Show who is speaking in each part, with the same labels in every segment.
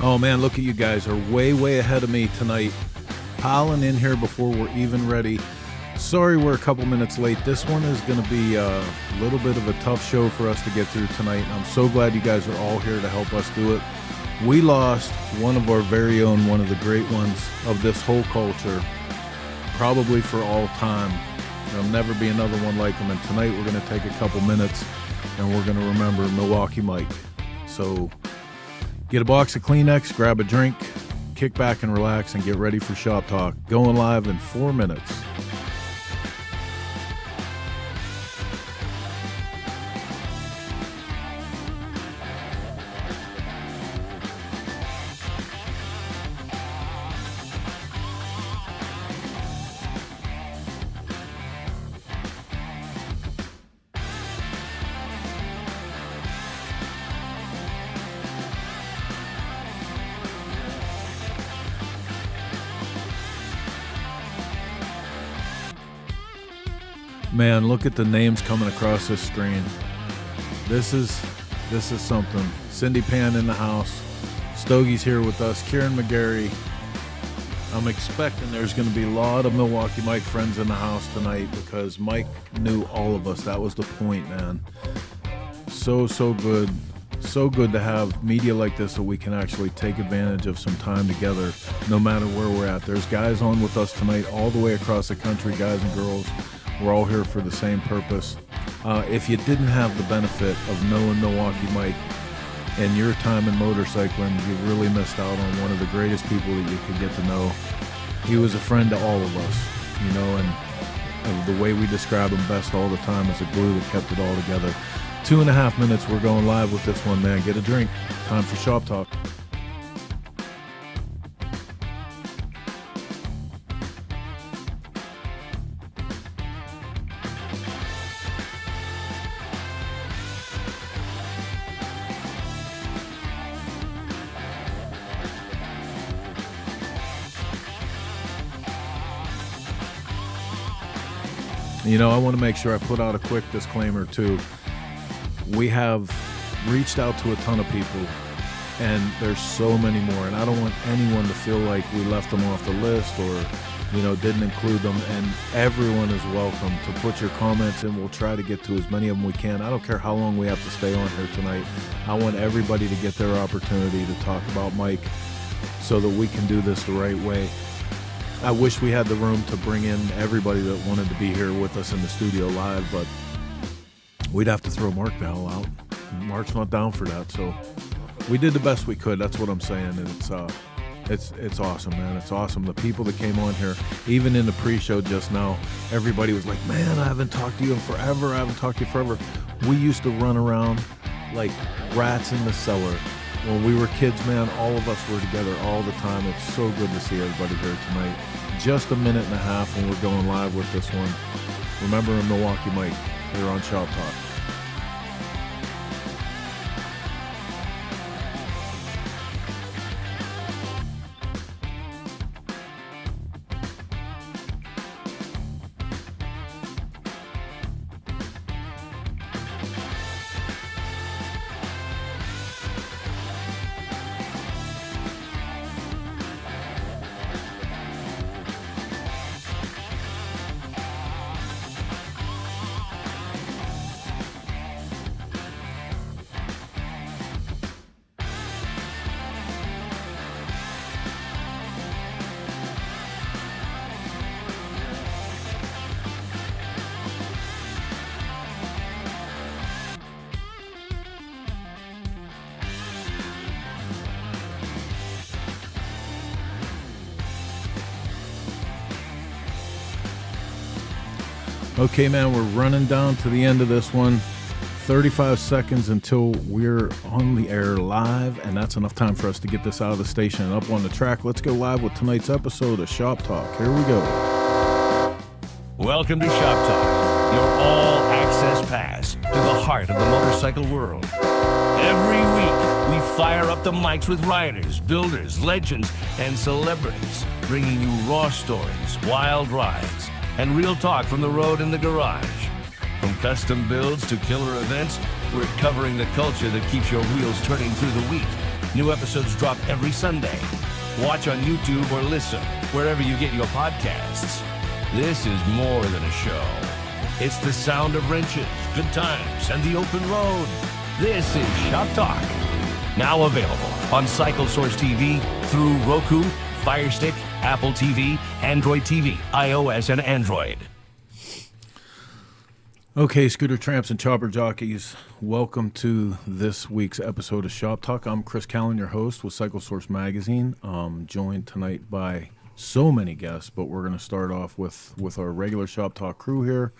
Speaker 1: Oh man, look at you guys are way ahead of me tonight. Piling in here before we're even ready. Sorry we're a couple minutes late. This one is going to be a little bit of a tough show for us to get through tonight. I'm so glad you guys are all here to help us do it. We lost one of our very own, one of the great ones of this whole culture, probably for all time. There'll never be another one like him. And tonight we're going to take a couple minutes and we're going to remember Milwaukee Mike. So get a box of Kleenex, grab a drink, kick back and relax, and get ready for Shop Talk. Going live in 4 minutes. Man, look at the names coming across this screen. This is something. Cindy Pan in the house. Stogie's here with us. Kieran McGarry. I'm expecting there's going to be a lot of Milwaukee Mike friends in the house tonight because Mike knew all of us. That was the point, man. So good. So good to have media like this so we can actually take advantage of some time together no matter where we're at. There's guys on with us tonight all the way across the country, guys and girls. We're all here for the same purpose. If you didn't have the benefit of knowing Milwaukee Mike and your time in motorcycling, you really missed out on one of the greatest people that you could get to know. He was a friend to all of us, you know, and the way we describe him best all the time is the glue that kept it all together. 2.5 minutes, we're going live with this one, man. Get a drink. Time for Shop Talk. You know, I want to make sure I put out a quick disclaimer too. We have reached out to a ton of people and there's so many more, and I don't want anyone to feel like we left them off the list or, you know, didn't include them. And everyone is welcome to put your comments in. We'll try to get to as many of them we can. I don't care how long we have to stay on here tonight. I want everybody to get their opportunity to talk about Mike so that we can do this the right way. I wish we had the room to bring in everybody that wanted to be here with us in the studio live, but we'd have to throw Mark the hell out. Mark's not down for that, so we did the best we could. That's what I'm saying, and it's awesome, man. It's awesome. The people that came on here, even in the pre-show just now, everybody was like, man, I haven't talked to you in forever. I haven't talked to you forever. We used to run around like rats in the cellar. When we were kids, man, all of us were together all the time. It's so good to see everybody here tonight. Just 1.5 minutes when we're going live with this one. Remember Milwaukee Mike here on Shop Talk. Okay, man, we're running down to the end of this one. 35 seconds until we're on the air live, and that's enough time for us to get this out of the station and up on the track. Let's go live with tonight's episode of Shop Talk. Here we go.
Speaker 2: Welcome to Shop Talk, your all-access pass to the heart of the motorcycle world. Every week, we fire up the mics with riders, builders, legends, and celebrities, bringing you raw stories, wild rides, and real talk from the road and the garage. From custom builds to killer events, we're covering the culture that keeps your wheels turning through the week. New episodes drop every Sunday. Watch on YouTube or listen wherever you get your podcasts. This is more than a show. It's the sound of wrenches, good times, and the open road. This is Shop Talk. Now available on Cycle Source TV through Roku, Fire Stick, Apple TV, Android TV, iOS, and Android.
Speaker 1: Okay, scooter tramps and chopper jockeys, welcome to this week's episode of Shop Talk. I'm Chris Callen, your host with Cycle Source Magazine. Joined tonight by so many guests, but we're going to start off with our regular Shop Talk crew here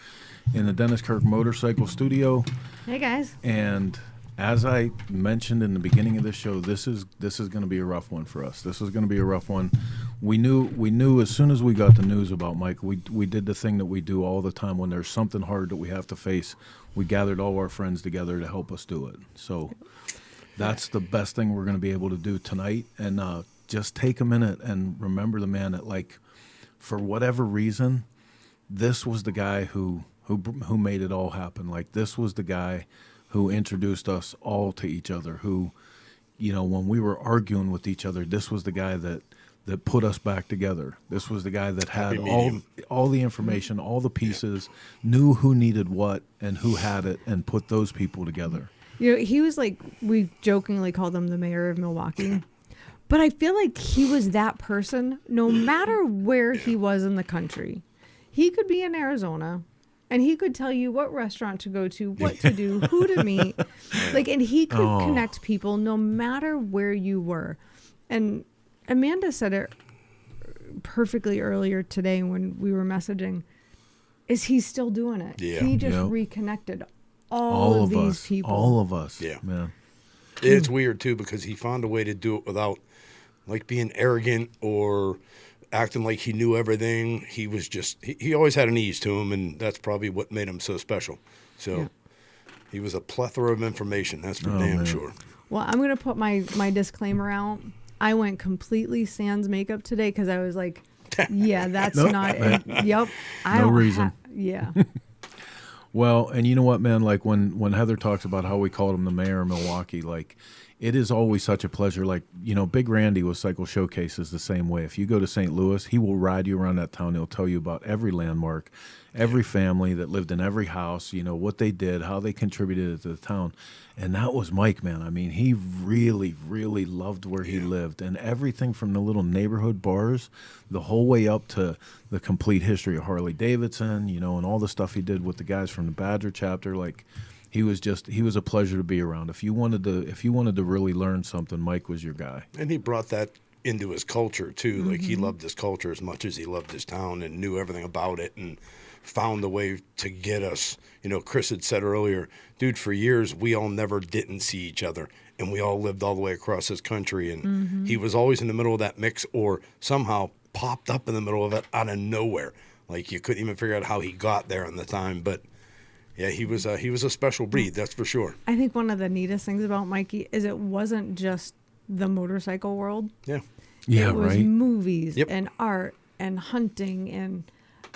Speaker 1: in the Dennis Kirk Motorcycle Studio.
Speaker 3: Hey guys.
Speaker 1: And as I mentioned in the beginning of this show, this is going to be a rough one for us. This is going to be a rough one. We knew as soon as we got the news about Mike, we did the thing that we do all the time when there's something hard that we have to face. We gathered all our friends together to help us do it. So that's the best thing we're going to be able to do tonight. And just take a minute and remember the man that, like, for whatever reason, this was the guy who made it all happen. Like, this was the guy who introduced us all to each other, who, you know, when we were arguing with each other, this was the guy that put us back together. This was the guy that had all the information, all the pieces, knew who needed what and who had it, and put those people together.
Speaker 3: You know, he was like, we jokingly called him the mayor of Milwaukee. But I feel like he was that person no matter where he was in the country. He could be in Arizona, and he could tell you what restaurant to go to, what to do, who to meet. Like, and he could connect people no matter where you were. And Amanda said it perfectly earlier today when we were messaging, is he's still doing it.
Speaker 4: Yeah.
Speaker 3: He just reconnected all of these
Speaker 1: us,
Speaker 3: people.
Speaker 1: all of us.
Speaker 4: Yeah.
Speaker 1: Man.
Speaker 4: It's weird, too, because he found a way to do it without, like, being arrogant or acting like he knew everything. He was just, he always had an ease to him, and that's probably what made him so special. So he was a plethora of information. That's for damn sure.
Speaker 3: Well, I'm going to put my disclaimer out. I went completely sans makeup today because I was like, yeah, that's not it. Yep.
Speaker 1: No reason.
Speaker 3: Yeah.
Speaker 1: Well, and you know what, man? Like, when Heather talks about how we called him the mayor of Milwaukee, like, it is always such a pleasure. Like, you know, Big Randy with Cycle Showcases the same way. If you go to St. Louis, he will ride you around that town. He'll tell you about every landmark, every family that lived in every house, you know, what they did, how they contributed to the town. And that was Mike, man. I mean, he really, really loved where he lived. And everything from the little neighborhood bars, the whole way up to the complete history of Harley Davidson, you know, and all the stuff he did with the guys from the Badger chapter, like, he was a pleasure to be around. If you wanted to really learn something, Mike was your guy.
Speaker 4: And he brought that into his culture, too. Like, he loved his culture as much as he loved his town and knew everything about it and found a way to get us. You know, Chris had said earlier, dude, for years, we all never didn't see each other, and we all lived all the way across this country. And he was always in the middle of that mix or somehow popped up in the middle of it out of nowhere. Like, you couldn't even figure out how he got there in the time, but yeah, he was a special breed, that's for sure.
Speaker 3: I think one of the neatest things about Mikey is it wasn't just the motorcycle world.
Speaker 1: Yeah,
Speaker 3: it was
Speaker 1: right.
Speaker 3: movies and art and hunting and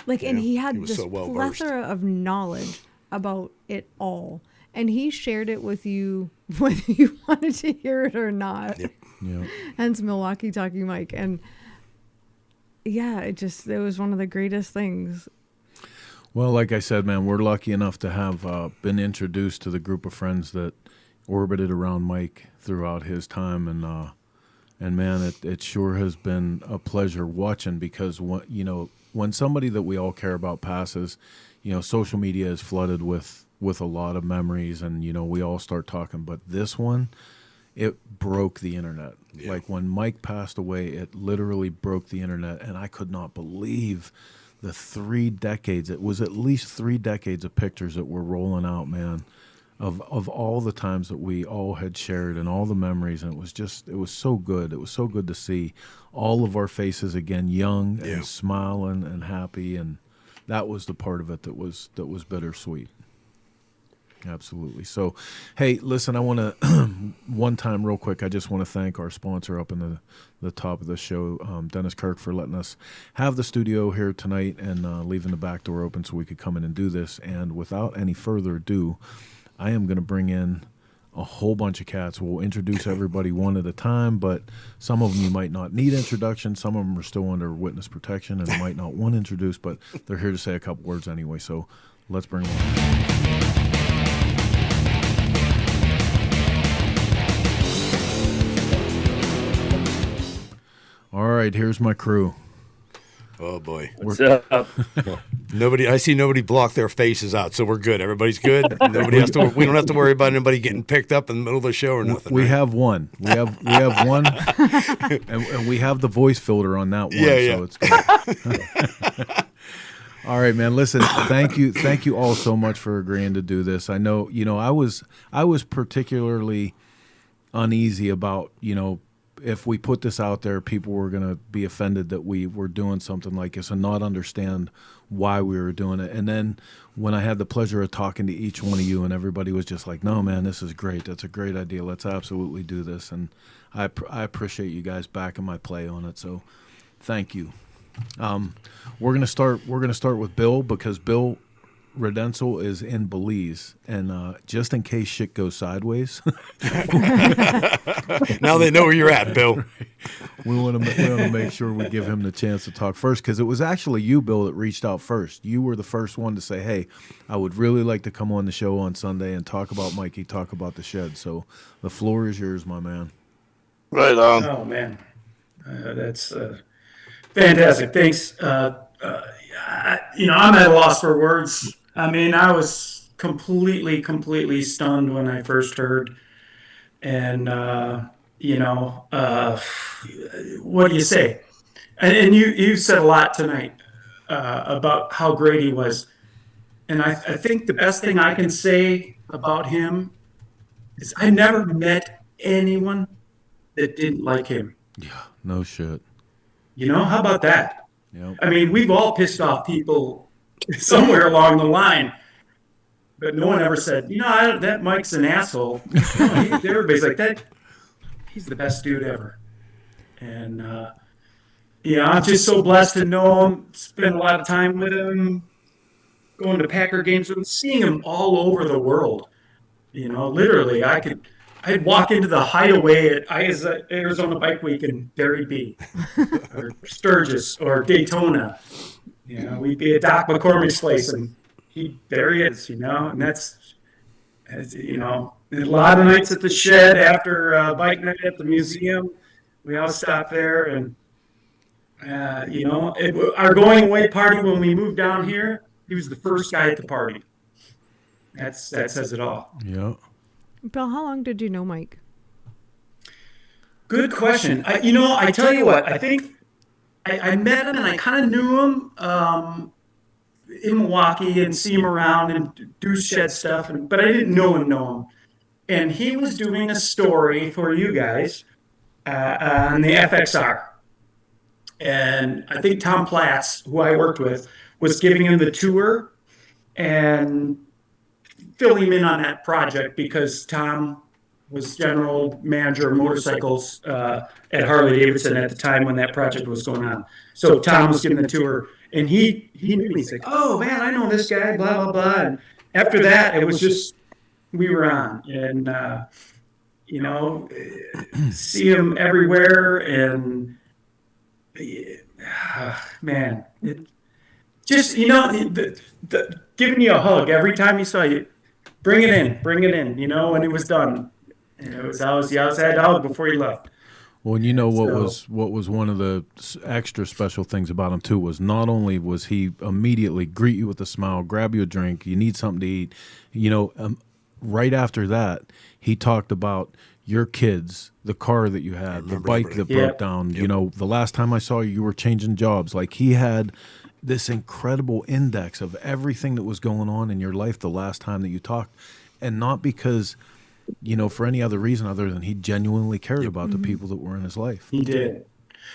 Speaker 3: like, and he had this
Speaker 4: so well-versed.
Speaker 3: plethora of knowledge about it all, and he shared it with you whether you wanted to hear it or not.
Speaker 4: Yep.
Speaker 1: Yeah.
Speaker 3: Hence Milwaukee Talking Mike, and yeah, it was one of the greatest things.
Speaker 1: Well, like I said, man, we're lucky enough to have been introduced to the group of friends that orbited around Mike throughout his time, and man, it sure has been a pleasure watching, because when somebody that we all care about passes, you know, social media is flooded with a lot of memories, and you know, we all start talking. But this one, it broke the internet. Yeah. Like, when Mike passed away, it literally broke the internet, and I could not believe the 3 decades. It was at least 3 decades of pictures that were rolling out, man, of all the times that we all had shared and all the memories. And it was so good. It was so good to see all of our faces again, young and smiling and happy. And that was the part of it that was bittersweet. Absolutely. So, hey, listen, I want to, one time real quick, I just want to thank our sponsor up in the top of the show, Dennis Kirk, for letting us have the studio here tonight and leaving the back door open so we could come in and do this. And without any further ado, I am going to bring in a whole bunch of cats. We'll introduce everybody one at a time, but some of them you might not need introduction. Some of them are still under witness protection and might not want introduced, but they're here to say a couple words anyway. So let's bring them on. All right, here's my crew.
Speaker 4: Oh boy.
Speaker 5: What's up?
Speaker 4: I see nobody block their faces out, so we're good. Everybody's good. Nobody has to. We don't have to worry about anybody getting picked up in the middle of the show or nothing.
Speaker 1: We
Speaker 4: right?
Speaker 1: have one. We have one, and we have the voice filter on that one.
Speaker 4: Yeah.
Speaker 1: So it's good. All right, man. Listen, thank you all so much for agreeing to do this. I know, I was particularly uneasy about, if we put this out there, people were going to be offended that we were doing something like this and not understand why we were doing it. And then when I had the pleasure of talking to each one of you, and everybody was just like, no, man, this is great. That's a great idea. Let's absolutely do this. And I appreciate you guys backing my play on it. So thank you. We're gonna start with Bill, because Bill Redensel is in Belize, and just in case shit goes sideways,
Speaker 4: now they know where you're at, Bill.
Speaker 1: we want to make sure we give him the chance to talk first, because it was actually you, Bill, that reached out first. You were the first one to say, "Hey, I would really like to come on the show on Sunday and talk about Mikey, talk about the shed." So the floor is yours, my man.
Speaker 5: Right on.
Speaker 6: Oh man, that's fantastic. Thanks. I'm at a loss for words. I mean, I was completely stunned when I first heard. And, what do you say? And you said a lot tonight about how great he was. And I think the best thing I can say about him is I never met anyone that didn't like him.
Speaker 1: Yeah, no shit.
Speaker 6: How about that?
Speaker 1: Yep.
Speaker 6: I mean, we've all pissed off people somewhere along the line, but no one ever said, that Mike's an asshole. Everybody's like, that. He's the best dude ever. And, I'm just so blessed to know him, spend a lot of time with him, going to Packer games with him, seeing him all over the world. Literally, I'd walk into the hideaway at Arizona Bike Week and there he'd be, or Sturgis or Daytona. We'd be at Doc McCormick's place and there he is, and that's a lot of nights at the shed after bike night at the museum. We all stop there and, our going away party when we moved down here, he was the first guy at the party. That says it all.
Speaker 1: Yeah.
Speaker 3: Bill, how long did you know Mike?
Speaker 6: Good question. I tell you what, I think I met him and I kind of knew him in Milwaukee and see him around and do shed stuff, but I didn't know him. And he was doing a story for you guys on the FXR. And I think Tom Platts, who I worked with, was giving him the tour and fill him in on that project because Tom was general manager of motorcycles at Harley Davidson at the time when that project was going on. So Tom was giving the tour, and he knew me. He's like, "Oh man, I know this guy." Blah blah blah. And after that, it was just we were on, and see him everywhere, and man, it just giving you a hug every time he saw you. Bring it in, when it was done. And I was that hug before he left.
Speaker 1: Well, what was one of the extra special things about him too was not only was he immediately greet you with a smile, grab you a drink, you need something to eat, right after that he talked about your kids, the car that you had, the bike that broke down. Yep. The last time I saw you, you were changing jobs. Like he had this incredible index of everything that was going on in your life the last time that you talked, and not because for any other reason other than he genuinely cared about the people that were in his life.
Speaker 6: He did.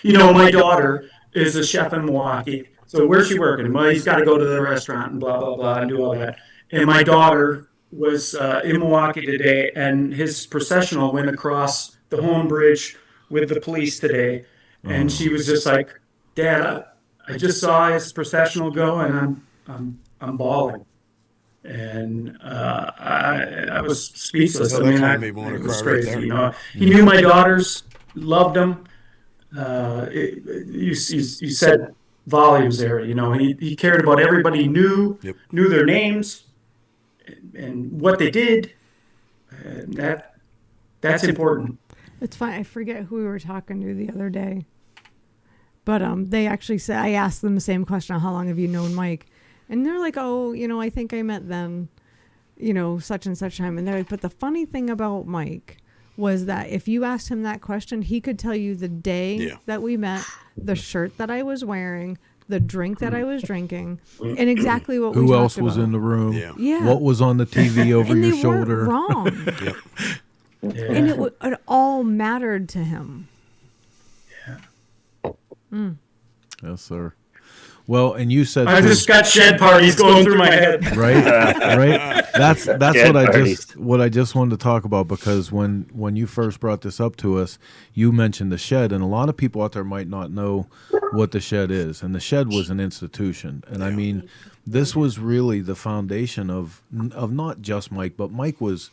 Speaker 6: My daughter is a chef in Milwaukee. So where's she working? Well, he's got to go to the restaurant and blah, blah, blah, and do all that. And my daughter was in Milwaukee today, and his processional went across the home bridge with the police today. And she was just like, "Dad, I just saw his processional go, and I'm bawling." And I was speechless.
Speaker 4: Oh,
Speaker 6: I
Speaker 4: that
Speaker 6: mean,
Speaker 4: kinda made me wanna
Speaker 6: it was
Speaker 4: cry right
Speaker 6: crazy.
Speaker 4: there.
Speaker 6: You know, he knew my daughters loved him. You said volumes there. You know, he cared about everybody. He knew
Speaker 4: Yep.
Speaker 6: their names and what they did. And that's important.
Speaker 3: It's fine. I forget who we were talking to the other day. But they actually said, I asked them the same question, how long have you known Mike? And they're like, oh, I think I met them, such and such time. And they're like, but the funny thing about Mike was that if you asked him that question, he could tell you the day that we met, the shirt that I was wearing, the drink that I was drinking, and exactly what we
Speaker 1: Who
Speaker 3: talked
Speaker 1: else was
Speaker 3: about.
Speaker 1: in the room?
Speaker 4: Yeah.
Speaker 3: Yeah.
Speaker 1: What was on the TV over
Speaker 3: and
Speaker 1: your
Speaker 3: they
Speaker 1: shoulder?
Speaker 3: weren't wrong.
Speaker 4: Yep.
Speaker 6: Yeah.
Speaker 3: And it all mattered to him.
Speaker 1: Yes, sir. Well, and you said
Speaker 6: I
Speaker 1: too-
Speaker 6: just got shed parties going through my head.
Speaker 1: right, right. That's
Speaker 5: Shed
Speaker 1: what I just wanted to talk about, because when you first brought this up to us, you mentioned the shed, and a lot of people out there might not know what the shed is, and the shed was an institution, and I mean, this was really the foundation of not just Mike, but Mike was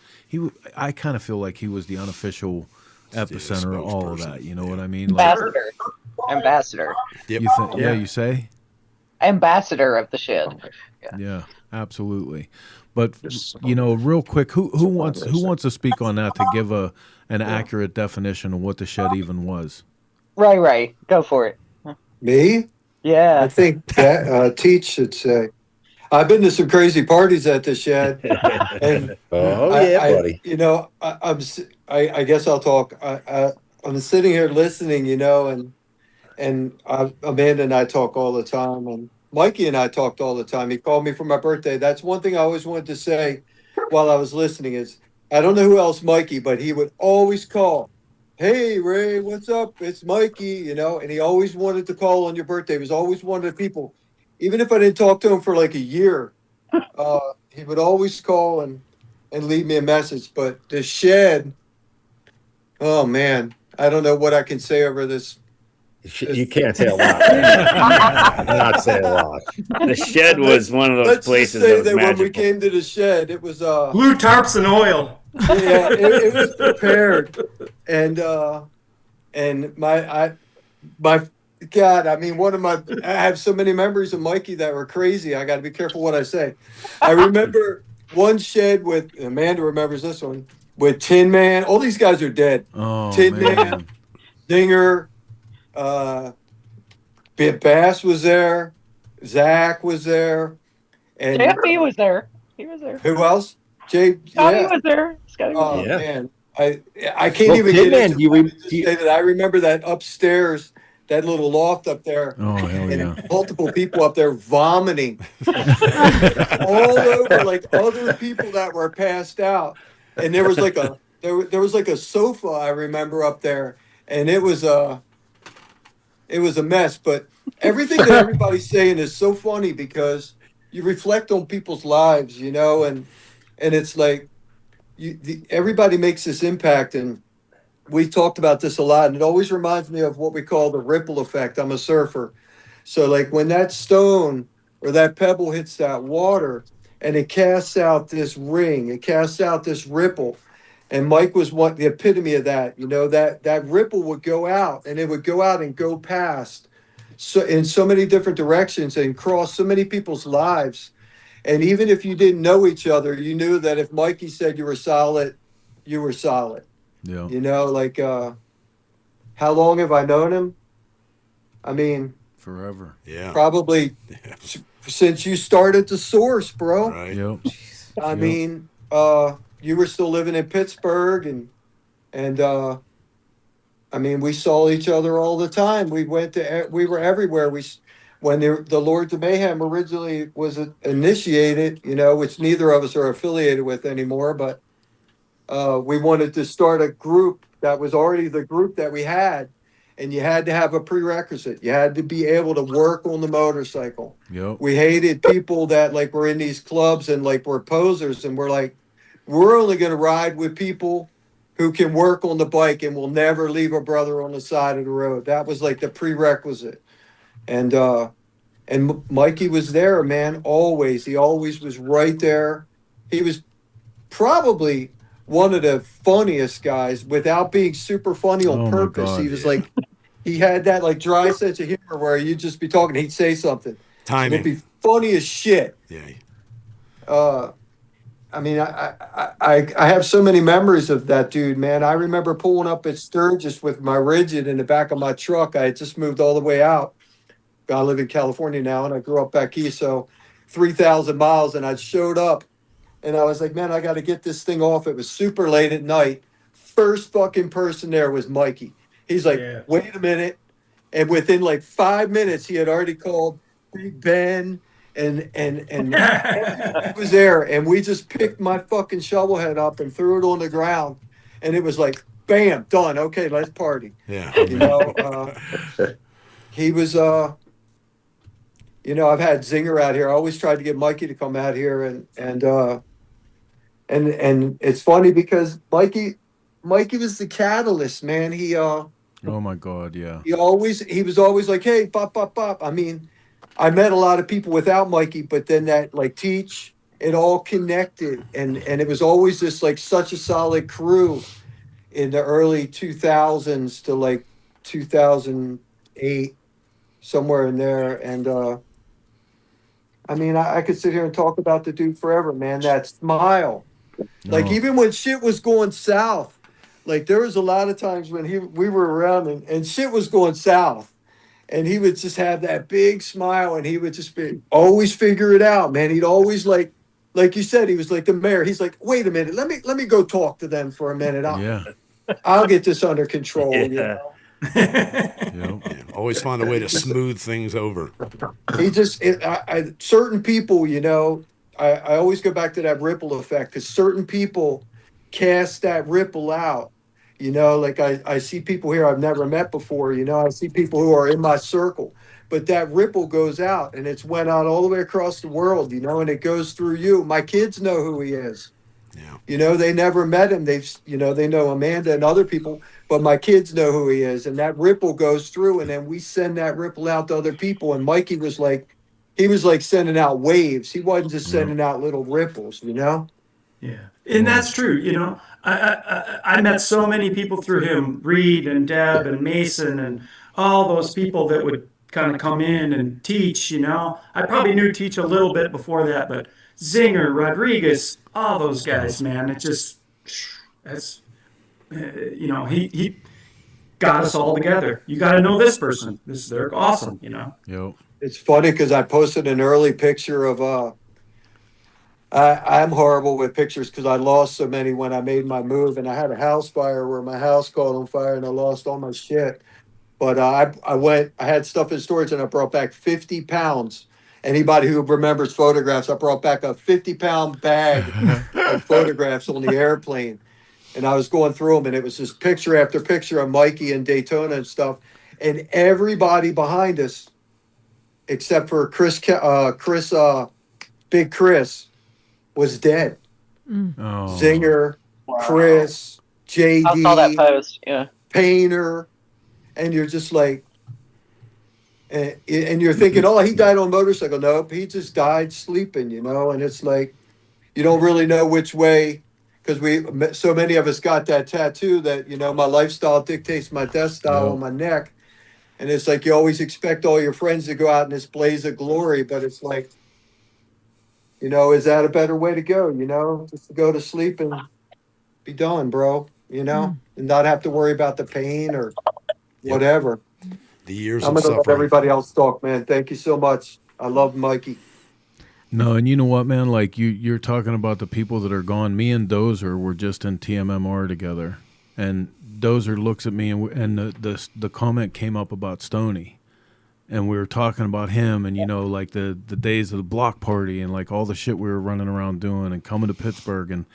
Speaker 1: I kind of feel like he was the unofficial epicenter of all of
Speaker 4: spokesperson.
Speaker 1: that. You know what I mean? Like,
Speaker 7: Ambassador.
Speaker 4: Yep.
Speaker 1: you think? Yeah, you say.
Speaker 7: Ambassador of the shed.
Speaker 1: Yeah, absolutely. But real quick, who wants to speak on that to give an accurate definition of what the shed even was?
Speaker 7: Right. Go for it.
Speaker 8: Me?
Speaker 7: Yeah.
Speaker 8: I think that Teach should say. I've been to some crazy parties at the shed, and
Speaker 5: buddy.
Speaker 8: I guess I'll talk. I'm sitting here listening, and Amanda and I talk all the time, and Mikey and I talked all the time. He called me for my birthday. That's one thing I always wanted to say while I was listening is, I don't know who else Mikey, but he would always call, "Hey, Ray, what's up? It's Mikey," and he always wanted to call on your birthday. He was always one of the people, even if I didn't talk to him for like a year, he would always call and leave me a message. But the shed, oh man, I don't know what I can say over this.
Speaker 5: You can't say a lot. Not say a lot.
Speaker 9: The shed was one of those
Speaker 8: Let's
Speaker 9: places
Speaker 8: just say
Speaker 9: that was
Speaker 8: that when we
Speaker 9: magical.
Speaker 8: came to the shed, it was
Speaker 6: Blue tarps and oil.
Speaker 8: yeah, it was prepared, and my God, I mean, I have so many memories of Mikey that were crazy. I got to be careful what I say. I remember one shed with Amanda remembers this one with Tin Man. All these guys are dead.
Speaker 1: Oh
Speaker 8: Tin
Speaker 1: man.
Speaker 8: Man, Dinger, Bass was there, Zach was there, and
Speaker 7: JFB was there. He was there.
Speaker 8: who else? Jay.
Speaker 7: Scotty
Speaker 8: Yeah.
Speaker 7: was there. Scotty was
Speaker 8: Oh
Speaker 5: Yeah.
Speaker 8: man, I can't
Speaker 5: Well,
Speaker 8: even
Speaker 5: Tin
Speaker 8: get
Speaker 5: Man,
Speaker 8: into
Speaker 5: you
Speaker 8: it.
Speaker 5: re-
Speaker 8: Just
Speaker 5: you-
Speaker 8: say that I remember that upstairs, that little loft up there,
Speaker 1: Oh hell
Speaker 8: and
Speaker 1: yeah.
Speaker 8: multiple people up there vomiting all over, like other people that were passed out, and there was like a sofa I remember up there, and it was a mess. But everything that everybody's saying is so funny because you reflect on people's lives, and it's like everybody makes this impact, and we talked about this a lot, and it always reminds me of what we call the ripple effect. I'm a surfer, so like when that stone or that pebble hits that water and it casts out this ring, it casts out this ripple. And Mike was the epitome of that. That ripple would go out, and it would go out and go past so in so many different directions and cross so many people's lives. And even if you didn't know each other, you knew that if Mikey said you were solid, you were solid.
Speaker 1: Yeah.
Speaker 8: How long have I known him? I mean,
Speaker 1: Forever.
Speaker 4: Yeah.
Speaker 8: probably since you started the source, bro.
Speaker 4: Right.
Speaker 1: Yep.
Speaker 8: I
Speaker 1: Yep.
Speaker 8: mean, you were still living in Pittsburgh, and I mean, we saw each other all the time. We were everywhere. When the Lords of Mayhem originally was initiated, which neither of us are affiliated with anymore, but we wanted to start a group that was already the group that we had, and you had to have a prerequisite. You had to be able to work on the motorcycle.
Speaker 1: Yep.
Speaker 8: We hated people that like were in these clubs and like were posers, and we're like, we're only going to ride with people who can work on the bike and will never leave a brother on the side of the road. That was like the prerequisite. And And Mikey was there, man, always. He always was right there. He was probably one of the funniest guys without being super funny on
Speaker 1: Oh, my
Speaker 8: purpose.
Speaker 1: God.
Speaker 8: He was like, he had that like dry sense of humor where you'd just be talking, he'd say something. And
Speaker 4: Timing.
Speaker 8: it'd be funny as shit.
Speaker 4: Yeah.
Speaker 8: I mean, I have so many memories of that dude, man. I remember pulling up at Sturgis with my Rigid in the back of my truck. I had just moved all the way out. I live in California now, and I grew up back east, so 3,000 miles. And I showed up, and I was like, man, I got to get this thing off. It was super late at night. First fucking person there was Mikey. He's like, wait a minute. And within like 5 minutes, he had already called Big Ben. And he was there, and we just picked my fucking shovel head up and threw it on the ground, and it was like, bam, done. Okay, let's party.
Speaker 4: Yeah,
Speaker 8: you know, he was. You know, I've had Zinger out here. I always tried to get Mikey to come out here, and it's funny because Mikey was the catalyst, man. He
Speaker 1: Oh my God, yeah.
Speaker 8: he was always like, hey, pop, pop, pop. I mean, I met a lot of people without Mikey, but then that like Teach, it all connected, and it was always this like such a solid crew in the early 2000s to like 2008, somewhere in there. And I mean, I could sit here and talk about the dude forever, man. That smile, like even when shit was going south, like there was a lot of times when we were around and shit was going south. And he would just have that big smile, and he would just always figure it out, man. He'd always like you said, he was like the mayor. He's like, wait a minute, let me go talk to them for a minute. I'll get this under control.
Speaker 9: Yeah.
Speaker 8: You know?
Speaker 4: Yeah. Always find a way to smooth things over.
Speaker 8: He just certain people, you know. I always go back to that ripple effect because certain people cast that ripple out. You know, like I see people here I've never met before, you know, I see people who are in my circle, but that ripple goes out and it's went out all the way across the world, you know, and it goes through you. My kids know who he is.
Speaker 4: Yeah.
Speaker 8: You know, they never met him. They know Amanda and other people, but my kids know who he is. And that ripple goes through, and then we send that ripple out to other people. And Mikey was like sending out waves. He wasn't just sending out little ripples, you know?
Speaker 6: Yeah. And that's true. You know, I met so many people through him, Reed and Deb and Mason and all those people that would kind of come in and teach, you know. I probably knew Teach a little bit before that, but Zinger, Rodriguez, all those guys, man, it just, that's, you know, he got us all together. You got to know this person. They're awesome, you know.
Speaker 1: Yep.
Speaker 8: It's funny because I posted an early picture of, I'm horrible with pictures because I lost so many when I made my move, and I had a house fire where my house caught on fire and I lost all my shit. But I had stuff in storage and I brought back 50 pounds. Anybody who remembers photographs, I brought back a 50-pound bag of photographs on the airplane. And I was going through them, and it was just picture after picture of Mikey and Daytona and stuff. And everybody behind us, except for Big Chris, was dead.
Speaker 1: Oh.
Speaker 8: Zinger, Chris, JD,
Speaker 7: I saw that post. Yeah.
Speaker 8: Painter, and you're just like, and you're thinking, oh, he died on a motorcycle. Nope, he just died sleeping, you know. And it's like, you don't really know which way, because so many of us got that tattoo that, you know, my lifestyle dictates my death style on my neck. And it's like you always expect all your friends to go out in this blaze of glory, but it's like, you know, is that a better way to go? You know, just to go to sleep and be done, bro. You know, and not have to worry about the pain or whatever.
Speaker 4: The years
Speaker 8: I'm
Speaker 4: of
Speaker 8: gonna let
Speaker 4: suffering.
Speaker 8: everybody else talk, man. Thank you so much. I love Mikey.
Speaker 1: No, and you know what, man? Like you're talking about the people that are gone. Me and Dozer were just in TMMR together, and Dozer looks at me, and the comment came up about Stoney. And we were talking about him and, you know, like the days of the block party and like all the shit we were running around doing and coming to Pittsburgh.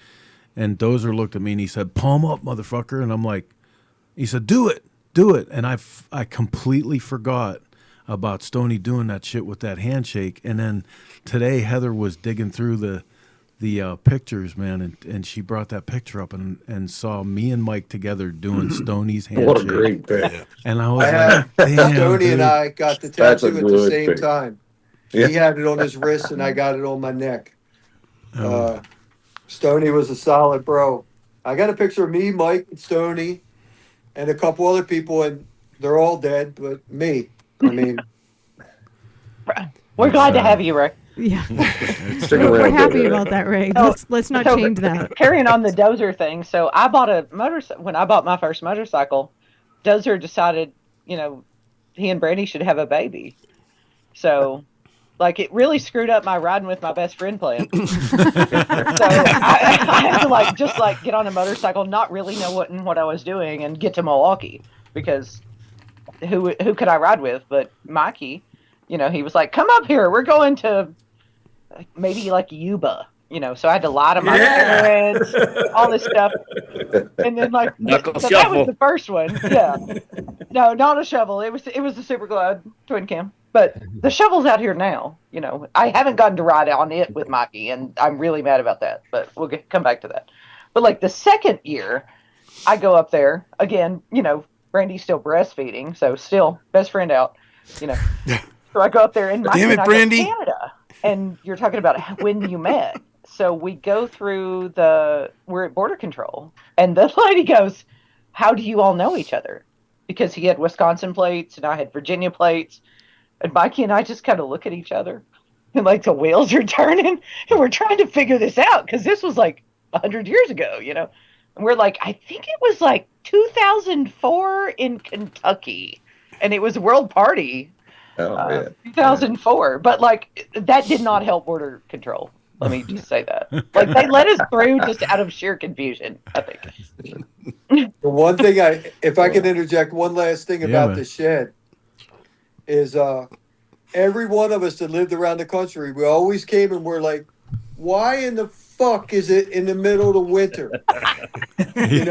Speaker 1: And Dozer looked at me and he said, palm up, motherfucker. And I'm like, he said, do it. And I completely forgot about Stoney doing that shit with that handshake. And then today Heather was digging through the pictures, man, and she brought that picture up and saw me and Mike together doing Stoney's handshake.
Speaker 5: What a great pick.
Speaker 1: And I was like, damn,
Speaker 8: Stoney
Speaker 1: dude.
Speaker 8: and I got the
Speaker 5: That's a
Speaker 8: tattoo at the
Speaker 5: good
Speaker 8: same
Speaker 5: pick.
Speaker 8: time.
Speaker 5: Yeah.
Speaker 8: He had it on his wrist, and I got it on my neck. Stoney was a solid bro. I got a picture of me, Mike, and Stoney, and a couple other people, and they're all dead, but me. I mean,
Speaker 7: We're glad to have you, Rick.
Speaker 3: Yeah.
Speaker 5: Stick
Speaker 3: We're
Speaker 5: around.
Speaker 3: happy about that, Ray. Let's not
Speaker 7: So,
Speaker 3: change that.
Speaker 7: Carrying on the Dozer thing. So I bought a motorcycle. When I bought my first motorcycle, Dozer decided, he and Brandy should have a baby. So, like, it really screwed up my riding with my best friend plan. So I had to just get on a motorcycle, not really know what I was doing, and get to Milwaukee, because who could I ride with but Mikey? He was like, "Come up here. We're going to maybe Yuba." So I had to lie to my parents, all this stuff, and then that was the first one. Yeah, no, not a shovel. It was the Super Glide twin cam. But the shovel's out here now. I haven't gotten to ride on it with Mikey, and I'm really mad about that. But we'll come back to that. But the second year, I go up there again. Brandy's still breastfeeding, so still best friend out. So I go up there, and Mikey and I go to Canada, and you're talking about when you met. So we go through we're at border control, and the lady goes, "How do you all know each other?" Because he had Wisconsin plates, and I had Virginia plates. And Mikey and I just kind of look at each other, and the wheels are turning, and we're trying to figure this out, because this was 100 years ago, And we're I think it was 2004 in Kentucky, and it was a world party. 2004. But that did not help border control. Let me just say that. They let us through just out of sheer confusion, I think.
Speaker 8: the one thing if I can interject one last thing about the shed, is every one of us that lived around the country, we always came and we're like, why in the fuck is it in the middle of the winter? We're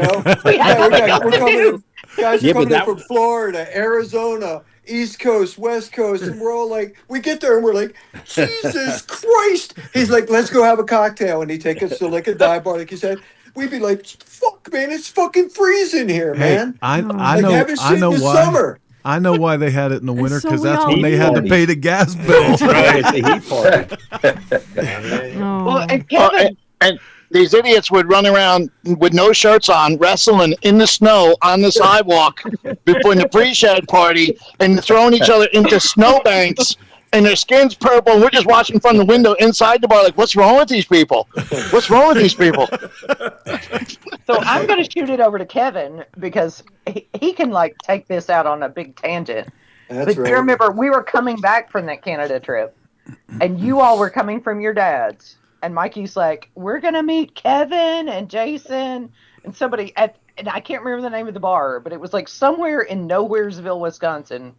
Speaker 8: coming in, guys are coming in from Florida, Arizona, East Coast, West Coast, and we're all we get there and we're like, Jesus Christ. He's like, let's go have a cocktail, and he take us to a dive bar, like you said. We'd be like, fuck, man, it's fucking freezing here, man.
Speaker 1: I know why. Summer. I know why they had it in the winter, because that's when they had to pay the gas bill.
Speaker 5: Right, it's a heat party.
Speaker 7: Well, and Kevin,
Speaker 10: and these idiots would run around with no shirts on, wrestling in the snow on the sidewalk before the pre-shed party, and throwing each other into snowbanks, and their skin's purple, and we're just watching from the window inside the bar, what's wrong with these people? What's wrong with these people?
Speaker 7: So I'm going to shoot it over to Kevin, because he can take this out on a big tangent. But you remember, we were coming back from that Canada trip, and you all were coming from your dad's, and Mikey's like, we're going to meet Kevin and Jason and somebody and I can't remember the name of the bar, but it was somewhere in Nowheresville, Wisconsin.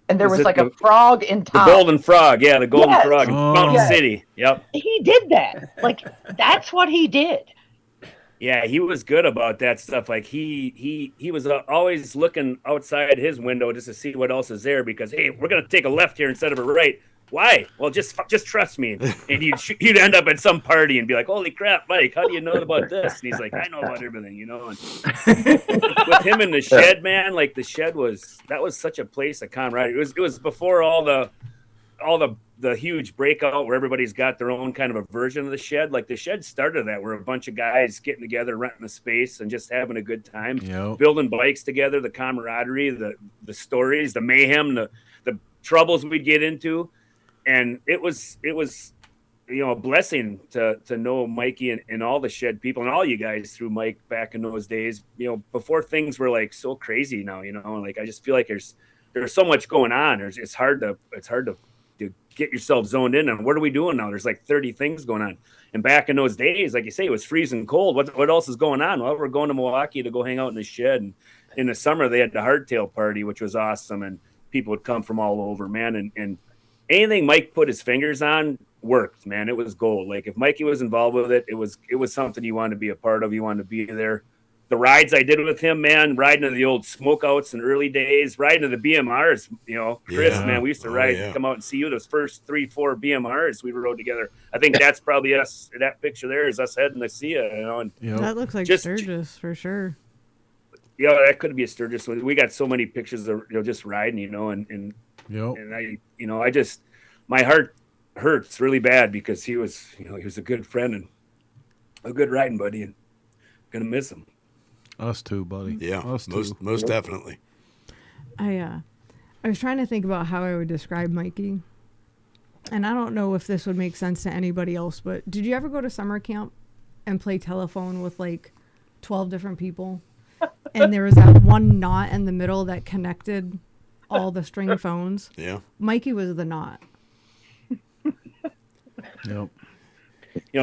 Speaker 7: And there was a frog in town.
Speaker 9: The Golden Frog, the Golden Frog in Mountain City. Yep.
Speaker 7: He did that. That's what he did.
Speaker 9: Yeah, he was good about that stuff. He was always looking outside his window just to see what else is there, because, hey, we're going to take a left here instead of a right. Why? Well, just trust me. And you'd end up at some party and be like, holy crap, Mike, how do you know about this? And he's like, I know about everything, And with him in the shed, man, the shed that was such a place of camaraderie. It was before all the huge breakout where everybody's got their own kind of a version of the shed. The shed started that, where a bunch of guys getting together, renting a space, and just having a good time, building bikes together, the camaraderie, the stories, the mayhem, the troubles we'd get into. And it was a blessing to know Mikey and all the shed people and all you guys through Mike back in those days, before things were so crazy now, I just feel like there's so much going on. It's hard to get yourself zoned in on what are we doing now. There's 30 things going on. And back in those days, like you say, it was freezing cold. What else is going on? Well, we're going to Milwaukee to go hang out in the shed. And in the summer, they had the hardtail party, which was awesome. And people would come from all over, man. And anything Mike put his fingers on worked, man. It was gold. If Mikey was involved with it, it was something you wanted to be a part of. You wanted to be there. The rides I did with him, man, riding to the old smokeouts in early days, riding to the BMRs, Chris, man, we used to ride, come out and see you. Those first 3-4 BMRs we rode together. I think that's probably us. That picture there is us heading to see you, And
Speaker 3: that looks like Sturgis for sure.
Speaker 9: Yeah, that could be a Sturgis. We got so many pictures of just riding, and I, my heart hurts really bad because he was a good friend and a good riding buddy, and gonna miss him.
Speaker 1: Us too, buddy.
Speaker 4: Yeah,
Speaker 1: Us too.
Speaker 4: most definitely.
Speaker 3: I was trying to think about how I would describe Mikey. And I don't know if this would make sense to anybody else, but did you ever go to summer camp and play telephone with like 12 different people? And there was that one knot in the middle that connected all the string phones.
Speaker 4: Yeah.
Speaker 3: Mikey was the knot.
Speaker 1: Yep.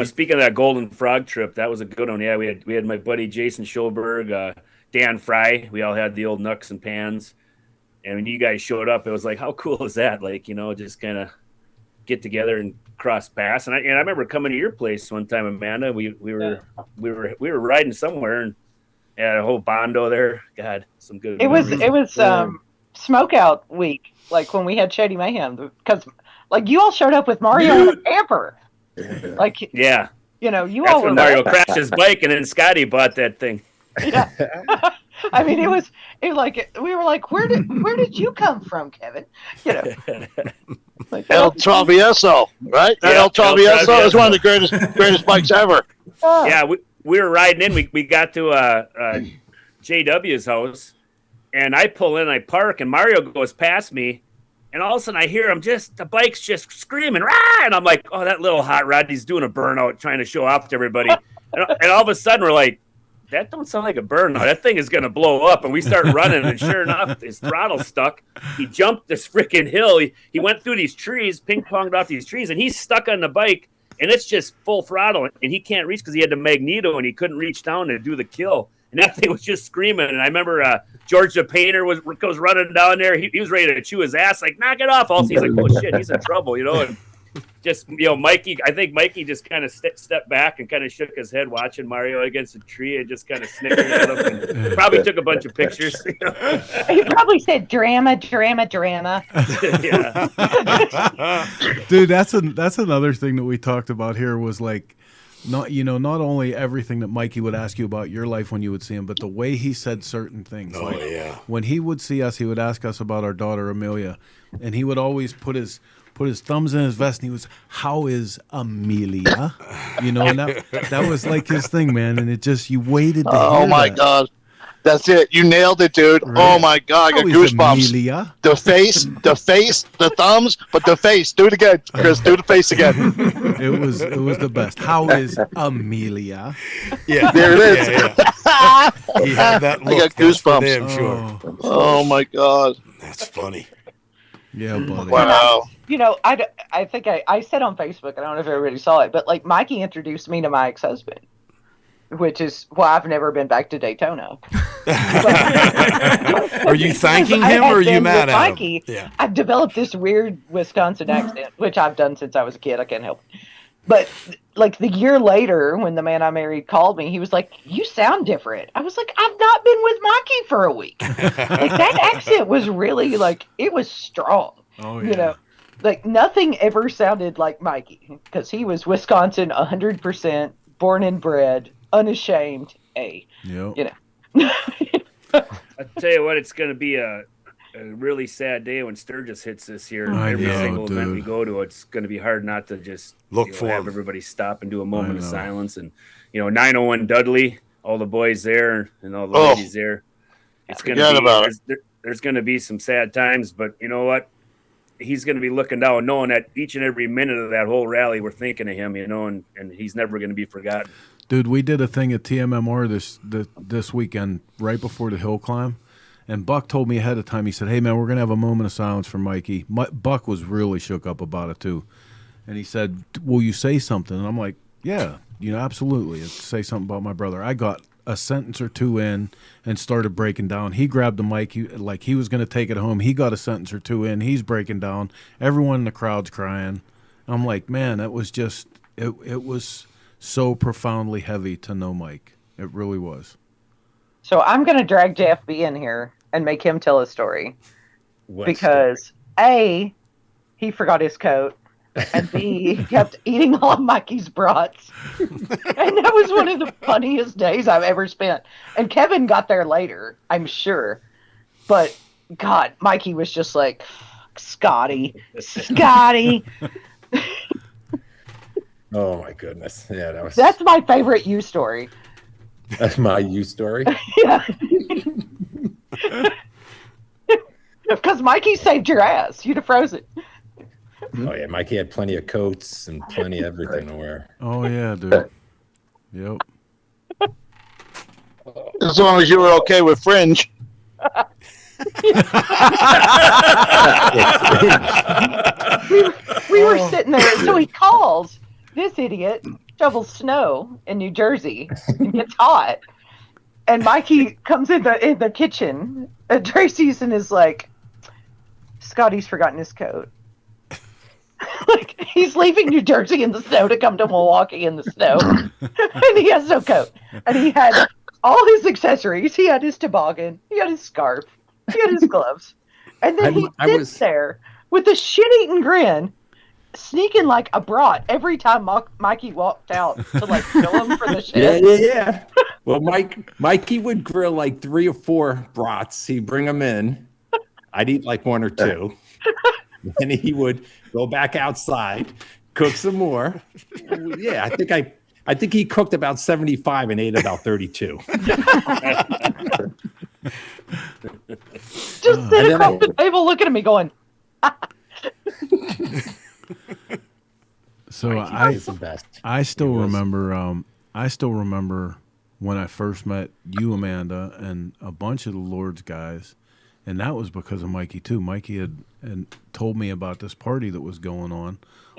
Speaker 9: Speaking of that Golden Frog trip, that was a good one. Yeah, we had my buddy Jason Schulberg, Dan Fry. We all had the old Nucks and Pans. And when you guys showed up, it was like, how cool is that? Like, just kind of get together and cross paths. And I remember coming to your place one time, Amanda. We were riding somewhere and had a whole bondo there. God, some good.
Speaker 7: It was smokeout week, like when we had Shady Mayhem, because like you all showed up with Mario and camper. Like
Speaker 9: yeah,
Speaker 7: you
Speaker 9: that's
Speaker 7: all
Speaker 9: when Mario crashed his bike and then Scotty bought that thing.
Speaker 7: Yeah. I mean, it was like we were like, where did you come from, Kevin? Like,
Speaker 10: El Travieso, right?
Speaker 9: Yeah,
Speaker 10: El Travieso
Speaker 9: El
Speaker 10: is one of the greatest bikes ever.
Speaker 9: Yeah, we were riding in. We got to JW's house, and I pull in, I park, and Mario goes past me, and all of a sudden I hear him the bike's just screaming, rah! And I'm like, oh, that little hot rod, he's doing a burnout, trying to show off to everybody. And all of a sudden we're like, that don't sound like a burnout. That thing is going to blow up. And we start running, and sure enough, his throttle stuck. He jumped this freaking hill. He went through these trees, ping-ponged off these trees, and he's stuck on the bike, and it's just full throttle, and he can't reach because he had the magneto, and he couldn't reach down to do the kill. And that thing was just screaming. And I remember George the painter goes running down there. He was ready to chew his ass, like, knock it off. Also, he's like, oh, shit, he's in trouble, And just, Mikey, I think Mikey just kind of stepped back and kind of shook his head watching Mario against a tree and just kind of snickered at him and probably took a bunch of pictures.
Speaker 7: He probably said drama.
Speaker 9: Yeah.
Speaker 1: Dude, that's another thing that we talked about here was like, not only everything that Mikey would ask you about your life when you would see him, but the way he said certain things.
Speaker 4: Oh,
Speaker 1: like,
Speaker 4: yeah.
Speaker 1: When he would see us, he would ask us about our daughter Amelia, and he would always put his thumbs in his vest, and he was, how is Amelia? And that was like his thing, man. And it just, you waited to hear
Speaker 10: my
Speaker 1: that.
Speaker 10: God. That's it. You nailed it, dude.
Speaker 1: Right.
Speaker 10: Oh my God, I got goosebumps.
Speaker 1: Amelia?
Speaker 10: The face, the thumbs, but the face. Do it again, Chris. Do the face again.
Speaker 1: It was the best. How is Amelia?
Speaker 4: Yeah,
Speaker 10: there it is.
Speaker 4: Yeah. He had that look.
Speaker 10: I got goosebumps.
Speaker 4: Damn sure.
Speaker 10: Oh my God.
Speaker 4: That's funny.
Speaker 1: Yeah, buddy.
Speaker 10: Wow.
Speaker 7: I think I said on Facebook, I don't know if everybody saw it, but like Mikey introduced me to my ex-husband, which is why I've never been back to Daytona.
Speaker 4: Are you thanking him or are you mad at
Speaker 7: Mikey,
Speaker 4: him? Yeah.
Speaker 7: I've developed this weird Wisconsin accent, which I've done since I was a kid. I can't help it. But like the year later, when the man I married called me, he was like, "You sound different." I was like, "I've not been with Mikey for a week." Like that accent was really like, it was strong.
Speaker 1: Oh yeah.
Speaker 7: Like nothing ever sounded like Mikey because he was Wisconsin 100%, born and bred, unashamed.
Speaker 1: Yep.
Speaker 9: I tell you what, it's going to be a really sad day when Sturgis hits this year. Every single event we go to, it's going to be hard not to just have everybody stop and do a moment of silence. And 901 Dudley, all the boys there and all the ladies there. It's going to be there's going to be some sad times, but you know what? He's going to be looking down, knowing that each and every minute of that whole rally, we're thinking of him, and he's never going to be forgotten.
Speaker 1: Dude, we did a thing at TMMR this weekend, right before the hill climb, and Buck told me ahead of time. He said, "Hey man, we're gonna have a moment of silence for Mikey." Buck was really shook up about it too, and he said, "Will you say something?" And I'm like, "Yeah, absolutely. Say something about my brother." I got a sentence or two in and started breaking down. He grabbed the mic like he was going to take it home. He got a sentence or two in. He's breaking down. Everyone in the crowd's crying. I'm like, man, that was just it was so profoundly heavy to know Mike. It really was.
Speaker 7: So I'm going to drag JFB in here and make him tell a story. Because A, he forgot his coat. And B, he kept eating all of Mikey's brats. And that was one of the funniest days I've ever spent. And Kevin got there later, I'm sure. But, God, Mikey was just like, Scotty.
Speaker 5: Oh my goodness. Yeah,
Speaker 7: That's my favorite you story.
Speaker 5: that's my you story.
Speaker 7: Yeah. Because Mikey saved your ass. You'd have frozen.
Speaker 5: Oh yeah, Mikey had plenty of coats and plenty of everything to wear.
Speaker 1: Oh yeah, dude. Yep.
Speaker 10: As long as you were okay with Fringe.
Speaker 7: We were sitting there, so he calls. This idiot shovels snow in New Jersey and gets hot. And Mikey comes in the kitchen, and Tracy's and is like, Scotty's forgotten his coat. Like, he's leaving New Jersey in the snow to come to Milwaukee in the snow. And he has no coat. And he had all his accessories. He had his toboggan. He had his scarf. He had his gloves. And then he sits there with a shit-eating grin, sneaking like a brat every time Mikey walked out to like fill him for the shit.
Speaker 5: Yeah. Well, Mikey would grill like 3 or 4 brats. He'd bring them in. I'd eat like 1 or 2. And he would go back outside, cook some more. Yeah, I think he cooked about 75 and ate about 32.
Speaker 7: Just sit across the table looking at me going,
Speaker 1: So I still remember when I first met you, Amanda, and a bunch of the Lord's guys, and that was because of Mikey too. Mikey had told me about this party that was going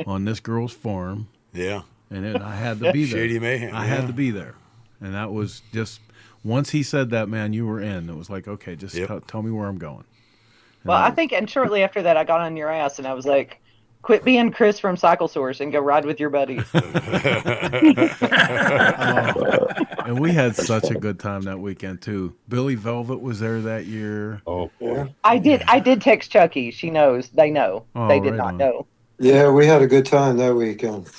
Speaker 1: on this girl's farm.
Speaker 4: Yeah,
Speaker 1: and I had to be there.
Speaker 4: Shady Mayhem.
Speaker 1: I had to be there, and that was just once he said that, man, you were in. It was like, okay, just tell me where I'm going.
Speaker 7: well, I think, and shortly after that, I got on your ass, and I was like, quit being Chris from Cycle Source and go ride with your buddies.
Speaker 1: And we had such a good time that weekend too. Billy Velvet was there that year.
Speaker 5: Oh boy.
Speaker 7: I did text Chucky. She knows. They know.
Speaker 1: Oh,
Speaker 7: they did
Speaker 1: right
Speaker 7: not
Speaker 1: on.
Speaker 7: know.
Speaker 8: Yeah, we had a good time that weekend.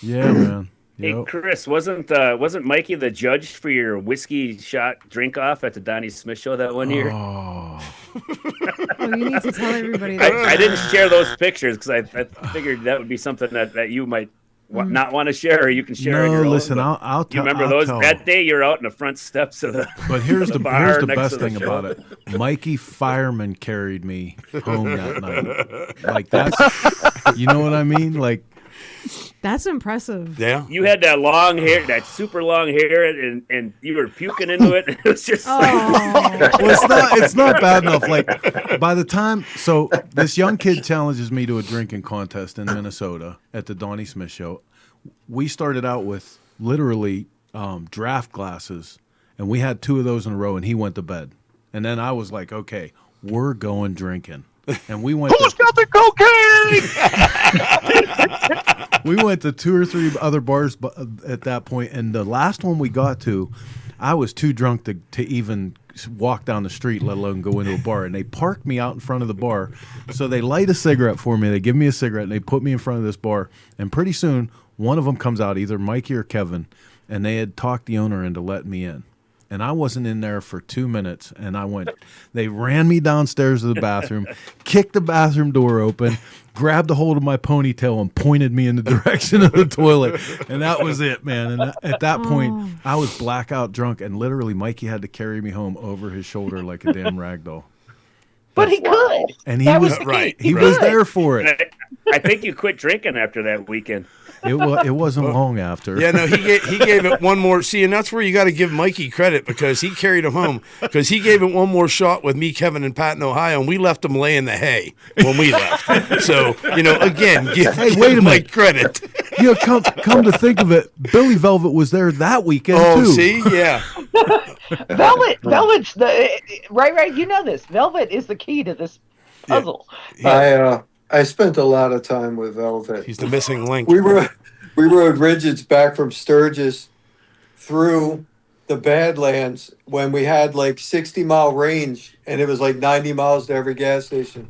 Speaker 1: Yeah, man.
Speaker 9: Hey,
Speaker 1: Yep.
Speaker 9: Chris, wasn't Mikey the judge for your whiskey shot drink off at the Donnie Smith show that one year?
Speaker 1: Oh.
Speaker 3: Oh, you need to tell everybody
Speaker 9: I
Speaker 3: that.
Speaker 9: didn't share those pictures because I figured that would be something that you might not want to share, or you can share. on
Speaker 1: No,
Speaker 9: your own,
Speaker 1: listen,
Speaker 9: but
Speaker 1: I'll tell.
Speaker 9: you remember
Speaker 1: I'll
Speaker 9: those
Speaker 1: tell.
Speaker 9: that day? You're out in the front steps of the.
Speaker 1: But here's the
Speaker 9: bar next
Speaker 1: best
Speaker 9: to the
Speaker 1: thing
Speaker 9: show.
Speaker 1: about it. Mikey Fireman carried me home that night. Like that's, you know what I mean? Like,
Speaker 3: That's impressive.
Speaker 4: Yeah.
Speaker 9: You had that long hair, that super long hair, and you were puking into it. It was just like,
Speaker 3: Oh,
Speaker 1: well, it's not bad enough. Like by the time, so this young kid challenges me to a drinking contest in Minnesota at the Donnie Smith show. We started out with literally draft glasses, and we had 2 of those in a row, and he went to bed. And then I was like, okay, we're going drinking. And we went
Speaker 10: Who's got the cocaine?
Speaker 1: we went to 2 or 3 other bars at that point, and the last one we got to, I was too drunk to even walk down the street, let alone go into a bar. And they parked me out in front of the bar. So they light a cigarette for me. They give me a cigarette, and they put me in front of this bar. And pretty soon, one of them comes out, either Mikey or Kevin, and they had talked the owner into letting me in. And I wasn't in there for 2 minutes, and they ran me downstairs to the bathroom, kicked the bathroom door open, grabbed a hold of my ponytail, and pointed me in the direction of the toilet. And that was it, man. And at that point, I was blackout drunk, and literally Mikey had to carry me home over his shoulder like a damn rag doll.
Speaker 7: But he could.
Speaker 1: And he was
Speaker 4: right.
Speaker 1: He was there for
Speaker 9: and
Speaker 1: it.
Speaker 9: I think you quit drinking after that weekend.
Speaker 1: It wasn't long after.
Speaker 4: Yeah, no, he gave it one more. See, and that's where you got to give Mikey credit, because he carried him home, because he gave it one more shot with me, Kevin, and Pat in Ohio, and we left him laying the hay when we left. So, again, give
Speaker 1: wait a
Speaker 4: Mike
Speaker 1: minute.
Speaker 4: credit.
Speaker 1: Come to think of it, Billy Velvet was there that weekend
Speaker 4: Oh,
Speaker 1: too.
Speaker 4: see, yeah.
Speaker 7: Velvet's the right. You know this. Velvet is the key to this puzzle.
Speaker 8: I spent a lot of time with Velvet.
Speaker 4: He's the missing link.
Speaker 8: We rode Rigids back from Sturgis through the Badlands when we had like 60-mile range, and it was like 90 miles to every gas station.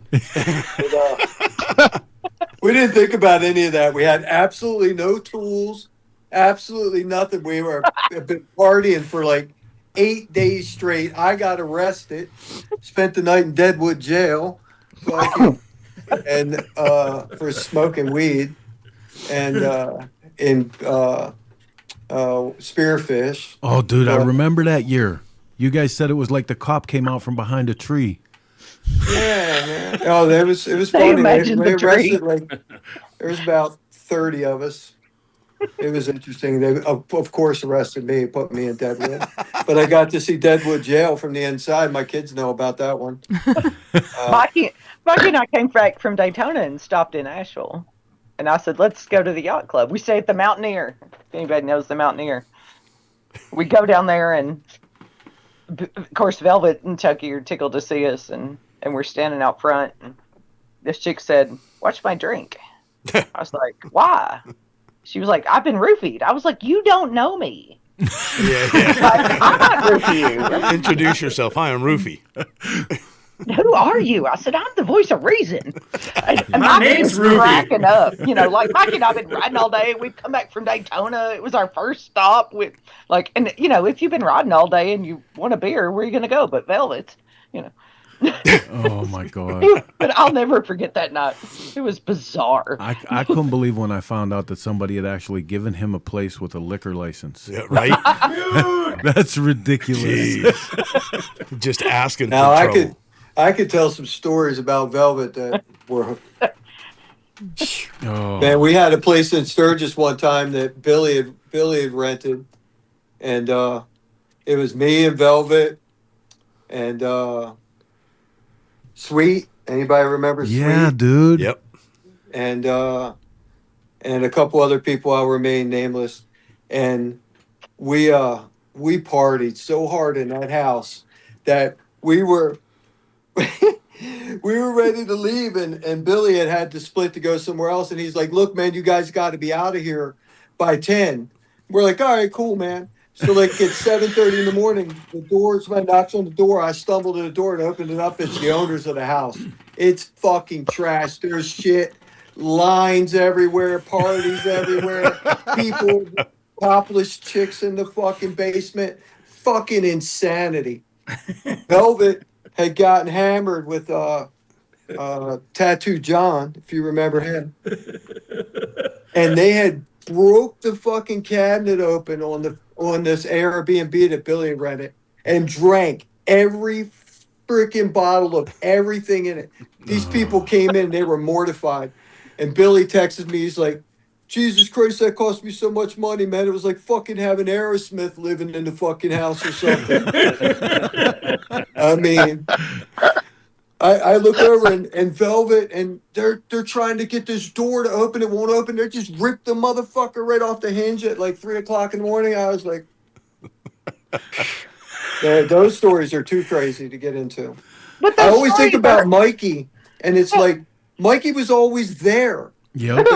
Speaker 8: We didn't think about any of that. We had absolutely no tools, absolutely nothing. We were been partying for like 8 days straight. I got arrested, spent the night in Deadwood jail, and for smoking weed, and in Spearfish.
Speaker 1: Oh, dude, I remember that year. You guys said it was like the cop came out from behind a tree.
Speaker 8: Yeah, man. Oh, it was
Speaker 7: They
Speaker 8: funny.
Speaker 7: imagined
Speaker 8: They
Speaker 7: the tree.
Speaker 8: arrested there was about 30 of us. It was interesting. They of course arrested me, put me in Deadwood, but I got to see Deadwood jail from the inside. My kids know about that one.
Speaker 7: Mikey and I came back from Daytona and stopped in Asheville. And I said, let's go to the yacht club. We stay at the Mountaineer. If anybody knows the Mountaineer. We go down there, and of course, Velvet and Chucky are tickled to see us. And we're standing out front. And this chick said, watch my drink. I was like, why? She was like, I've been roofied. I was like, you don't know me.
Speaker 4: Yeah.
Speaker 7: Like, I'm not roofie you.
Speaker 4: Introduce yourself. Hi, I'm Roofy.
Speaker 7: Who are you? I said, I'm the voice of reason. And
Speaker 6: My
Speaker 7: Mikey
Speaker 6: name's
Speaker 7: was
Speaker 6: Ruby.
Speaker 7: cracking up. You know, like Mikey and I've been riding all day. We've come back from Daytona. It was our first stop. And you know, if you've been riding all day and you want a beer, where are you going to go? But Velvet, you know.
Speaker 1: Oh, my God.
Speaker 7: But I'll never forget that night. It was bizarre.
Speaker 1: I couldn't believe when I found out that somebody had actually given him a place with a liquor license.
Speaker 4: Yeah, right?
Speaker 1: That's ridiculous.
Speaker 4: Jeez. Just asking
Speaker 8: Now
Speaker 4: for trouble.
Speaker 8: I could tell some stories about Velvet that were.
Speaker 1: Oh.
Speaker 8: Man, we had a place in Sturgis one time that Billy had rented, and it was me and Velvet and Sweet. Anybody remember Sweet?
Speaker 1: Yeah, dude.
Speaker 4: Yep.
Speaker 8: And a couple other people. I'll remain nameless. And we partied so hard in that house that we were we were ready to leave, and Billy had to split to go somewhere else. And he's like, look, man, you guys got to be out of here by 10. We're like, all right, cool, man. So like at 7:30 in the morning, somebody knocks on the door. I stumble to the door and opened it up. It's the owners of the house. It's fucking trash. There's shit, lines everywhere, parties everywhere, people, topless chicks in the fucking basement. Fucking insanity. Velvet had gotten hammered with Tattoo John, if you remember him. And they had broke the fucking cabinet open on this Airbnb that Billy had rented and drank every freaking bottle of everything in it. These people came in, they were mortified. And Billy texted me, he's like, Jesus Christ, that cost me so much money, man. It was like fucking having Aerosmith living in the fucking house or something. I mean, I look over and Velvet, and they're trying to get this door to open. It won't open. They just ripped the motherfucker right off the hinge at like 3 o'clock in the morning. I was like, those stories are too crazy to get into.
Speaker 7: But
Speaker 8: I always think about Mikey, and it's like Mikey was always there.
Speaker 1: Yep.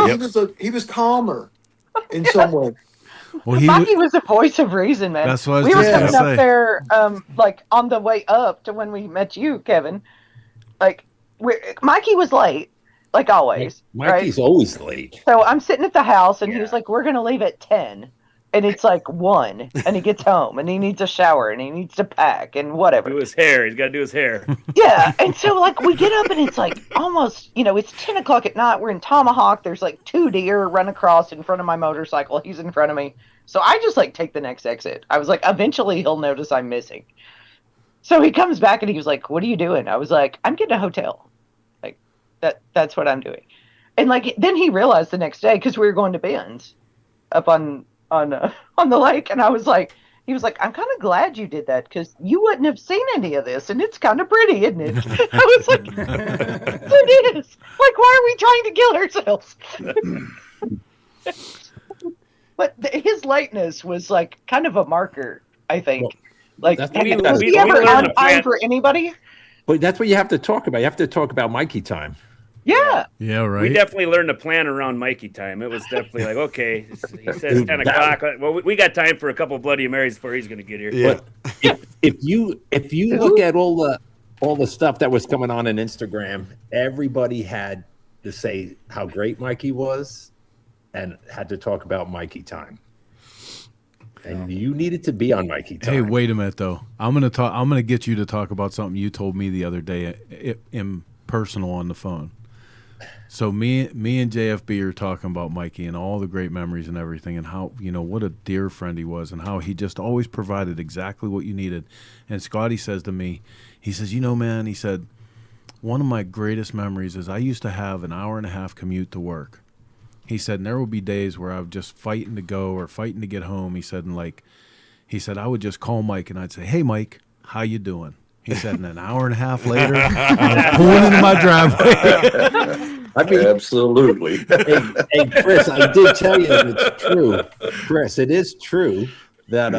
Speaker 8: He was calmer in some way.
Speaker 1: Well,
Speaker 7: Mikey was a voice of reason, man.
Speaker 1: That's what I was
Speaker 7: we were
Speaker 1: just gonna
Speaker 7: coming up
Speaker 1: say.
Speaker 7: there, like on the way up to when we met you, Kevin. Like, Mikey was late, like always.
Speaker 5: Mikey's
Speaker 7: right?
Speaker 5: always late.
Speaker 7: So I'm sitting at the house, and he was like, "We're gonna leave at 10." And it's like 1, and he gets home, and he needs a shower, and he needs to pack, and whatever.
Speaker 9: Do his hair. He's got to do his hair.
Speaker 7: Yeah, and so like we get up, and it's like almost, it's 10 o'clock at night. We're in Tomahawk. There's like 2 deer run across in front of my motorcycle. He's in front of me, so I just like take the next exit. I was like, eventually he'll notice I'm missing. So he comes back, and he was like, "What are you doing?" I was like, "I'm getting a hotel." Like that's what I'm doing. And like then he realized the next day, because we were going to Ben's up on the lake, and he was like, "I'm kind of glad you did that, because you wouldn't have seen any of this, and it's kind of pretty, isn't it?" I was like, "It is. Like, why are we trying to kill ourselves?" But his lateness was like kind of a marker, I think. Like,
Speaker 5: that's what
Speaker 7: was he ever on time for anybody?
Speaker 5: But that's what you have to talk about. You have to talk about Mikey time.
Speaker 7: Yeah.
Speaker 1: Yeah, right.
Speaker 9: We definitely learned to plan around Mikey time. It was definitely like, okay, he says 10 o'clock. Well, we got time for a couple of Bloody Marys before he's going to get here.
Speaker 4: Yeah.
Speaker 5: But if you look at all the stuff that was coming on Instagram, everybody had to say how great Mikey was and had to talk about Mikey time. And you needed to be on Mikey time.
Speaker 1: Hey, wait a minute though. I'm gonna get you to talk about something you told me the other day in personal on the phone. So me and JFB are talking about Mikey and all the great memories and everything, and how, what a dear friend he was, and how he just always provided exactly what you needed. And Scotty says to me, he says, man, he said, one of my greatest memories is I used to have an hour and a half commute to work. He said, and there would be days where I was just fighting to go or fighting to get home. He said, and I would just call Mike and I'd say, hey, Mike, how you doing? He said, and an hour and a half later, I was pulling into my driveway.
Speaker 11: I mean, absolutely.
Speaker 5: Hey, Chris, I did tell you it's true. Chris, it is true that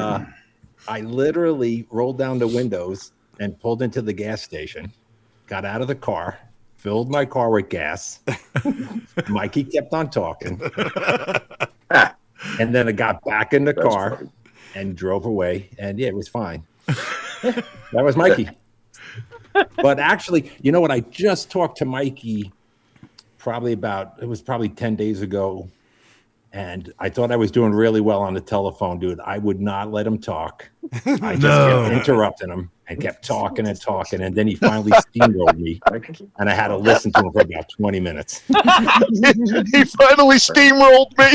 Speaker 5: I literally rolled down the windows and pulled into the gas station, got out of the car, filled my car with gas. Mikey kept on talking. And then I got back in the car and drove away. And yeah, it was fine. That was Mikey. But actually, you know what? I just talked to Mikey it was probably 10 days ago. And I thought I was doing really well on the telephone, dude. I would not let him talk. I just kept interrupting him and kept talking and talking. And then he finally steamrolled me. And I had to listen to him for about 20 minutes.
Speaker 10: He finally steamrolled me.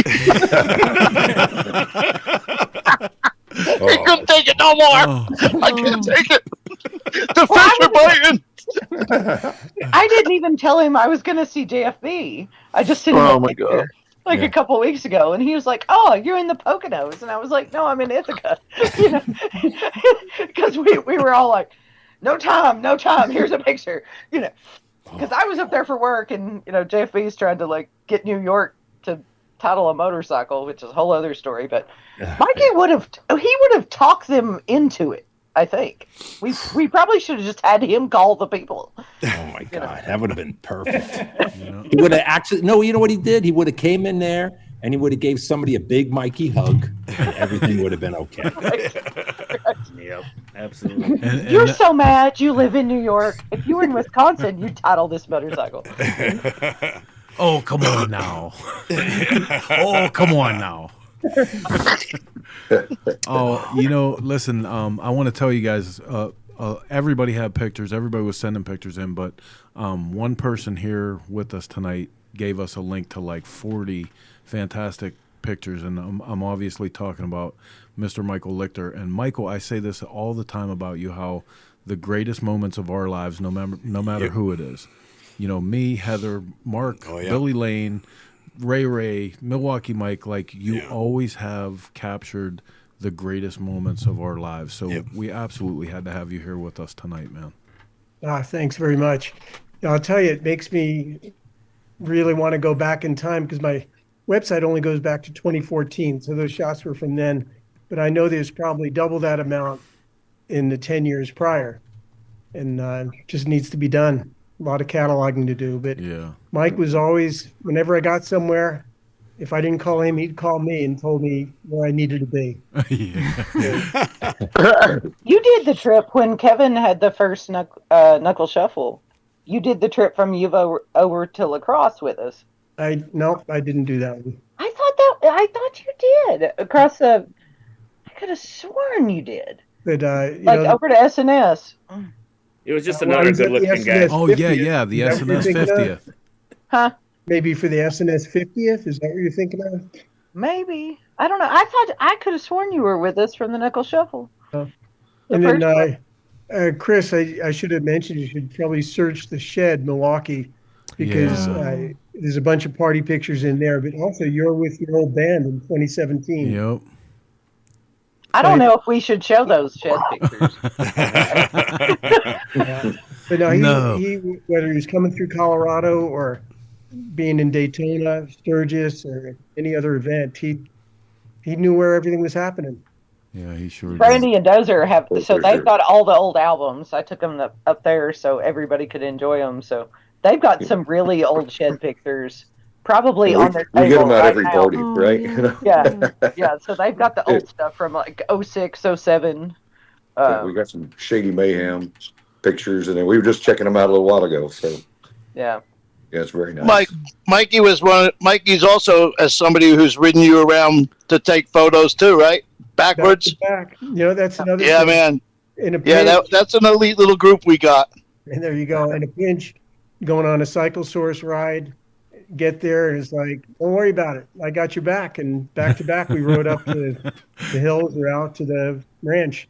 Speaker 10: He couldn't take it no more. I can't take it. The fish are biting.
Speaker 7: I didn't even tell him I was going to see JFB. I just sent him a picture, a couple weeks ago, and he was like, "Oh, you're in the Poconos," and I was like, "No, I'm in Ithaca," because we were all like, "No time, no time. Here's a picture," because I was up there for work, and JFB's trying to get New York to title a motorcycle, which is a whole other story. But Mikey would have talked them into it. I think we probably should have just had him call the people.
Speaker 5: Oh my God, that would have been perfect. He would have actually you know what he did? He would have came in there and he would have gave somebody a big Mikey hug, and everything would have been okay.
Speaker 9: Yep, absolutely.
Speaker 7: You're so mad you live in New York. If you were in Wisconsin, you'd title this motorcycle.
Speaker 1: Oh, come on now. Oh, come on now. Listen, I want to tell you guys, everybody had pictures. Everybody was sending pictures in, but one person here with us tonight gave us a link to 40 fantastic pictures, and I'm obviously talking about Mr. Michael Lichter. And Michael, I say this all the time about you, how the greatest moments of our lives, no matter who it is, me, Heather, Mark, Billy Lane, Ray, Milwaukee Mike, you always have captured the greatest moments of our lives. So we absolutely had to have you here with us tonight, man.
Speaker 12: Thanks very much. I'll tell you, it makes me really want to go back in time, because my website only goes back to 2014. So those shots were from then, but I know there's probably double that amount in the 10 years prior, and just needs to be done. A lot of cataloging to do, but Mike was always, whenever I got somewhere, if I didn't call him, he'd call me and told me where I needed to be.
Speaker 7: You did the trip when Kevin had the first knuckle shuffle. You did the trip from Yuba over to La Crosse with us.
Speaker 12: No, I didn't do that one.
Speaker 7: I thought you did across the. I could have sworn you did.
Speaker 12: But
Speaker 7: over to SNS.
Speaker 9: It was just another good-looking guy.
Speaker 1: Oh, yeah, the SNS 50th.
Speaker 7: Huh?
Speaker 12: Maybe for the SNS 50th? Is that what you're thinking of?
Speaker 7: Maybe. I don't know. I thought I could have sworn you were with us from the Knuckle Shuffle.
Speaker 12: And then, Chris, I should have mentioned you should probably search the Shed, Milwaukee, because there's a bunch of party pictures in there, but also you're with your old band in 2017.
Speaker 1: Yep.
Speaker 7: I don't know if we should show those Shed pictures.
Speaker 12: But no, he whether he was coming through Colorado or being in Daytona, Sturgis, or any other event, he knew where everything was happening.
Speaker 1: Yeah, he sure did.
Speaker 7: Brandy and Dozer have, so they've got all the old albums. I took them up there so everybody could enjoy them. So they've got some really old Shed pictures. Probably on their table.
Speaker 11: We get them at every
Speaker 7: now.
Speaker 11: party, right?
Speaker 7: Yeah. So they've got the old stuff from 06, 07.
Speaker 11: We got some Shady Mayhem pictures, and then we were just checking them out a little while ago. So
Speaker 7: yeah,
Speaker 11: it's very nice.
Speaker 10: Mikey's also as somebody who's ridden you around to take photos too, right? Backwards.
Speaker 12: Back. That's another.
Speaker 10: Yeah,
Speaker 12: thing.
Speaker 10: man. That's an elite little group we got.
Speaker 12: And there you go. In a pinch, going on a Cycle Source ride, get there, and it's like, don't worry about it. I got your back. And back to back, we rode up to the hills or out to the ranch.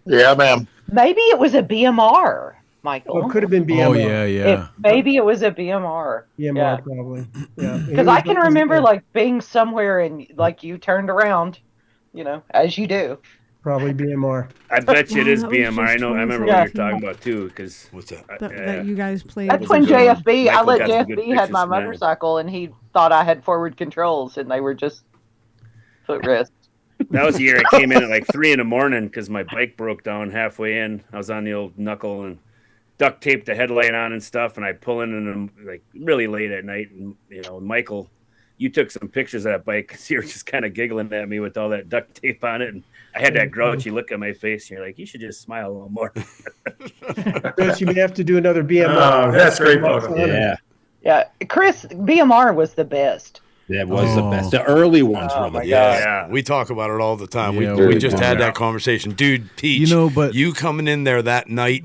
Speaker 10: Yeah, ma'am.
Speaker 7: Maybe it was a BMR, Michael.
Speaker 12: Well, it could have been BMR.
Speaker 1: Oh yeah.
Speaker 7: Maybe it was a BMR.
Speaker 12: BMR probably. Yeah.
Speaker 7: Because I can remember like being somewhere and like you turned around, as you do.
Speaker 12: Probably BMR.
Speaker 9: I bet you it is
Speaker 3: That was
Speaker 9: BMR. I
Speaker 3: just
Speaker 9: know. I remember
Speaker 7: Yeah.
Speaker 9: what you're talking about too. Because
Speaker 4: What's that?
Speaker 3: That you guys played.
Speaker 7: That's when JFB. I
Speaker 9: Michael
Speaker 7: let
Speaker 9: got some good
Speaker 7: JFB had my
Speaker 9: pictures, man.
Speaker 7: motorcycle, and he thought I had forward controls, and they were just footrest.
Speaker 9: that was the year I came in at like 3 a.m. because my bike broke down halfway in. I was on the old knuckle and duct taped the headlight on and stuff, and I pull in and like really late at night, and Michael, you took some pictures of that bike because you were just kind of giggling at me with all that duct tape on it, and I had that grouchy look on my face. And you're like, you should just smile a little more.
Speaker 12: Chris, you may have to do another BMR.
Speaker 6: Oh, that's great photo.
Speaker 5: Yeah,
Speaker 7: Yeah, Chris, BMR was the best.
Speaker 5: that was the best. The early ones were the best.
Speaker 9: Yeah.
Speaker 4: We talk about it all the time.
Speaker 1: Yeah,
Speaker 4: we
Speaker 1: we
Speaker 4: just
Speaker 1: do.
Speaker 4: had that conversation. Dude, Peach,
Speaker 1: but
Speaker 4: you coming in there that night,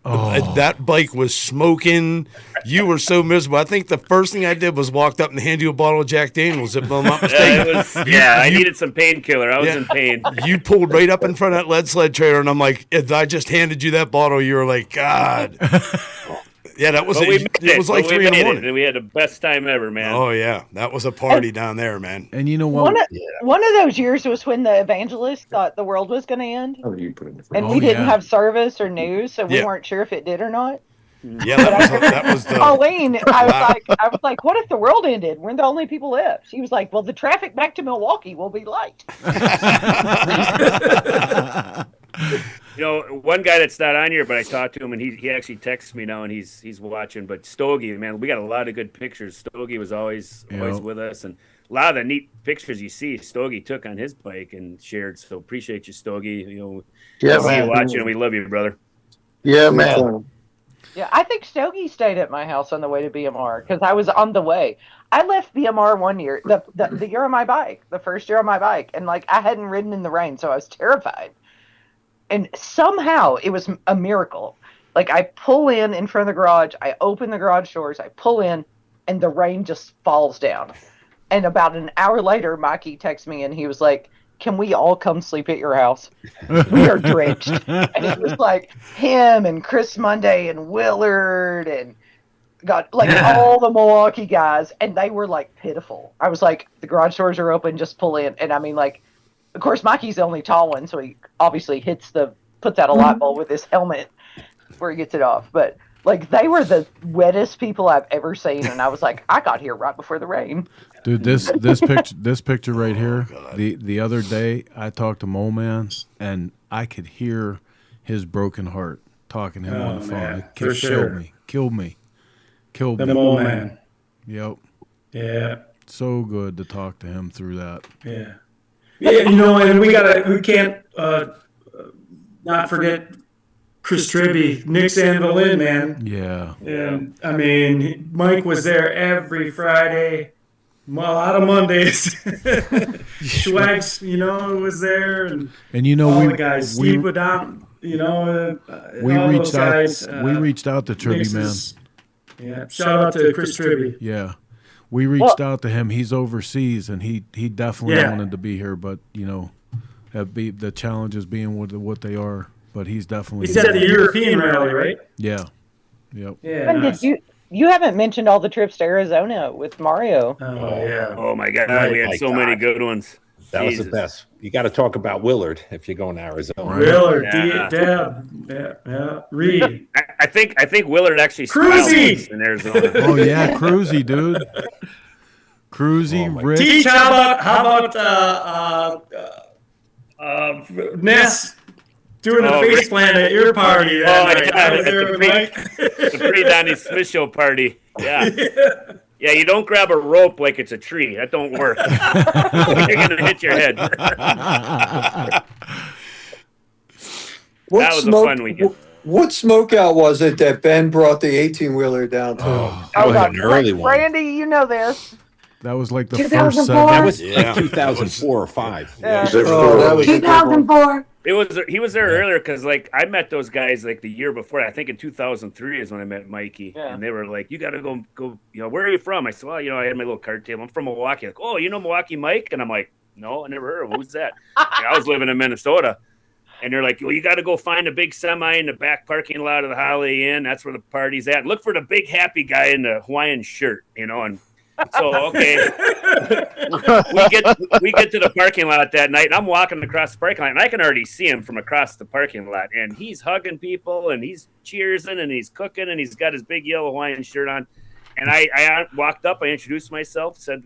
Speaker 4: that bike was smoking. You were so miserable. I think the first thing I did was walked up and hand you a bottle of Jack Daniels, if I'm not mistaken.
Speaker 9: I needed some painkiller. I was in pain.
Speaker 4: You pulled right up in front of that lead sled trailer, and I'm like, if I just handed you that bottle, you were like, God. Yeah, that was
Speaker 9: But we made
Speaker 4: it. Was like
Speaker 9: but we
Speaker 4: 3 in the
Speaker 9: made it,
Speaker 4: morning.
Speaker 9: and we had the best time ever, man.
Speaker 4: Oh, yeah. That was a party down there, man.
Speaker 1: And you know what?
Speaker 7: One of those years was when the evangelist thought the world was going to end,
Speaker 11: Oh, you put it in the
Speaker 7: and
Speaker 11: fridge.
Speaker 7: we didn't have service or news, so we
Speaker 4: Yeah.
Speaker 7: weren't sure if it did or not.
Speaker 4: Yeah, that was the.
Speaker 7: Halloween, I was like, what if the world ended? We're the only people left. She was like, well, the traffic back to Milwaukee will be light.
Speaker 9: One guy that's not on here, but I talked to him, and he actually texts me now, and he's watching. But Stogie, man, we got a lot of good pictures. Stogie was always with us, and a lot of the neat pictures you see, Stogie took on his bike and shared. So appreciate you, Stogie.
Speaker 10: Yeah,
Speaker 9: see
Speaker 10: man.
Speaker 9: you watching, and we love you, brother.
Speaker 10: Yeah, man.
Speaker 7: Yeah, I think Stogie stayed at my house on the way to BMR because I was on the way. I left BMR one year, the year on my bike, the first year on my bike, and like I hadn't ridden in the rain, so I was terrified. And somehow it was a miracle. Like I pull in front of the garage, I open the garage doors, I pull in, and the rain just falls down. And about an hour later, Mikey texts me and he was like, can we all come sleep at your house? We are drenched. And it was like him and Chris Monday and Willard and got like all the Milwaukee guys, and they were like pitiful. I was like, the garage doors are open, just pull in. And I mean, like, of course, Mikey's the only tall one, so he obviously puts out a light bulb with his helmet where he gets it off. But like, they were the wettest people I've ever seen, and I was like, I got here right before the rain.
Speaker 1: Dude, this picture right here. The other day, I talked to Mo Man, and I could hear his broken heart talking to him on the phone.
Speaker 6: Man,
Speaker 1: It
Speaker 6: for sure.
Speaker 1: Killed me.
Speaker 6: The Mole Man.
Speaker 1: Yep.
Speaker 6: Yeah.
Speaker 1: So good to talk to him through that.
Speaker 6: Yeah. Yeah, and we can't not forget Chris Tribby, Nick's Anvilin, man.
Speaker 1: Yeah.
Speaker 6: And I mean, Mike was there every Friday, a lot of Mondays. Schwags, was there, and all the guys. Steve Badam,
Speaker 1: we
Speaker 6: all
Speaker 1: reached
Speaker 6: those
Speaker 1: out.
Speaker 6: guys.
Speaker 1: We reached out to Tribby, man.
Speaker 6: Yeah, shout out to Chris Tribby.
Speaker 1: Yeah, we reached out to him. He's overseas, and he definitely wanted to be here, but the challenges being what they are. But he's definitely.
Speaker 6: He's at the European rally, right?
Speaker 1: Yeah. Yep.
Speaker 6: Yeah.
Speaker 7: And did you haven't mentioned all the trips to Arizona with Mario?
Speaker 6: Oh yeah.
Speaker 9: Oh my God,
Speaker 5: Oh,
Speaker 9: we had
Speaker 5: my
Speaker 9: so
Speaker 5: God.
Speaker 9: many good ones.
Speaker 5: That was
Speaker 9: Jesus.
Speaker 5: the best. You got to talk about Willard if you're going to Arizona.
Speaker 6: Willard,
Speaker 9: Yeah.
Speaker 6: Deb, Reed.
Speaker 9: I think Willard actually
Speaker 6: Cruzy!
Speaker 9: smiled in Arizona.
Speaker 1: Oh yeah, Cruzy, dude. Cruzy, Rich.
Speaker 6: Teach, how about Ness doing the face
Speaker 9: Rick-
Speaker 6: plant at your party that night?
Speaker 9: yeah,
Speaker 6: I was
Speaker 9: at
Speaker 6: there
Speaker 9: the
Speaker 6: with
Speaker 9: pre-
Speaker 6: Mike.
Speaker 9: the pre-Donnie Smith show party. Yeah. Yeah, you don't grab a rope like it's a tree. That don't work. You're gonna hit your head. That was a fun weekend.
Speaker 8: What smokeout was it that Ben brought the 18-wheeler down to?
Speaker 5: That was an early one.
Speaker 7: Randy, you know this.
Speaker 1: That was like the
Speaker 7: 2004?
Speaker 1: first seven.
Speaker 5: That was
Speaker 4: Yeah.
Speaker 5: like 2004 or 5.
Speaker 7: Yeah.
Speaker 8: Oh, that was
Speaker 13: 2004.
Speaker 9: He was there earlier because like I met those guys like the year before. I think in 2003 is when I met Mikey, and they were like, "You got to go. You know, where are you from?" I said, "Well, you know, I had my little card table. I'm from Milwaukee." Like, "Oh, you know Milwaukee Mike?" And I'm like, "No, I never heard of him. Who's that?" I was living in Minnesota, and they're like, "Well, you got to go find a big semi in the back parking lot of the Holiday Inn. That's where the party's at. Look for the big happy guy in the Hawaiian shirt, you know." And so okay, we get to the parking lot that night, and I'm walking across the parking lot, and I can already see him from across the parking lot, and he's hugging people, and he's cheersing, and he's cooking, and he's got his big yellow Hawaiian shirt on. And I walked up, I introduced myself, said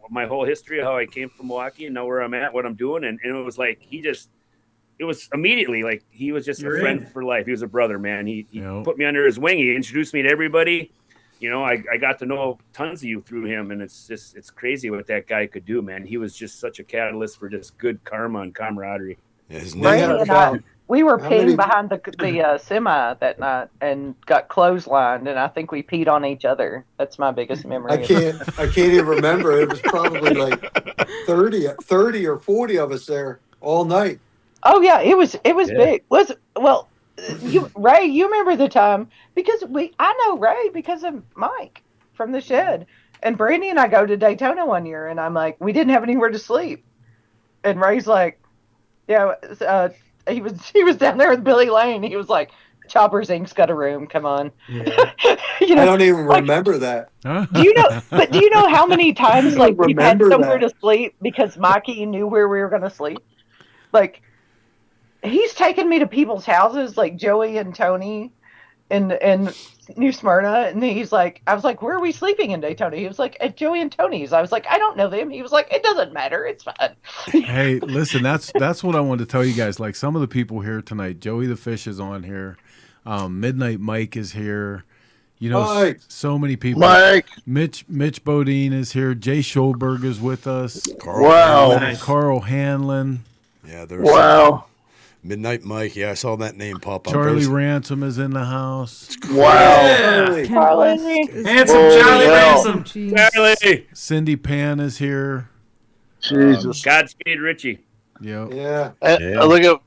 Speaker 9: my whole history of how I came from Milwaukee and know where I'm at, what I'm doing, and it was like it was immediately like he was just a friend for life. He was a brother, man. He put me under his wing. He introduced me to everybody. You know, I got to know tons of you through him, and it's crazy what that guy could do, man. He was just such a catalyst for just good karma and camaraderie.
Speaker 7: Yeah, we were peeing behind the semi that night and got clotheslined, and I think we peed on each other. That's my biggest memory.
Speaker 8: I can't even remember. It was probably like 30 or 40 of us there all night.
Speaker 7: Oh yeah, it was big. Ray, you remember the time because I know Ray because of Mike from the shed, and Brandy and I go to Daytona one year, and I'm like, we didn't have anywhere to sleep, and Ray's like, yeah, he was down there with Billy Lane. He was like, Choppers Inc.'s got a room. Come on.
Speaker 8: Yeah.
Speaker 7: You know,
Speaker 8: I don't even remember that.
Speaker 7: Do you know how many times like we've had somewhere to sleep because Mikey knew where we were going to sleep? Like, he's taken me to people's houses like Joey and Tony in New Smyrna, and he's like, I was like, where are we sleeping in Daytona? He was like, at Joey and Tony's. I was like, I don't know them. He was like, it doesn't matter, it's fun.
Speaker 1: Hey, listen, that's what I wanted to tell you guys. Like some of the people here tonight, Joey the Fish is on here, Midnight Mike is here. You know, so many people.
Speaker 10: Mike,
Speaker 1: Mitch Bodine is here. Jay Schulberg is with us.
Speaker 10: Carl
Speaker 1: Hanlon.
Speaker 4: Yeah, there's Midnight Mike. Yeah, I saw that name pop up.
Speaker 1: Charlie Ransom is in the house.
Speaker 6: Yeah.
Speaker 7: Charlie.
Speaker 6: Handsome Charlie Ransom.
Speaker 9: Charlie.
Speaker 1: Cindy Pan is here.
Speaker 10: Jesus.
Speaker 9: Godspeed, Richie.
Speaker 8: Yeah.
Speaker 10: Look at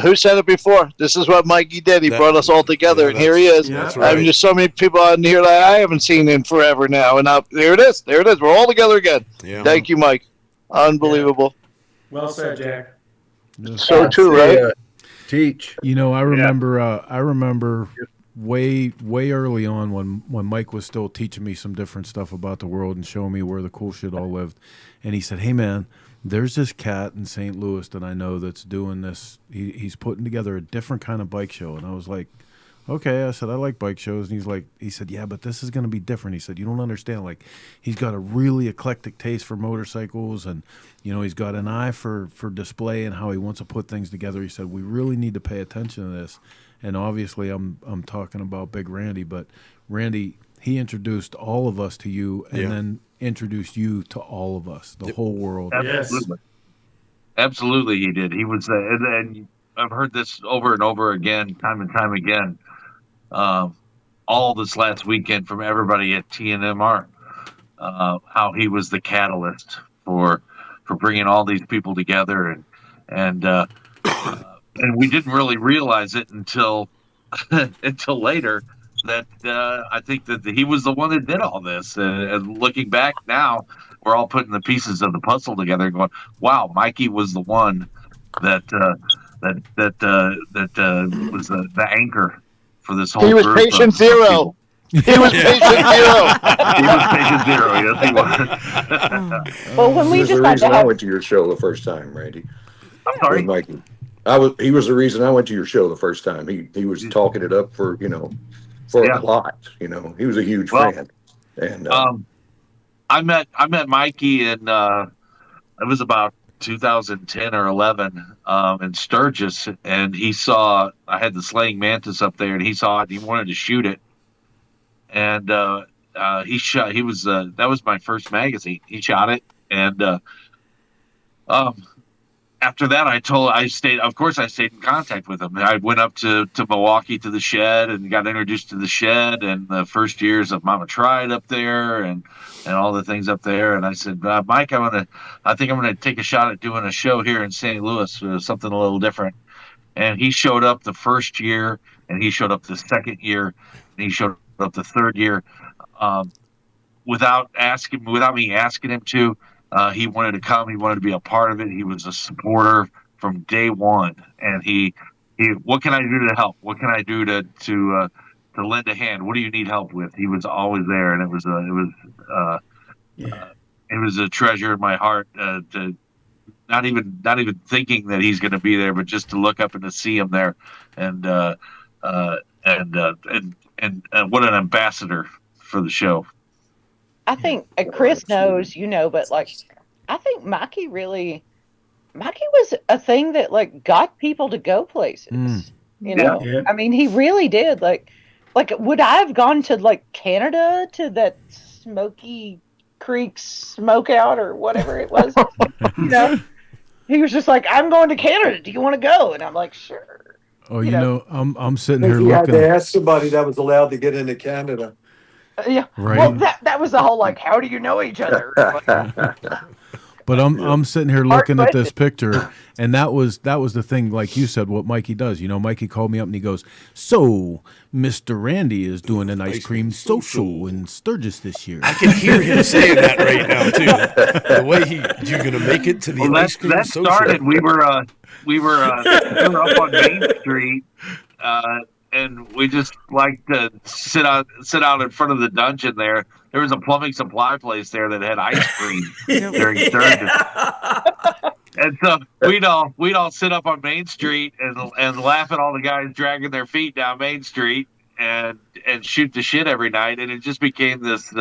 Speaker 10: who said it before. This is what Mikey did. He brought us all together, and here he is.
Speaker 4: Yeah, that's
Speaker 10: I mean,
Speaker 4: right.
Speaker 10: there's so many people on here that I haven't seen in forever now, and there it is. There it is. We're all together again.
Speaker 4: Yeah.
Speaker 10: Thank you, Mike. Unbelievable.
Speaker 6: Well said, Jack.
Speaker 10: So true, right?
Speaker 5: Teach.
Speaker 1: You know, I remember way early on when Mike was still teaching me some different stuff about the world and showing me where the cool shit all lived. And he said, "Hey man, there's this cat in St. Louis that I know that's doing this. He's putting together a different kind of bike show." And I was like, okay. I said, I like bike shows. And he said, yeah, but this is going to be different. He said, you don't understand. Like, he's got a really eclectic taste for motorcycles, and, you know, he's got an eye for display and how he wants to put things together. He said, we really need to pay attention to this. And obviously I'm talking about Big Randy, but Randy, he introduced all of us to you and then introduced you to all of us, the whole world.
Speaker 6: Absolutely.
Speaker 13: Absolutely, he did. He was, and I've heard this over and over again, time and time again, all this last weekend from everybody at TNMR, how he was the catalyst for bringing all these people together, and we didn't really realize it until until later that I think that he was the one that did all this. And looking back now, we're all putting the pieces of the puzzle together and going, wow, Mikey was the one that was the anchor for this whole.
Speaker 10: He was
Speaker 13: group
Speaker 10: patient
Speaker 13: of
Speaker 10: zero.
Speaker 13: people.
Speaker 10: He was patient zero.
Speaker 13: He was patient zero. Yes, he was.
Speaker 7: Well, when we
Speaker 11: He was the
Speaker 7: decided
Speaker 11: reason
Speaker 7: to
Speaker 11: I
Speaker 7: have,
Speaker 11: went to your show the first time, Randy.
Speaker 13: I'm sorry.
Speaker 11: Was Mikey. He was the reason I went to your show the first time. He was talking it up for a lot. You know, he was a huge fan. And
Speaker 13: I met Mikey in it was about 2010 or 11 in Sturgis, and he saw I had the Slaying Mantis up there, and he saw it. And he wanted to shoot it, and he shot. He was that was my first magazine. He shot it, and after that, I stayed in contact with him. I went up to Milwaukee to the shed and got introduced to the shed and the first years of Mama Tried up there and all the things up there. And I said, Mike, I think I'm gonna take a shot at doing a show here in St. Louis, something a little different. And he showed up the first year, and he showed up the second year, and he showed up the third year, without me asking him to. He wanted to come. He wanted to be a part of it. He was a supporter from day one. And he what can I do to help? What can I do to lend a hand? What do you need help with? He was always there, and it was a treasure in my heart. To not even thinking that he's going to be there, but just to look up and to see him there, and what an ambassador for the show.
Speaker 7: I think Chris knows, but like, I think Mikey was a thing that like got people to go places.
Speaker 6: Yeah.
Speaker 7: I mean, he really did. Like, would I have gone to like Canada to that Smoky Creek smokeout or whatever it was? He was just like, "I'm going to Canada. Do you want to go?" And I'm like, "Sure."
Speaker 1: Oh, I'm sitting
Speaker 8: I
Speaker 1: here
Speaker 8: think you had
Speaker 1: looking.
Speaker 8: to ask somebody that was allowed to get into Canada.
Speaker 7: Yeah.
Speaker 1: Right.
Speaker 7: Well, that was the whole like, how do you know each other?
Speaker 1: But I'm sitting here looking at this picture, and that was the thing, like you said, what Mikey does. Mikey called me up and he goes, "So, Mr. Randy is doing an ice cream social in Sturgis this year."
Speaker 4: I can hear him saying that right now too. The way you're gonna make it to the ice cream
Speaker 13: that
Speaker 4: social.
Speaker 13: started. We were up on Main Street, and we just like to sit out in front of the dungeon there. There was a plumbing supply place there that had ice cream during Sturgis. And so we'd all sit up on Main Street and laugh at all the guys dragging their feet down Main Street and shoot the shit every night. And it just became this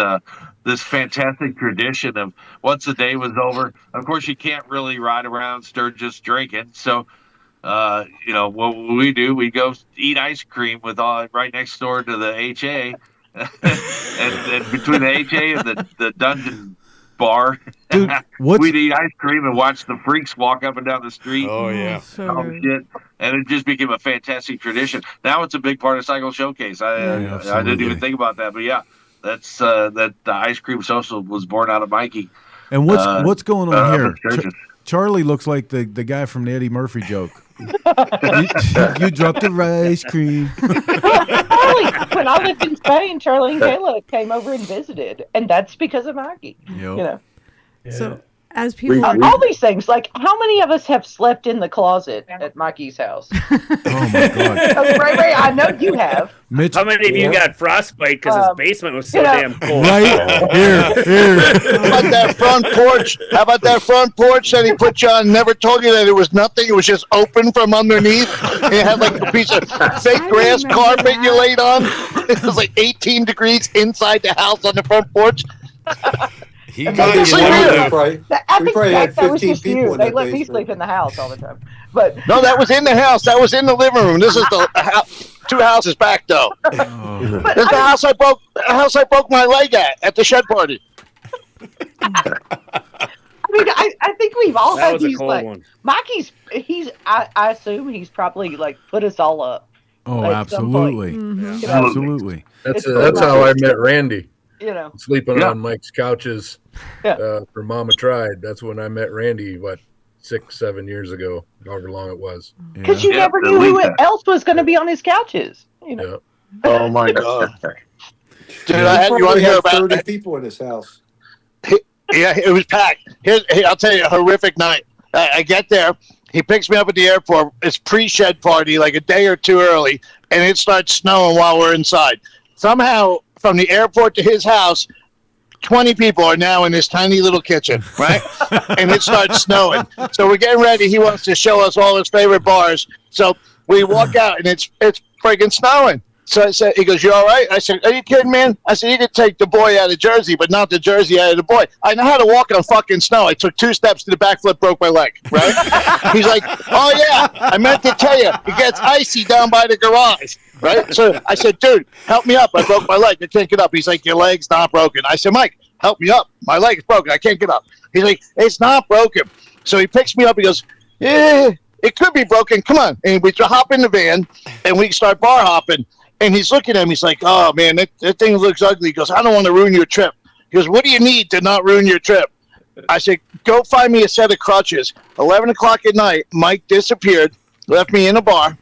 Speaker 13: fantastic tradition of once the day was over. Of course, you can't really ride around Sturgis drinking. So, what we do, we go eat ice cream right next door to the HA. and between the HA and the dungeon bar,
Speaker 1: Dude,
Speaker 13: we'd eat ice cream and watch the freaks walk up and down the street.
Speaker 4: Oh yeah,
Speaker 13: shit. And it just became a fantastic tradition. Now it's a big part of Cycle Showcase. I didn't even think about that, but yeah, that's that the ice cream social was born out of Mikey.
Speaker 1: And what's going on here?
Speaker 7: Charlie
Speaker 1: looks like the guy from the Eddie Murphy joke. you dropped the ice cream.
Speaker 7: When I lived in Spain, Charlie and Kayla came over and visited, and that's because of Mikey.
Speaker 1: Yep.
Speaker 3: So as people
Speaker 7: all these things, like how many of us have slept in the closet at Mikey's house?
Speaker 1: Oh my God!
Speaker 7: Ray, I know you have.
Speaker 1: Mitch,
Speaker 9: how many of you got frostbite because his basement was so damn cold?
Speaker 1: Right here.
Speaker 10: How about that front porch? How about that front porch that he put you on? Never told you that it was nothing. It was just open from underneath. It had like a piece of fake grass carpet you laid on. It was like 18 degrees inside the house on the front porch.
Speaker 4: He got you.
Speaker 7: I think that was just you. They let me sleep in the house all the time. But
Speaker 10: no, that was in the house. That was in the living room. This is the two houses back, though.
Speaker 1: Oh.
Speaker 10: That's the house I broke my leg at the shed party.
Speaker 7: I mean, I think we've all
Speaker 9: That
Speaker 7: had
Speaker 9: was a
Speaker 7: these
Speaker 9: cold
Speaker 7: like
Speaker 9: one.
Speaker 7: Mikey's. I assume he's probably like put us all up.
Speaker 1: Oh,
Speaker 7: at some point.
Speaker 1: absolutely, absolutely.
Speaker 14: That's how I met Randy. Sleeping
Speaker 10: Yeah.
Speaker 14: on Mike's couches for Mama Tried. That's when I met Randy, 6-7 years ago, however long it was.
Speaker 7: Because you never knew who else was going to be on his couches.
Speaker 14: Yeah.
Speaker 10: Oh my God, dude!
Speaker 8: He
Speaker 10: you want to hear about
Speaker 8: 30 people in his house.
Speaker 10: Yeah, it was packed. I'll tell you, a horrific night. I get there. He picks me up at the airport. It's pre-shed party, like a day or two early, and it starts snowing while we're inside. Somehow, from the airport to his house, 20 people are now in this tiny little kitchen, right? And it starts snowing. So we're getting ready. He wants to show us all his favorite bars. So we walk out, and it's freaking snowing. So I said, he goes, "You all right?" I said, "Are you kidding, man?" I said, "You could take the boy out of Jersey, but not the Jersey out of the boy." I know how to walk in fucking snow. I took 2 steps to the backflip, broke my leg, right? He's like, "Oh, yeah, I meant to tell you, it gets icy down by the garage." Right? So I said, "Dude, help me up. I broke my leg. I can't get up." He's like, "Your leg's not broken." I said, "Mike, help me up. My leg is broken. I can't get up." He's like, "It's not broken." So he picks me up. He goes, "Yeah, it could be broken. Come on." And we hop in the van, and we start bar hopping. And he's looking at me. He's like, "Oh, man, that thing looks ugly." He goes, "I don't want to ruin your trip." He goes, "What do you need to not ruin your trip?" I said, "Go find me a set of crutches." 11 o'clock at night, Mike disappeared. left me in a bar.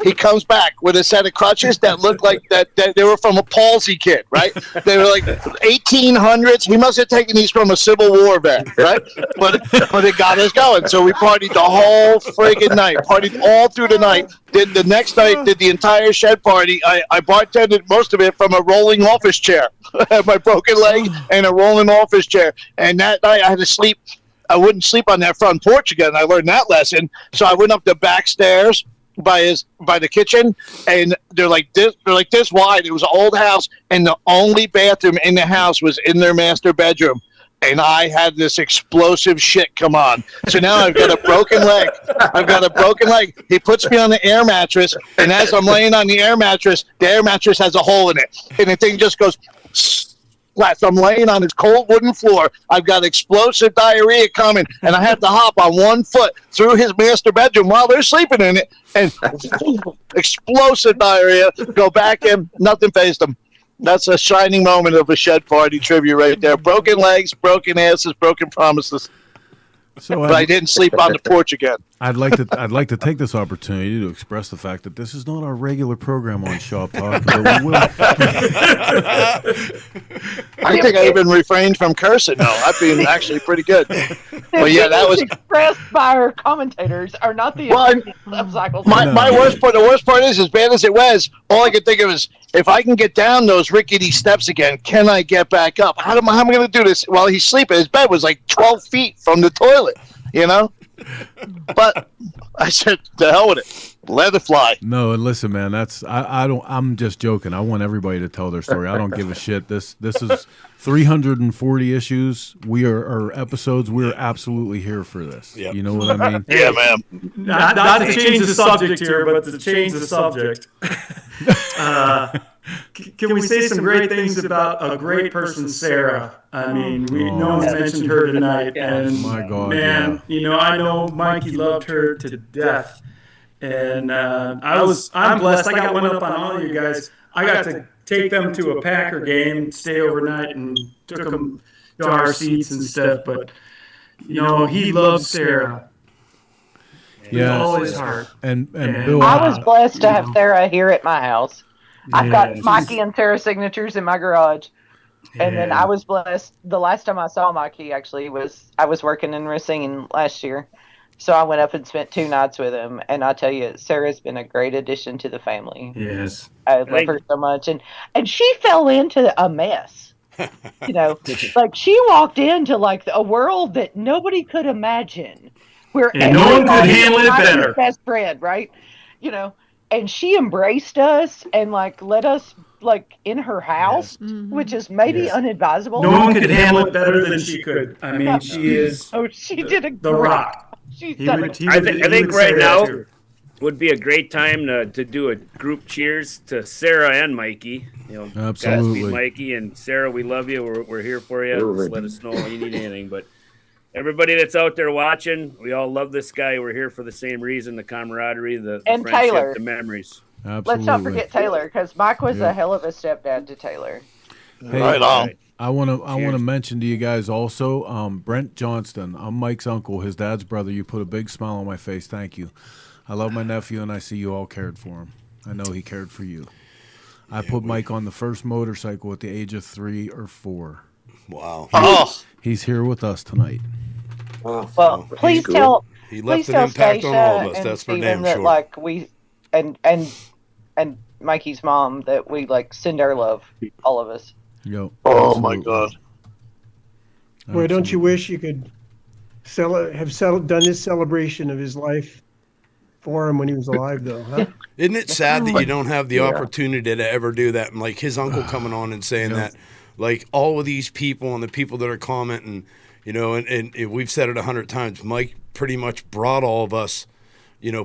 Speaker 10: He comes back with a set of crutches that looked like that they were from a palsy kid, right? They were like 1800s. He must have taken these from a Civil War vet, right? But it got us going. So we partied the whole friggin' night, partied all through the night. Did the next night, did the entire shed party. I bartended most of it from a rolling office chair. I had my broken leg and a rolling office chair. And that night I had to sleep. I wouldn't sleep on that front porch again. I learned that lesson. So I went up the back stairs by the kitchen, and they're like this wide. It was an old house, and the only bathroom in the house was in their master bedroom. And I had this explosive shit come on. So now I've got a broken leg. He puts me on the air mattress, and as I'm laying on the air mattress has a hole in it, and the thing just goes flat. So I'm laying on this cold wooden floor. I've got explosive diarrhea coming, and I have to hop on one foot through his master bedroom while they're sleeping in it, and explosive diarrhea. Go back in, nothing fazed them. That's a shining moment of a shed party trivia right there. Broken legs, broken asses, broken promises.
Speaker 1: So
Speaker 10: but I didn't sleep on the porch again.
Speaker 1: I'd like to take this opportunity to express the fact that this is not our regular program on Shop Talk, but we will.
Speaker 10: I think I even refrained from cursing. No, I've been actually pretty good. But yeah, that was
Speaker 7: expressed by our commentators are not the of cycles.
Speaker 10: My worst part. The worst part is, as bad as it was, all I could think of is, if I can get down those rickety steps again, can I get back up? How am I going to do this while he's sleeping? His bed was like 12 feet from the toilet, you know? But I said, to hell with it. Let it fly.
Speaker 1: No, and listen, man, I'm just joking. I want everybody to tell their story. I don't give a shit. This is 340 issues. Or episodes. We're absolutely here for this.
Speaker 4: Yep.
Speaker 1: You know what I mean?
Speaker 10: Yeah, man.
Speaker 6: Not to change the subject here, but to change the subject. Can we say some great things about a great person, Sarah? I mean, no one's mentioned her tonight, and
Speaker 1: my God,
Speaker 6: man, I know Mikey loved her to death, and I'm blessed. I got one up on all of you guys. I got to take them to a Packer game, stay overnight, and took them to our seats and stuff. But he loves Sarah.
Speaker 1: Yeah,
Speaker 6: all his heart.
Speaker 1: And Bill,
Speaker 7: I was blessed to have Sarah here at my house. I've got Mikey and Sarah's signatures in my garage. And then I was blessed. The last time I saw Mikey, actually, I was working in Racine last year. So I went up and spent 2 nights with him. And I tell you, Sarah's been a great addition to the family.
Speaker 6: Yes.
Speaker 7: I love her so much. And she fell into a mess. Like she walked into like a world that nobody could imagine. Where
Speaker 6: and no one could handle it better.
Speaker 7: Best friend, right? And she embraced us and like let us like in her house, which is maybe unadvisable.
Speaker 6: No one could handle it better than she could. I mean, she is.
Speaker 7: Oh, she did a
Speaker 6: the Rock.
Speaker 7: She's done it.
Speaker 9: I think right now would be a great time to do a group cheers to Sarah and Mikey.
Speaker 1: Absolutely.
Speaker 9: Godspeed, Mikey and Sarah, we love you. We're here for you. Just let us know when you need anything. But everybody that's out there watching, we all love this guy. We're here for the same reason: the camaraderie, the
Speaker 7: and
Speaker 9: friendship,
Speaker 7: Taylor.
Speaker 9: the memories.
Speaker 1: Absolutely.
Speaker 7: Let's not forget Taylor, because Mike was a hell of a stepdad to Taylor.
Speaker 1: Hey,
Speaker 10: right on.
Speaker 1: I want to mention to you guys also, Brent Johnston. I'm Mike's uncle, his dad's brother. You put a big smile on my face. Thank you. I love my nephew, and I see you all cared for him. I know he cared for you. I put Mike on the first motorcycle at the age of 3 or 4.
Speaker 4: Wow.
Speaker 1: He's here with us tonight.
Speaker 7: Well, please tell.
Speaker 4: He left
Speaker 7: please
Speaker 4: an
Speaker 7: tell
Speaker 4: impact on all of
Speaker 7: Stacia
Speaker 4: us.
Speaker 7: and
Speaker 4: That's for
Speaker 7: Steven
Speaker 4: damn
Speaker 7: that,
Speaker 4: sure.
Speaker 7: like we and Mikey's mom, that we like send our love, all of us.
Speaker 1: Yo.
Speaker 10: Oh my God.
Speaker 12: Boy, don't you wish you could done this celebration of his life for him when he was alive, though? Huh?
Speaker 4: Isn't it sad that you don't have the opportunity to ever do that? And like his uncle coming on and saying that, like all of these people and the people that are commenting, and we've said it 100 times, Mike pretty much brought all of us,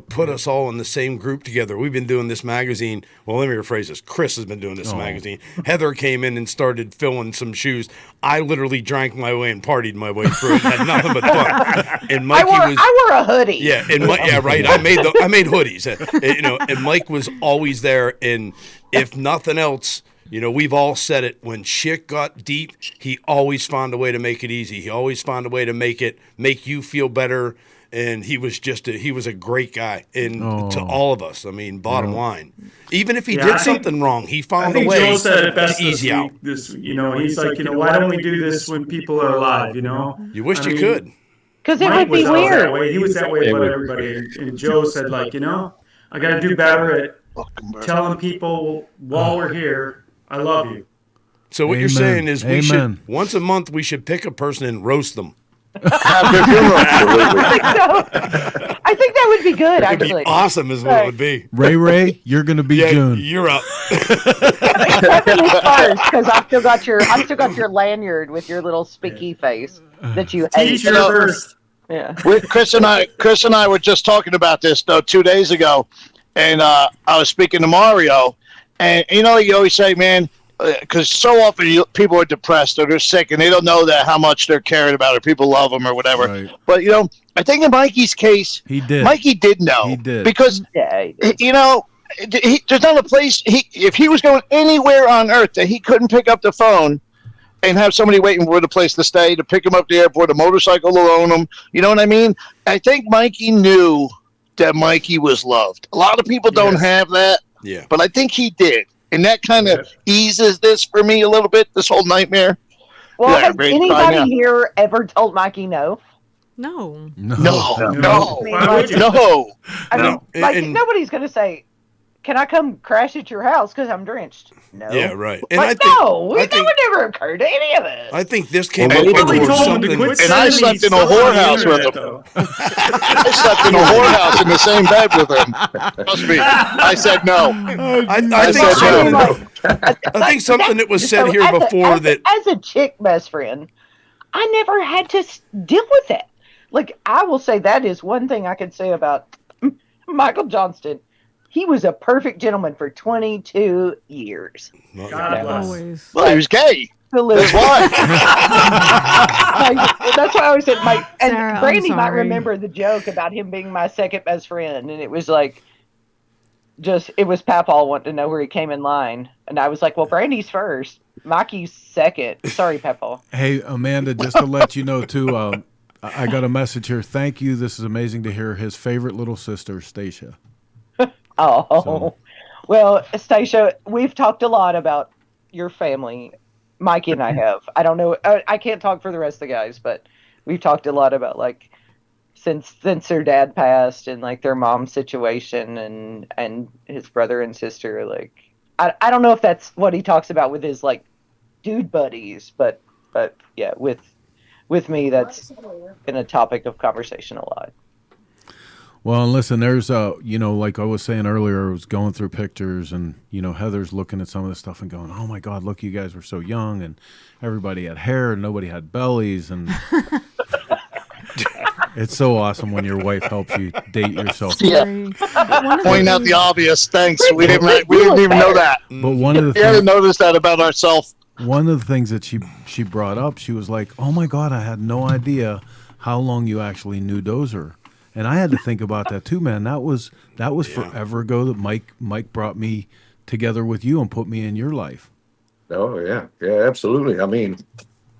Speaker 4: put us all in the same group together. We've been doing this magazine. Well, let me rephrase this. Chris has been doing this magazine. Heather came in and started filling some shoes. I literally drank my way and partied my way through it. Had nothing but fun. And Mikey
Speaker 7: I wore a hoodie.
Speaker 4: Yeah, and right. I made hoodies. And Mike was always there. And if nothing else, we've all said it. When shit got deep, he always found a way to make it easy. He always found a way to make you feel better. And he was he was a great guy, and to all of us. I mean, bottom line, even if he did something wrong, he found a way
Speaker 6: Joe said it best
Speaker 4: to ease you out.
Speaker 6: he's like, why don't we do this when people are alive?
Speaker 4: You wished you could.
Speaker 7: Because it
Speaker 6: Mike
Speaker 7: would be
Speaker 6: was always
Speaker 7: weird.
Speaker 6: that way. He was that way about everybody. And Joe said, like, I got to do better at telling people while we're here, I love you.
Speaker 4: So what you're saying is we should, once a month, we should pick a person and roast them.
Speaker 7: I think that would be good,
Speaker 4: It'd
Speaker 7: actually.
Speaker 4: be awesome is what it would be.
Speaker 1: Ray, you're going to be June.
Speaker 4: You're up.
Speaker 7: Because I've still got your lanyard with your little spiky face that you hate.
Speaker 6: Teacher first.
Speaker 7: Yeah.
Speaker 10: Chris and I were just talking about this 2 days ago, and I was speaking to Mario, and you always say, man, because so often people are depressed or they're sick and they don't know that how much they're cared about or people love them or whatever.
Speaker 1: Right.
Speaker 10: But I think in Mikey's case, Mikey did know.
Speaker 1: He did.
Speaker 10: Because there's not a place if he was going anywhere on earth that he couldn't pick up the phone and have somebody waiting for the place to stay, to pick him up at the airport, a motorcycle to loan him. You know what I mean? I think Mikey knew that Mikey was loved. A lot of people don't have that.
Speaker 4: Yeah.
Speaker 10: But I think he did. And that kind of eases this for me a little bit, this whole nightmare.
Speaker 7: Well, has anybody here ever told Mikey no?
Speaker 3: No.
Speaker 10: No.
Speaker 7: I mean, nobody's going to say, can I come crash at your house because I'm drenched? No.
Speaker 4: Yeah, right.
Speaker 7: And that would never occur to any of us.
Speaker 4: I think this came
Speaker 10: up
Speaker 4: before something.
Speaker 10: And I slept in a whorehouse with him. I slept in a whorehouse in the same bed with him. Trust me. I said no.
Speaker 4: I think something that was said here before that.
Speaker 7: As a chick best friend, I never had to deal with that. Like, I will say that is one thing I could say about Michael Johnston. He was a perfect gentleman for 22 years.
Speaker 6: God bless.
Speaker 10: Well, he was gay. That's why.
Speaker 7: That's why I always said, Mike. And
Speaker 3: Sarah,
Speaker 7: Brandy
Speaker 3: I'm
Speaker 7: might
Speaker 3: sorry.
Speaker 7: remember the joke about him being my second best friend. And it was like, it was Papaw wanting to know where he came in line. And I was like, well, Brandy's first. Mikey's second. Sorry, Papaw.
Speaker 1: Hey, Amanda, just to let you know, too, I got a message here. Thank you. This is amazing to hear his favorite little sister, Stacia.
Speaker 7: Well, Stacia, we've talked a lot about your family. Mikey and I have. I don't know. I can't talk for the rest of the guys, but we've talked a lot about like since their dad passed and like their mom's situation and his brother and sister. Like, I don't know if that's what he talks about with his like dude buddies, but yeah, with me, that's been a topic of conversation a lot.
Speaker 1: Well, and listen, there's like I was saying earlier, I was going through pictures and, Heather's looking at some of this stuff and going, oh my God, look, you guys were so young and everybody had hair and nobody had bellies. And it's so awesome when your wife helps you date yourself.
Speaker 10: Yeah. Point out the obvious. Thanks. We didn't even know that.
Speaker 1: But one of the
Speaker 10: things, hadn't noticed that about ourselves.
Speaker 1: One of the things that she brought up, she was like, oh my God, I had no idea how long you actually knew Dozer. And I had to think about that too, man. That was forever ago that Mike brought me together with you and put me in your life.
Speaker 11: Oh yeah, absolutely. I mean,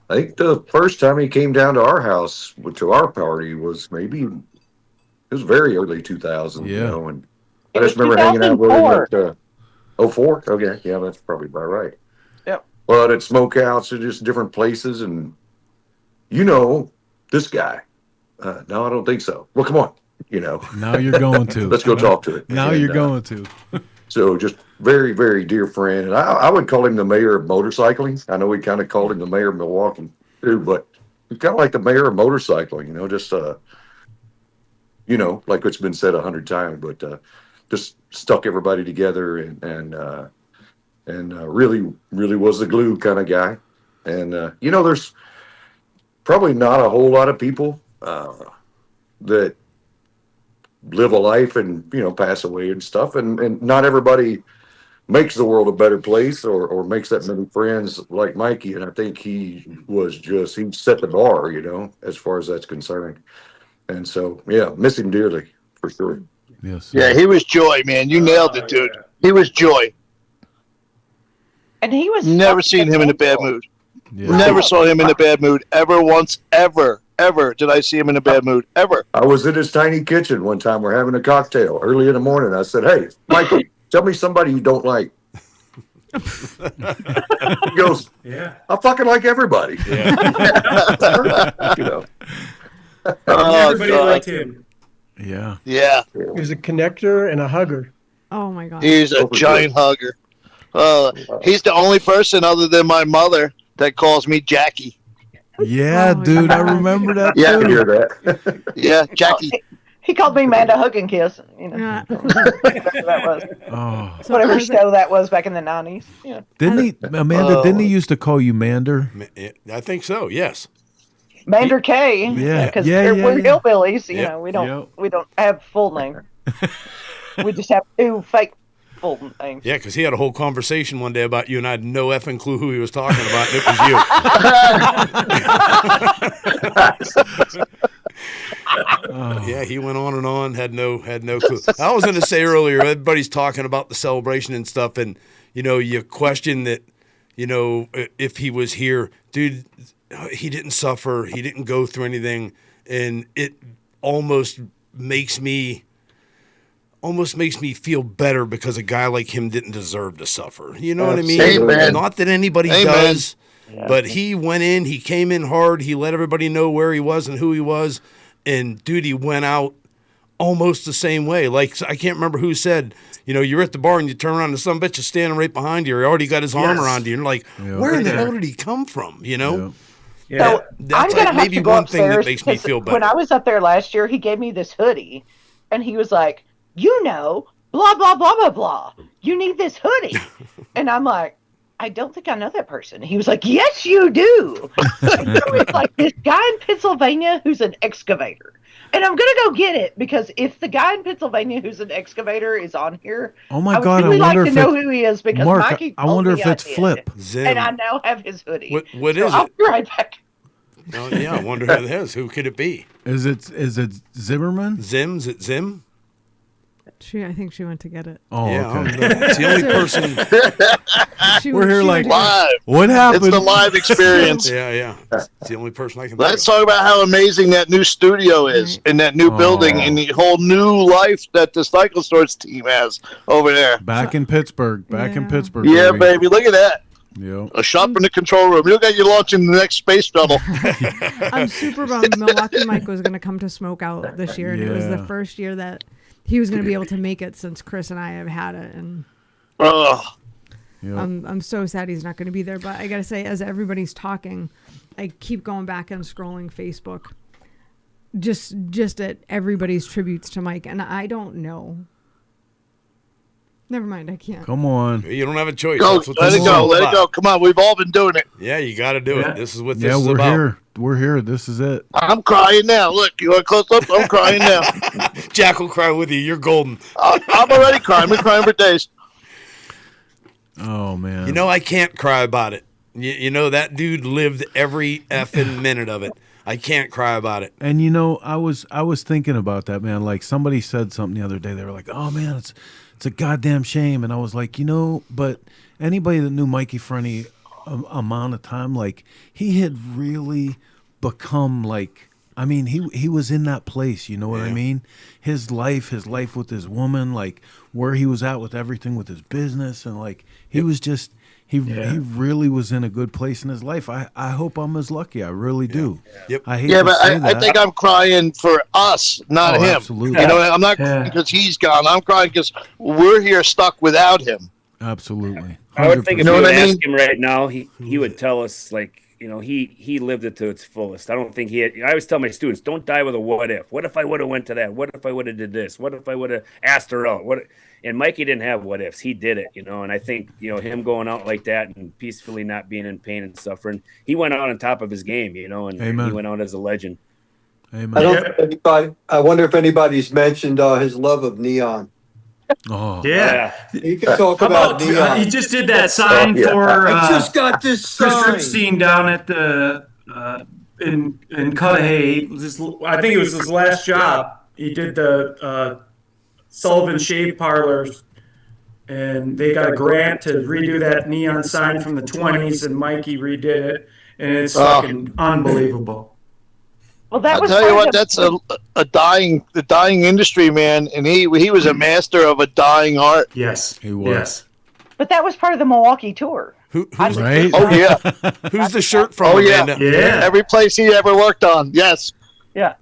Speaker 11: I think the first time he came down to our house to our party was it was very early 2000.
Speaker 1: Yeah.
Speaker 11: And I just remember hanging out with him at 04. Okay, yeah, that's probably about right.
Speaker 7: Yep.
Speaker 11: But at smokeouts and just different places, and this guy. No, I don't think so. Well, come on,
Speaker 1: Now you're going to.
Speaker 11: Let's go talk to it.
Speaker 1: Now you're going to.
Speaker 11: So just very, very dear friend. And I would call him the mayor of motorcycling. I know we kind of called him the mayor of Milwaukee too, but he's kind of like the mayor of motorcycling, just, like it's been said 100 times, but just stuck everybody together and really, really was the glue kind of guy. And, there's probably not a whole lot of people that live a life and pass away and stuff, and not everybody makes the world a better place or makes that many friends like Mikey. And I think he set the bar, as far as that's concerned. And so miss him dearly for sure.
Speaker 1: Yes.
Speaker 10: Yeah, he was joy, man. You nailed it, dude. He was joy.
Speaker 7: And he was
Speaker 10: never seen him in a bad mood.
Speaker 1: Yeah.
Speaker 10: Never saw him in a bad mood ever once, ever. did I see him in a bad mood. Ever.
Speaker 11: I was in his tiny kitchen one time. We're having a cocktail early in the morning. I said, "Hey, Michael, tell me somebody you don't like." He goes,
Speaker 6: Yeah.
Speaker 11: "I fucking like everybody."
Speaker 4: Yeah.
Speaker 11: You know.
Speaker 6: Everybody liked him.
Speaker 1: Yeah.
Speaker 10: Yeah.
Speaker 12: He was a connector and a hugger.
Speaker 3: Oh my god.
Speaker 10: He's a giant hugger. He's the only person other than my mother that calls me Jackie.
Speaker 1: Yeah, dude, I remember that.
Speaker 10: Yeah,
Speaker 1: too.
Speaker 11: I hear that.
Speaker 10: Yeah, Jackie.
Speaker 7: He called me Manda Hug and Kiss. You know,
Speaker 3: Yeah.
Speaker 7: whatever that was.
Speaker 1: Oh.
Speaker 3: So
Speaker 7: Whatever
Speaker 3: as a-
Speaker 7: show that was back in the 90s. Yeah.
Speaker 1: Didn't he, Amanda? Didn't he used to call you Mander?
Speaker 4: I think so. Yes.
Speaker 7: Mander K.
Speaker 1: Yeah.
Speaker 7: Because
Speaker 1: Yeah,
Speaker 7: we're
Speaker 1: yeah.
Speaker 7: hillbillies. You
Speaker 4: Yep.
Speaker 7: know,
Speaker 1: Yep.
Speaker 7: we don't have full name. We just have two fake full names.
Speaker 4: Yeah, because he had a whole conversation one day about you, and I had no effing clue who he was talking about, and it was you. Yeah, he went on and on, had no clue. I was going to say earlier, everybody's talking about the celebration and stuff, and you question that, if he was here, dude, he didn't suffer, he didn't go through anything, and it almost makes me feel better because a guy like him didn't deserve to suffer. You know what I mean?
Speaker 10: Amen.
Speaker 4: Not that anybody
Speaker 10: Amen.
Speaker 4: does, but he went in, he came in hard, he let everybody know where he was and who he was, and dude, he went out almost the same way. Like, I can't remember who said, you're at the bar and you turn around and some bitch is standing right behind you, or he already got his arm around you, and you're like, where the hell did he come from,
Speaker 7: So
Speaker 4: That's
Speaker 7: I'm gonna have
Speaker 4: maybe
Speaker 7: to go
Speaker 4: one thing that
Speaker 7: upstairs
Speaker 4: makes me
Speaker 7: because
Speaker 4: feel better.
Speaker 7: when I was up there last year, he gave me this hoodie, and he was like, blah blah blah blah blah. You need this hoodie, and I'm like, I don't think I know that person. He was like, yes, you do. And so it's like this guy in Pennsylvania who's an excavator. And I'm gonna go get it because if the guy in Pennsylvania who's an excavator is on here,
Speaker 1: Oh my
Speaker 7: I would
Speaker 1: God!
Speaker 7: really
Speaker 1: I wonder
Speaker 7: like
Speaker 1: if
Speaker 7: to know
Speaker 1: it's
Speaker 7: who he is because
Speaker 1: Mark.
Speaker 7: Mikey
Speaker 1: I
Speaker 7: told
Speaker 1: wonder
Speaker 7: me
Speaker 1: if it's
Speaker 7: did.
Speaker 1: Flip.
Speaker 4: Zim.
Speaker 7: And I now have his hoodie.
Speaker 4: What
Speaker 7: so
Speaker 4: is
Speaker 7: I'll
Speaker 4: it?
Speaker 7: be right back.
Speaker 4: Oh, yeah, I wonder who it is. Who could it be?
Speaker 1: Is it Zimmerman?
Speaker 4: Zim? Is it Zim?
Speaker 3: I think she went to get it.
Speaker 1: Oh,
Speaker 4: Yeah,
Speaker 1: okay.
Speaker 4: it's the only person.
Speaker 1: We're here like,
Speaker 10: live.
Speaker 1: what happened?
Speaker 10: It's the live experience.
Speaker 4: Yeah. It's the only person I can.
Speaker 10: Let's talk about how amazing that new studio is, and that new building, and the whole new life that the Cycle Stores team has over there.
Speaker 1: Back in Pittsburgh. Back in Pittsburgh.
Speaker 10: Yeah, baby. Look at that.
Speaker 1: Yep.
Speaker 10: A shop in the control room. Look at you launching the next space shuttle.
Speaker 3: I'm super bummed Milwaukee Mike was going to come to Smoke Out this year, and it was the
Speaker 1: Yeah.
Speaker 3: first year that he was going to be able to make it since Chris and I have had it, and
Speaker 1: Yep.
Speaker 3: I'm so sad he's not going to be there. But I got to say, as everybody's talking, I keep going back and scrolling Facebook, just at everybody's tributes to Mike, and I don't know. Never mind, I can't.
Speaker 1: Come on.
Speaker 4: You don't have a choice.
Speaker 10: Go,
Speaker 4: That's what
Speaker 10: let
Speaker 4: this
Speaker 10: it
Speaker 4: is
Speaker 10: go.
Speaker 4: all
Speaker 10: Let it
Speaker 4: about.
Speaker 10: go. Come on. We've all been doing it.
Speaker 4: Yeah, you got to do it. This is what this
Speaker 1: Yeah,
Speaker 4: is
Speaker 1: we're
Speaker 4: about.
Speaker 1: here. We're here. This is it.
Speaker 10: I'm crying now. Look, you want close up? I'm crying now.
Speaker 4: Jack will cry with you. You're golden.
Speaker 10: I'm already crying. I've been crying for days.
Speaker 1: Oh man.
Speaker 4: I can't cry about it. That dude lived every effing minute of it. I can't cry about it.
Speaker 1: And I was thinking about that, man. Like somebody said something the other day. They were like, "Oh man, it's a goddamn shame." And I was like, but anybody that knew Mikey for any amount of time, like he had really become like. I mean, he was in that place. You know what I mean? His life with his woman, like where he was at with everything with his business, and like he was just. He really was in a good place in his life. I hope I'm as lucky. I really do.
Speaker 4: Yep.
Speaker 1: I hate
Speaker 10: Yeah,
Speaker 1: to
Speaker 10: but
Speaker 1: say
Speaker 10: I
Speaker 1: that.
Speaker 10: think I'm crying for us, not him.
Speaker 1: Absolutely.
Speaker 10: I'm not crying because he's gone. I'm crying because we're here stuck without him.
Speaker 1: Absolutely.
Speaker 9: I would think if
Speaker 1: 100%.
Speaker 9: you would ask him right now, he would tell us he lived it to its fullest. I don't think he had. I always tell my students, don't die with a what if. What if I would have went to that? What if I would have did this? What if I would have asked her out? And Mikey didn't have what ifs. He did it, and I think, him going out like that and peacefully not being in pain and suffering, he went out on top of his game, and
Speaker 1: Amen.
Speaker 9: he went out as a legend.
Speaker 1: Amen.
Speaker 8: I wonder if anybody's mentioned his love of neon.
Speaker 1: Oh.
Speaker 6: Yeah.
Speaker 8: You can talk
Speaker 6: How
Speaker 8: about neon.
Speaker 6: he just did that sign for
Speaker 8: I just got this
Speaker 6: Chris
Speaker 8: sign.
Speaker 6: Ripstein down at the in Cudahy. I think it was his last job. He did the Sullivan Shave Parlors, and they got a grant to redo that neon sign from the 20s, and Mikey redid it, and it's fucking unbelievable.
Speaker 7: Well, that
Speaker 10: I'll
Speaker 7: was
Speaker 10: tell you
Speaker 7: part
Speaker 10: what,
Speaker 7: of
Speaker 10: that's a dying industry, man, and he was a master of a dying art.
Speaker 6: Yes,
Speaker 1: He was.
Speaker 6: yes.
Speaker 7: But that was part of the Milwaukee tour.
Speaker 4: Who's
Speaker 1: Right?
Speaker 10: Oh yeah,
Speaker 4: Who's the shirt from,
Speaker 10: oh yeah,
Speaker 4: Amanda?
Speaker 6: Yeah.
Speaker 10: every place he ever worked on. Yes.
Speaker 7: Yeah.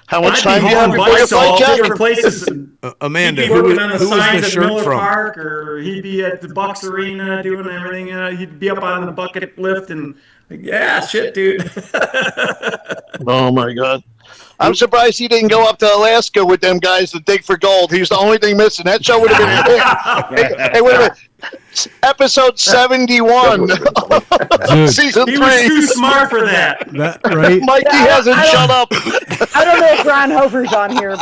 Speaker 10: How much
Speaker 6: I'd
Speaker 10: time
Speaker 6: be
Speaker 10: do you have
Speaker 6: hauling
Speaker 10: before you
Speaker 6: bikes to
Speaker 10: fly,
Speaker 6: all
Speaker 10: Jack?
Speaker 6: different places. And
Speaker 4: Amanda,
Speaker 6: he'd be
Speaker 4: who
Speaker 6: working on the
Speaker 4: was the
Speaker 6: signs at
Speaker 4: shirt
Speaker 6: Miller
Speaker 4: from?
Speaker 6: Park, or he'd be at the Bucks Arena doing everything. He'd be up on the bucket lift and yeah, shit, dude.
Speaker 10: Oh my God. I'm surprised he didn't go up to Alaska with them guys to dig for gold. He's the only thing missing. That show would have been a hit. Hey, wait a minute. Episode 71,
Speaker 1: Dude,
Speaker 10: season
Speaker 6: He was
Speaker 10: 3.
Speaker 6: too smart for that.
Speaker 1: that right?
Speaker 10: Mikey hasn't shut up.
Speaker 7: I don't know if Brian Hover's on here,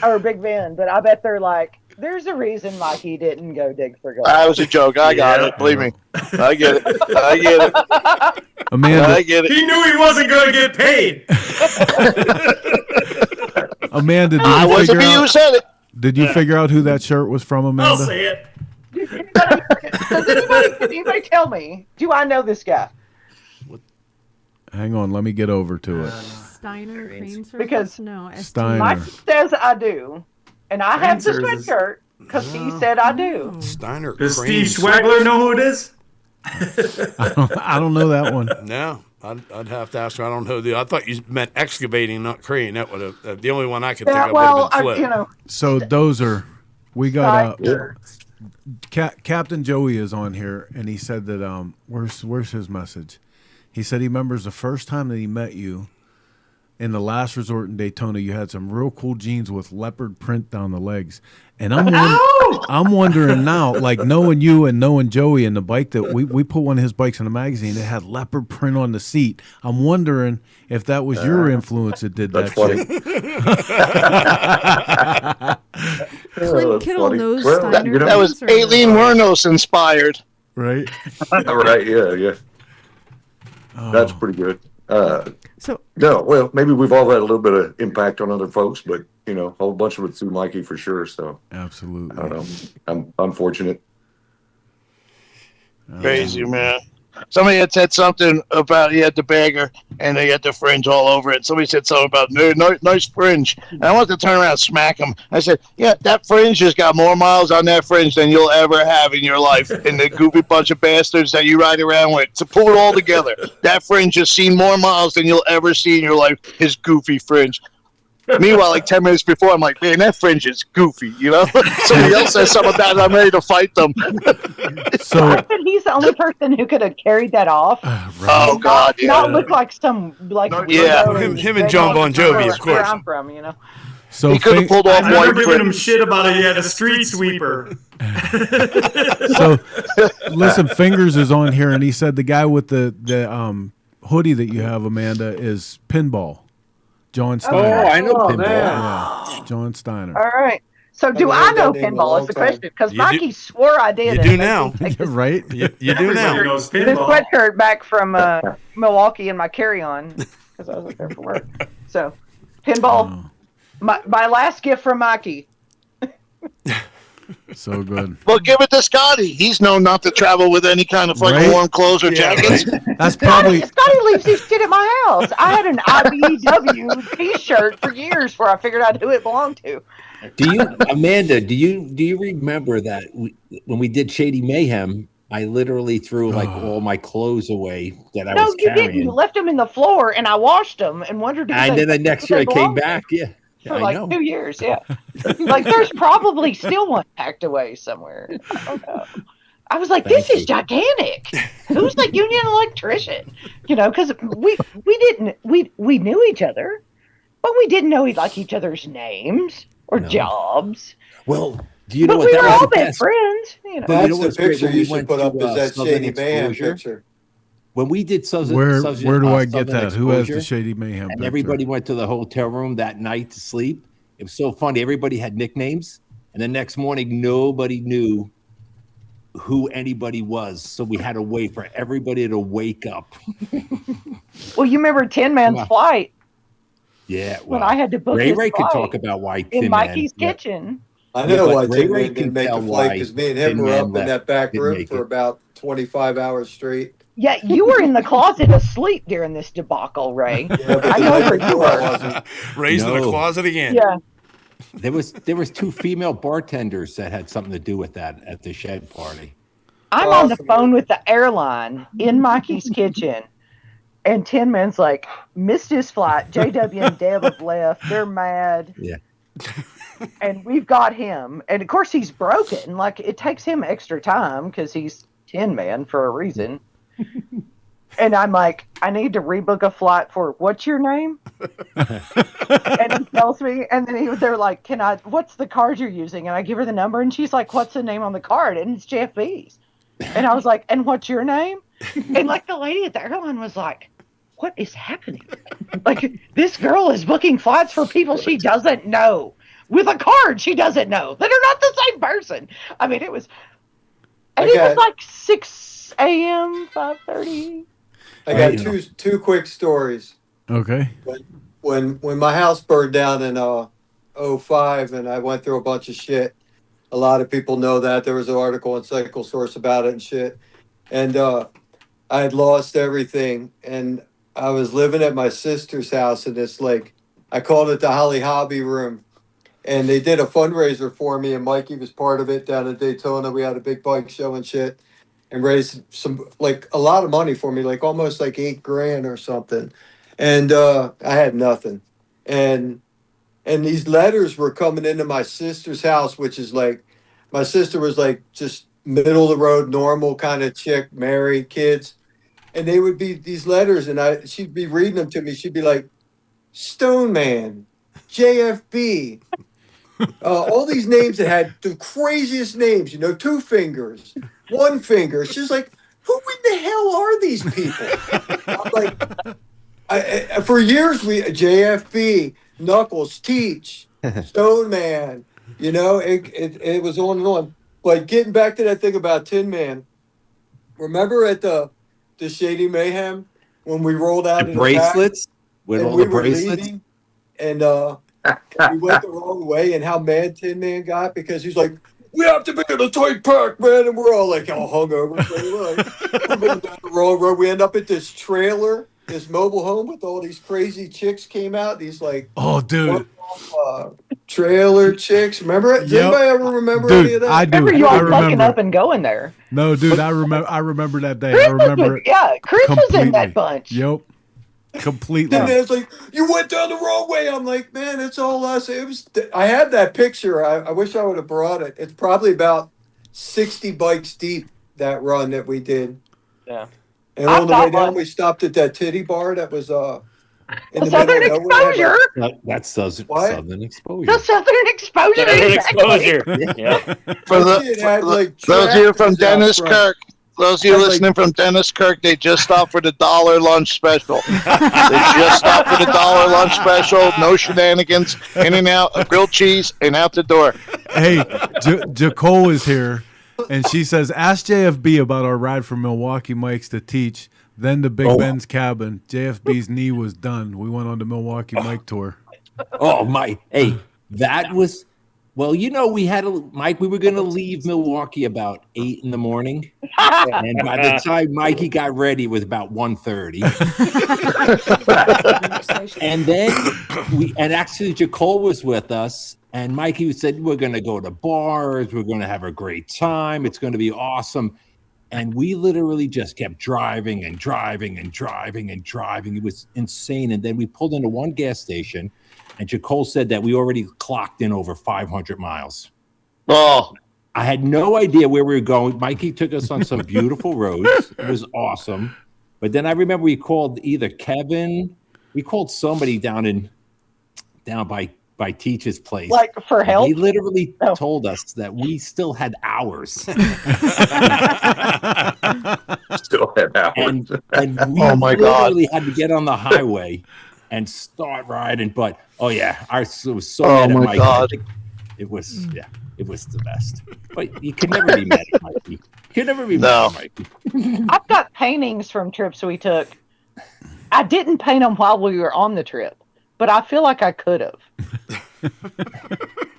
Speaker 7: or Big Ben, but I bet they're like, there's a reason Mikey didn't go dig for gold.
Speaker 10: That was a joke. I got it. Believe me. I get it. I get it.
Speaker 1: Amanda,
Speaker 10: I get it.
Speaker 6: He knew he wasn't going to get paid.
Speaker 1: Amanda, did
Speaker 10: I
Speaker 1: you
Speaker 10: wasn't
Speaker 1: figure
Speaker 10: me who
Speaker 1: out?
Speaker 10: said it.
Speaker 1: Did you figure out who that shirt was from,
Speaker 6: I'll
Speaker 1: Amanda?
Speaker 6: say it.
Speaker 7: Does anybody tell me? Do I know this guy?
Speaker 1: Hang on, let me get over to it.
Speaker 3: Steiner Crane Circus?
Speaker 7: Because
Speaker 3: no,
Speaker 1: Steiner.
Speaker 7: Mike says I do, and I have the
Speaker 6: Answers is-
Speaker 7: sweatshirt because he said I do.
Speaker 4: Steiner.
Speaker 6: Does
Speaker 4: Crane.
Speaker 6: Steve Schwegler know who it is?
Speaker 1: I don't know that one.
Speaker 4: No, I'd have to ask her. I don't know. I thought you meant excavating, not crane. That would have the only one I could think
Speaker 7: Yeah,
Speaker 4: of
Speaker 7: well,
Speaker 4: would have been Flip.
Speaker 1: So Dozer, we got
Speaker 7: Steiner.
Speaker 1: Captain Joey is on here, and he said that where's his message? He said he remembers the first time that he met you in the last resort in Daytona. You had some real cool jeans with leopard print down the legs, and I'm wondering now, like knowing you and knowing Joey and the bike that we put one of his bikes in the magazine, it had leopard print on the seat. I'm wondering if that was your influence that did that
Speaker 11: funny.
Speaker 1: shit.
Speaker 3: Clint Kittle
Speaker 11: funny.
Speaker 3: knows
Speaker 11: Well,
Speaker 3: Steiner.
Speaker 11: you know-
Speaker 10: That was
Speaker 3: Crane Circus.
Speaker 10: Aileen Wernos inspired.
Speaker 1: Right?
Speaker 11: Right, yeah. That's pretty good.
Speaker 3: So
Speaker 11: No, well, maybe we've all had a little bit of impact on other folks, but a whole bunch of it through Mikey for sure. So
Speaker 1: Absolutely.
Speaker 11: I don't know. I'm unfortunate.
Speaker 10: Crazy, man. Somebody had said something about he had the bagger and they had the fringe all over it. Somebody said something about nice fringe. And I wanted to turn around and smack him. I said, yeah, that fringe has got more miles on that fringe than you'll ever have in your life. And the goofy bunch of bastards that you ride around with. To pull it all together, that fringe has seen more miles than you'll ever see in your life. His goofy fringe. Meanwhile, like 10 minutes before, I'm like, man, that fringe is goofy, Somebody else says something about it, I'm ready to fight them.
Speaker 1: So
Speaker 7: I said he's the only person who could have carried that off.
Speaker 10: Oh, God, yeah.
Speaker 7: Not look like some
Speaker 10: Yeah.
Speaker 7: weirdo
Speaker 4: Him and John Bon Jovi, of
Speaker 7: where
Speaker 4: course.
Speaker 7: I'm from,
Speaker 1: So
Speaker 10: He could have pulled off
Speaker 6: I remember
Speaker 10: white
Speaker 6: giving
Speaker 10: print.
Speaker 6: him shit about it. He had a street sweeper.
Speaker 1: So listen, Fingers is on here, and he said the guy with the hoodie that you have, Amanda, is Pinball. John Steiner.
Speaker 5: I know Pinball.
Speaker 1: Yeah, John Steiner.
Speaker 7: All right. So do I
Speaker 8: heard
Speaker 7: know
Speaker 8: that name in a
Speaker 7: pinball?
Speaker 8: long
Speaker 7: Is the
Speaker 8: time.
Speaker 7: question because
Speaker 4: You
Speaker 7: Mikey swore I did.
Speaker 4: You
Speaker 7: and
Speaker 4: do
Speaker 7: made
Speaker 4: now.
Speaker 7: me take this
Speaker 1: Right?
Speaker 4: You do
Speaker 6: Everybody
Speaker 4: now.
Speaker 6: knows
Speaker 7: this
Speaker 6: pinball.
Speaker 7: sweatshirt back from Milwaukee in my carry-on because I was up there for work. So, pinball. My last gift from Mikey.
Speaker 1: So good.
Speaker 10: Well, give it to Scotty. He's known not to travel with any kind of fucking
Speaker 1: Right?
Speaker 10: warm clothes or jackets.
Speaker 1: That's probably
Speaker 7: Scotty leaves his shit at my house. I had an IBW T-shirt for years before I figured out who it belonged to.
Speaker 5: Do you, Amanda? Do you remember that when we did Shady Mayhem? I literally threw like all my clothes away that I
Speaker 7: No,
Speaker 5: was
Speaker 7: you
Speaker 5: carrying.
Speaker 7: didn't. You left them in the floor, and I washed them and wondered. If
Speaker 5: And
Speaker 7: they-
Speaker 5: then the next
Speaker 7: if
Speaker 5: year I
Speaker 7: they
Speaker 5: came
Speaker 7: belonged to
Speaker 5: back. Yeah,
Speaker 7: for
Speaker 5: I
Speaker 7: like
Speaker 5: know.
Speaker 7: 2 years. Yeah, like there's probably still one packed away somewhere. I don't know. I was like, this is gigantic. Who's the union electrician? Because we knew each other, but we didn't know each other's names or jobs.
Speaker 5: Well, do you know
Speaker 7: But
Speaker 5: what
Speaker 7: we
Speaker 5: that
Speaker 7: were
Speaker 5: was
Speaker 7: all
Speaker 5: the
Speaker 7: best
Speaker 5: best?
Speaker 7: friends.
Speaker 8: That's the
Speaker 5: what's great?
Speaker 8: picture
Speaker 5: When we
Speaker 8: you should
Speaker 5: went
Speaker 8: put
Speaker 5: to,
Speaker 8: up is that
Speaker 5: Southern
Speaker 8: Shady Mayhem
Speaker 5: Exposure,
Speaker 8: picture.
Speaker 5: When we did Southern,
Speaker 1: where
Speaker 5: Southern,
Speaker 1: do I
Speaker 5: Southern
Speaker 1: get that? Who has the
Speaker 5: Exposure,
Speaker 1: Shady Mayhem?
Speaker 5: and
Speaker 1: picture?
Speaker 5: everybody went to the hotel room that night to sleep. It was so funny. Everybody had nicknames, and the next morning nobody knew who anybody was. So we had to wait for everybody to wake up.
Speaker 7: Well, you remember Tin Man's
Speaker 5: Yeah.
Speaker 7: flight
Speaker 5: Yeah,
Speaker 7: when
Speaker 5: well,
Speaker 7: I had to book
Speaker 5: Ray
Speaker 7: his
Speaker 5: Ray could
Speaker 7: flight
Speaker 5: talk about why
Speaker 7: in
Speaker 5: Tin
Speaker 7: Mikey's
Speaker 5: Man,
Speaker 7: kitchen.
Speaker 8: I
Speaker 5: Yeah,
Speaker 8: know
Speaker 5: but
Speaker 8: why
Speaker 5: Ray
Speaker 8: Tim
Speaker 5: Ray
Speaker 8: Man
Speaker 5: can
Speaker 8: didn't make
Speaker 5: tell
Speaker 8: the flight
Speaker 5: why
Speaker 8: because me and him
Speaker 5: Tin
Speaker 8: were
Speaker 5: Man
Speaker 8: up in
Speaker 5: left,
Speaker 8: that back
Speaker 5: didn't
Speaker 8: room
Speaker 5: make
Speaker 8: for
Speaker 5: it.
Speaker 8: about 25 hours straight.
Speaker 7: Yeah, you were in the closet asleep during this debacle, Ray. I know where you were.
Speaker 4: Raised in a
Speaker 5: No.
Speaker 4: closet again.
Speaker 7: Yeah.
Speaker 5: There was 2 female bartenders that had something to do with that at the shed party.
Speaker 7: I'm on the phone with the airline in Mikey's kitchen, and Tin Man's like, missed his flight. JW and Deb have left. They're mad.
Speaker 5: Yeah.
Speaker 7: And we've got him. And of course, he's broken. Like, it takes him extra time because he's Tin Man for a reason. And I'm like, I need to rebook a flight for what's your name? And he tells me, and then they're like, what's the card you're using? And I give her the number, and she's like, what's the name on the card? And it's JFB's. And I was like, and what's your name? And like the lady at the airline was like, what is happening? Like, this girl is booking flights for people she doesn't know with a card she doesn't know that are not the same person. I mean, it was, and it was like 6 a.m., 5:30.
Speaker 8: I got two quick stories.
Speaker 1: Okay.
Speaker 8: When my house burned down in 2005 and I went through a bunch of shit. A lot of people know that. There was an article in Cycle Source about it and shit. And I had lost everything. And I was living at my sister's house in this, like, I called it the Holly Hobby Room. And they did a fundraiser for me, and Mikey was part of it down in Daytona. We had a big bike show and shit, and raised a lot of money for me, like almost like $8,000 or something. And I had nothing. And these letters were coming into my sister's house, which is like, my sister was like just middle of the road, normal kind of chick, married, kids. And they would be these letters, and she'd be reading them to me. She'd be like, Stone Man, JFB, all these names that had the craziest names, 2 fingers, 1 finger. She's like, who in the hell are these people? I'm like, for years, JFB, Knuckles, Teach, Stone Man, it was on and on. But getting back to that thing about Tin Man, remember at the Shady Mayhem when we rolled out
Speaker 5: The bracelets? With all the bracelets?
Speaker 8: Leaving, and we went the wrong way, and how mad Tin Man got because he's like, we have to be in a tight pack, man. And we're all like, all hungover. So we're going down the wrong road. We end up at this trailer, this mobile home with all these crazy chicks came out. These like,
Speaker 1: oh, dude,
Speaker 8: trailer chicks. Remember it? Does anybody ever remember any of that?
Speaker 1: I do.
Speaker 7: Remember you all
Speaker 1: remember.
Speaker 7: fucking up and going there?
Speaker 1: No, dude, I remember that day.
Speaker 7: Chris
Speaker 1: I remember
Speaker 7: was, yeah, Chris was in that
Speaker 1: completely.
Speaker 7: bunch.
Speaker 1: Yep. Completely.
Speaker 8: And it's like, you went down the wrong way. I'm like, man, it's all us. I had that picture. I wish I would have brought it. It's probably about 60 bikes deep, that run that we did.
Speaker 7: Yeah.
Speaker 8: And on the way down, we stopped at that titty bar that was in the
Speaker 7: Southern
Speaker 8: middle of nowhere.
Speaker 7: Exposure.
Speaker 5: That's Southern Exposure.
Speaker 7: The Southern Exposure.
Speaker 9: Southern
Speaker 7: exactly.
Speaker 9: Exposure. Yeah.
Speaker 10: For those of you from
Speaker 8: Dennis
Speaker 10: Dennis Kirk, those of you listening from Dennis Kirk, they just stopped for the $1 lunch special. They just stopped for the $1 lunch special. No shenanigans. In and out, grilled cheese, and out the door.
Speaker 1: Hey, Jacole is here, and she says, ask JFB about our ride from Milwaukee Mike's to Teach, then to Big Ben's cabin. JFB's knee was done. We went on the Milwaukee Mike tour.
Speaker 5: Oh, Mike. Hey, that was... Well, we had Mike. We were going to leave Milwaukee about 8 in the morning, and by the time Mikey got ready, it was about 1:30. And then actually, Jacole was with us, and Mikey said we're going to go to bars. We're going to have a great time. It's going to be awesome. And we literally just kept driving and driving and driving and driving. It was insane. And then we pulled into one gas station. And Jacole said that we already clocked in over 500 miles.
Speaker 10: Oh,
Speaker 5: I had no idea where we were going. Mikey took us on some beautiful roads. It was awesome. But then I remember we called either Kevin. We called somebody down by Teach's place.
Speaker 7: Like for help?
Speaker 5: He literally told us that we still had hours.
Speaker 11: Still had hours.
Speaker 5: And we literally had to get on the highway and start riding. But I was so mad at Mikey.
Speaker 10: God.
Speaker 5: It was the best. But you could never be mad at Mikey. You could never be mad at Mikey.
Speaker 7: I've got paintings from trips we took. I didn't paint them while we were on the trip, but I feel like I could have.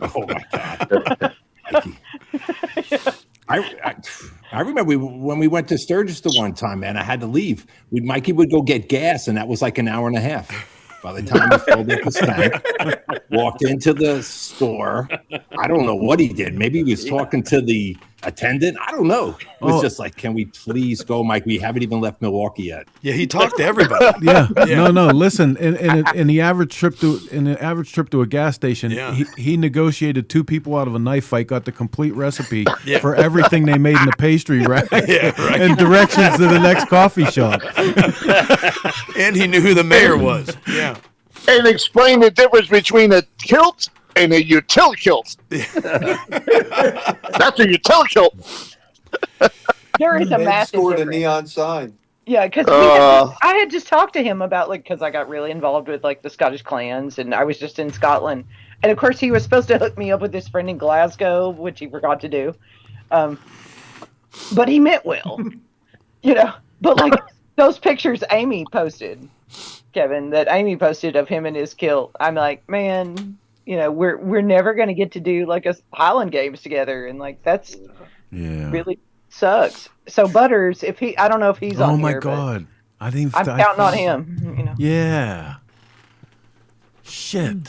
Speaker 5: Oh my God. I remember when we went to Sturgis the one time, man, I had to leave. Mikey would go get gas, and that was like an hour and a half. By the time he filled up his tank, walked into the store. I don't know what he did. Maybe he was talking to the attendant. I don't know. It was just like, can we please go, Mike? We haven't even left Milwaukee yet.
Speaker 4: Yeah, he talked to everybody.
Speaker 1: Yeah. No. Listen, in the average trip to a gas station, he negotiated 2 people out of a knife fight, got the complete recipe for everything they made in the pastry rack, and directions to the next coffee shop.
Speaker 4: And he knew who the mayor was. Yeah.
Speaker 10: And explain the difference between a kilt and a util kilt. That's a util kilt.
Speaker 7: There is a
Speaker 8: They
Speaker 7: massive
Speaker 8: scored
Speaker 7: difference.
Speaker 8: a neon sign.
Speaker 7: Yeah, because I had just talked to him about, like, because I got really involved with, like, the Scottish clans, and I was just in Scotland. And, of course, he was supposed to hook me up with this friend in Glasgow, which he forgot to do. But he meant well, you know. But, like, those pictures Amy posted, Kevin, that Amy posted of him in his kilt, I'm like, man, you know, we're never going to get to do, like, a Highland Games together. And, like, that's really sucks. So Butters, I don't know if he's on here.
Speaker 1: Oh my God. I'm
Speaker 7: counting on him, you know.
Speaker 1: Yeah. Shit.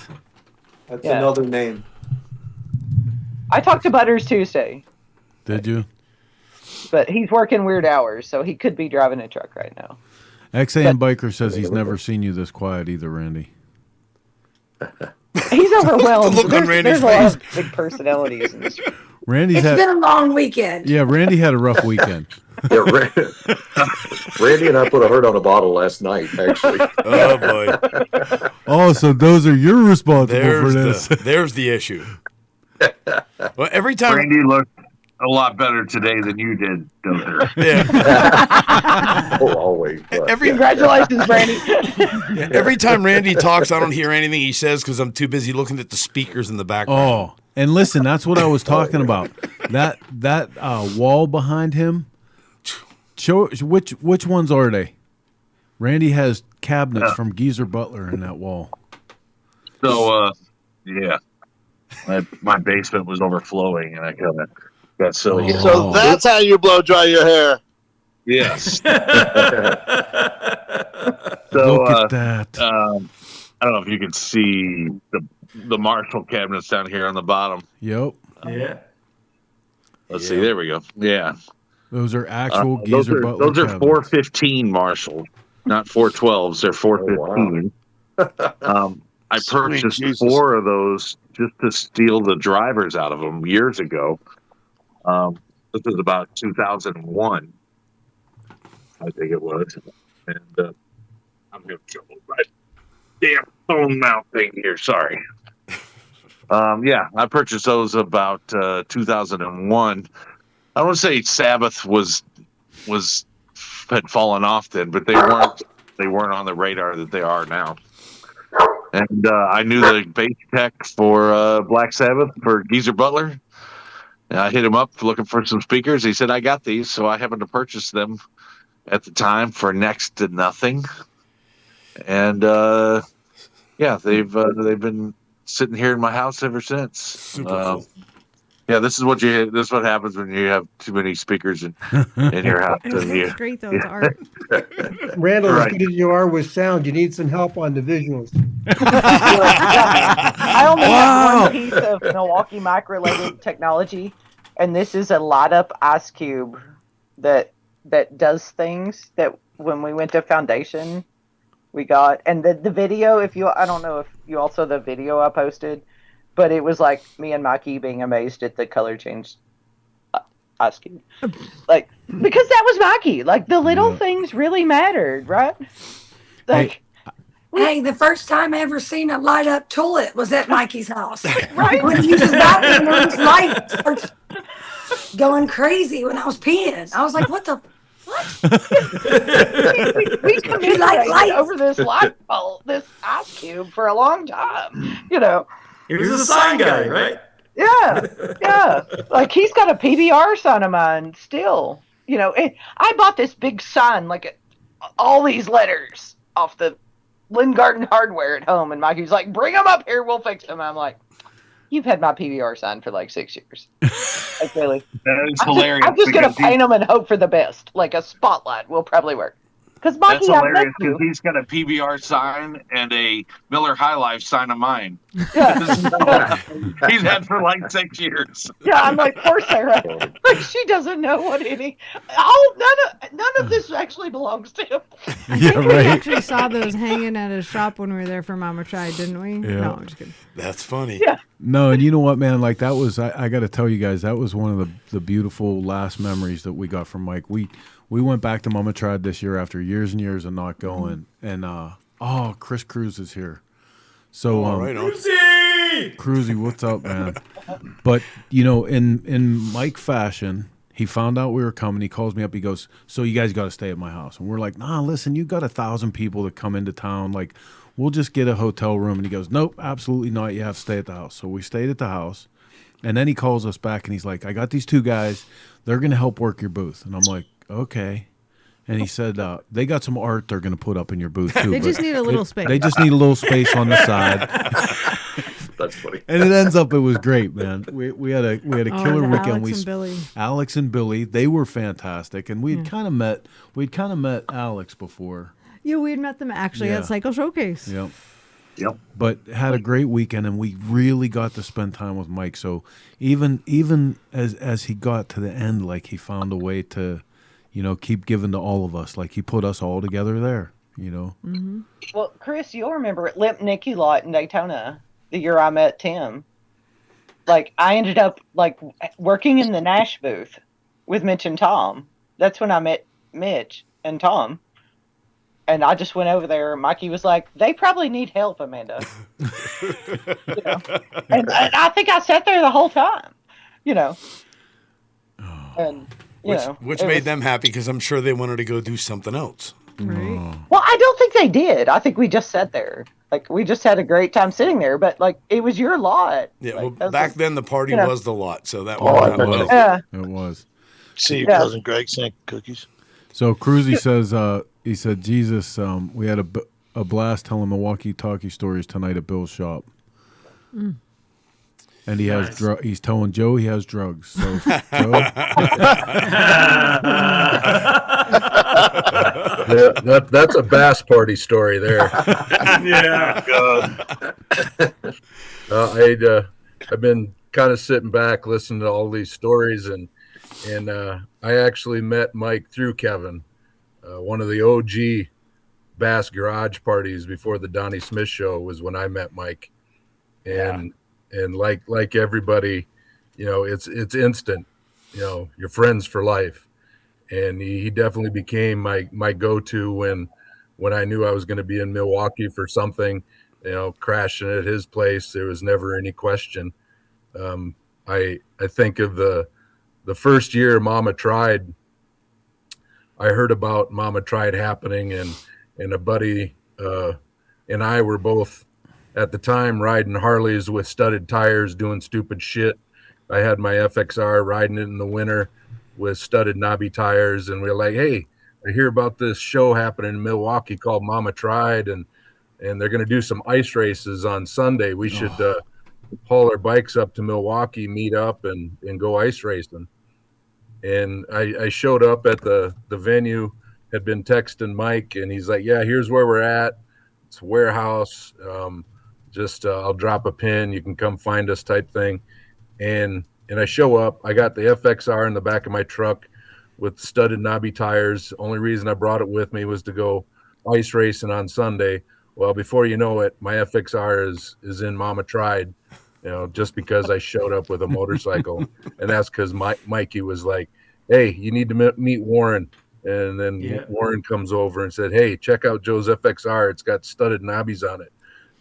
Speaker 8: That's another name.
Speaker 7: I talked to Butters Tuesday.
Speaker 1: Did you?
Speaker 7: But he's working weird hours, so he could be driving a truck right now.
Speaker 1: XAM Biker says he's never seen you this quiet either, Randy.
Speaker 7: He's overwhelmed.
Speaker 4: The look on Randy's
Speaker 7: there's a lot
Speaker 4: face.
Speaker 7: of big personalities in this.
Speaker 1: Randy's
Speaker 15: It's been a long weekend.
Speaker 1: Yeah, Randy had a rough weekend.
Speaker 11: Yeah, Randy and I put a hurt on a bottle last night, actually.
Speaker 4: Oh, boy.
Speaker 1: Oh, so those are you're responsible for this.
Speaker 4: There's the issue. Well, every time
Speaker 13: Randy looked a lot better today than you did, Dozer.
Speaker 4: Yeah.
Speaker 11: Oh, always. But,
Speaker 7: Congratulations, Randy.
Speaker 4: Every time Randy talks, I don't hear anything he says because I'm too busy looking at the speakers in the background.
Speaker 1: Oh, and listen, that's what I was talking about. That wall behind him. Show which ones are they? Randy has cabinets from Geezer Butler in that wall.
Speaker 13: So, yeah, my basement was overflowing, and I kind of got silly.
Speaker 10: So that's how you blow dry your hair.
Speaker 13: Yes. So,
Speaker 1: Look at that.
Speaker 13: I don't know if you can see the Marshall cabinets down here on the bottom.
Speaker 1: Yep.
Speaker 6: Yeah.
Speaker 13: Let's see. There we go. Yeah.
Speaker 1: Those are actual Geezer Butler
Speaker 13: Those are
Speaker 1: cabinets.
Speaker 13: 415 Marshall, not 412s. They're 415. I purchased
Speaker 10: Jesus.
Speaker 13: 4 of those just to steal the drivers out of them years ago. This was about 2001, I think it was. And I'm going to trouble right damn phone mount thing here. Sorry. Yeah, I purchased those about 2001. I don't want to say Sabbath had fallen off then, but they weren't on the radar that they are now. And I knew the bass tech for Black Sabbath for Geezer Butler. And I hit him up looking for some speakers. He said, I got these, so I happened to purchase them at the time for next to nothing. And yeah, they've been sitting here in my house ever since.
Speaker 4: Super cool.
Speaker 13: Yeah, this is what happens when you have too many speakers in your house.
Speaker 3: It's great though. It's art.
Speaker 12: Randall,
Speaker 13: Right.
Speaker 12: as good as you are with sound, you need some help on the visuals.
Speaker 7: I only have one piece of Milwaukee Mike related technology, and this is a light up ice cube that does things that when we went to Foundation we got. And the video, I don't know if you all saw the video I posted, but it was like me and Mikey being amazed at the color change ice cube. Like, because that was Mikey. Like, the little things really mattered, right? Like,
Speaker 15: Hey, the first time I ever seen a light up toilet was at Mikey's house.
Speaker 7: Right?
Speaker 15: When he was bathroom, there was light starts going crazy when I was peeing. I was like, what the?
Speaker 7: we communicated over this light bulb, this ice cube for a long time. You know,
Speaker 6: He was a sign guy, right?
Speaker 7: yeah. Like, he's got a PBR sign of mine still. You know, I bought this big sign, like all these letters off the Lynn Garden Hardware at home, and Mikey's like, "Bring them up here, we'll fix them." I'm like, You've had my PBR sign for like 6 years. Like, really.
Speaker 13: That is hilarious.
Speaker 7: I'm just going to
Speaker 13: because
Speaker 7: paint them and hope for the best. Like a spotlight will probably work. Because
Speaker 13: That's
Speaker 7: Mikey, I've met
Speaker 13: hilarious
Speaker 7: you.
Speaker 13: because he's got a PBR sign and a Miller High Life sign of mine.
Speaker 7: Yeah.
Speaker 13: He's had for like 6 years.
Speaker 7: Yeah, I'm like, poor Sarah. Like, she doesn't know what any. None of this actually belongs to him.
Speaker 3: I think we actually saw those hanging at his shop when we were there for Mama Tried, didn't we?
Speaker 1: Yeah.
Speaker 3: No, I'm just kidding.
Speaker 4: That's funny.
Speaker 7: Yeah.
Speaker 1: No, and you know what, man? Like that was, I got to tell you guys, that was one of the beautiful last memories that we got from Mike. We went back to Mama Tried this year after years and years of not going, and Chris Cruz is here. So
Speaker 4: right on.
Speaker 1: Cruzy, what's up, man? But you know, in Mike fashion, he found out we were coming. He calls me up. He goes, "So you guys got to stay at my house?" And we're like, "Nah, listen, you got 1,000 people that come into town. Like, we'll just get a hotel room." And he goes, "Nope, absolutely not. You have to stay at the house." So we stayed at the house. And then he calls us back and he's like, "I got these 2 guys. They're going to help work your booth." And I'm like, "Okay." And he said, they got some art they're going to put up in your booth too.
Speaker 3: They
Speaker 1: but
Speaker 3: just need a little space.
Speaker 1: They just need a little space on the side.
Speaker 11: That's funny.
Speaker 1: And it ends up, it was great, man. We had a killer
Speaker 3: and
Speaker 1: weekend.
Speaker 3: Alex and Billy.
Speaker 1: Alex and Billy, they were fantastic. And we'd kind of met Alex before.
Speaker 3: Yeah, we had met them actually at Cycle Showcase.
Speaker 1: Yep. But had a great weekend, and we really got to spend time with Mike. So even as he got to the end, like he found a way to, you know, keep giving to all of us. Like he put us all together there, you know.
Speaker 3: Mm-hmm.
Speaker 7: Well, Chris, you'll remember at Limp Nicky Lot in Daytona, the year I met Tim. Like, I ended up, like, working in the Nash booth with Mitch and Tom. That's when I met Mitch and Tom. And I just went over there. Mikey was like, "They probably need help, Amanda." You know? And I think I sat there the whole time, you know. And,
Speaker 4: which made them happy because I'm sure they wanted to go do something else.
Speaker 3: Right.
Speaker 7: Well, I don't think they did. I think we just sat there. Like, we just had a great time sitting there. But, like, it was your lot.
Speaker 4: Yeah,
Speaker 7: like,
Speaker 4: well, back then the party was the lot, so that
Speaker 10: I
Speaker 4: worked out
Speaker 10: bet
Speaker 4: well.
Speaker 7: Yeah.
Speaker 1: It was.
Speaker 10: See your cousin Greg saying cookies.
Speaker 1: So Cruzy says, he said, "Jesus, we had a blast telling Milwaukee talkie stories tonight at Bill's shop."
Speaker 3: Mm.
Speaker 1: And he has he's telling Joe he has drugs. So Joe,
Speaker 14: that's a bass party story there.
Speaker 6: Yeah.
Speaker 14: I've been kind of sitting back listening to all these stories, and I actually met Mike through Kevin, one of the OG Bass Garage parties before the Donnie Smith show was when I met Mike, and like everybody, you know, it's instant, you know, you're friends for life, and he definitely became my go-to when I knew I was going to be in Milwaukee for something, you know, crashing at his place. There was never any question. I think of the first year Mama Tried, I heard about Mama Tried happening, and a buddy and I were both at the time riding Harleys with studded tires, doing stupid shit. I had my FXR riding it in the winter with studded knobby tires, and we were like, "Hey, I hear about this show happening in Milwaukee called Mama Tried, and they're going to do some ice races on Sunday. We should haul our bikes up to Milwaukee, meet up, and go ice racing." And I showed up at the venue, had been texting Mike, and he's like, "Yeah, here's where we're at. It's a warehouse. I'll drop a pin. You can come find us," type thing. And I show up. I got the FXR in the back of my truck with studded knobby tires. Only reason I brought it with me was to go ice racing on Sunday. Well, before you know it, my FXR is in Mama Tried, you know, just because I showed up with a motorcycle. And that's because Mikey was like, "Hey, you need to meet Warren." And then Warren comes over and said, "Hey, check out Joe's FXR. It's got studded knobbies on it."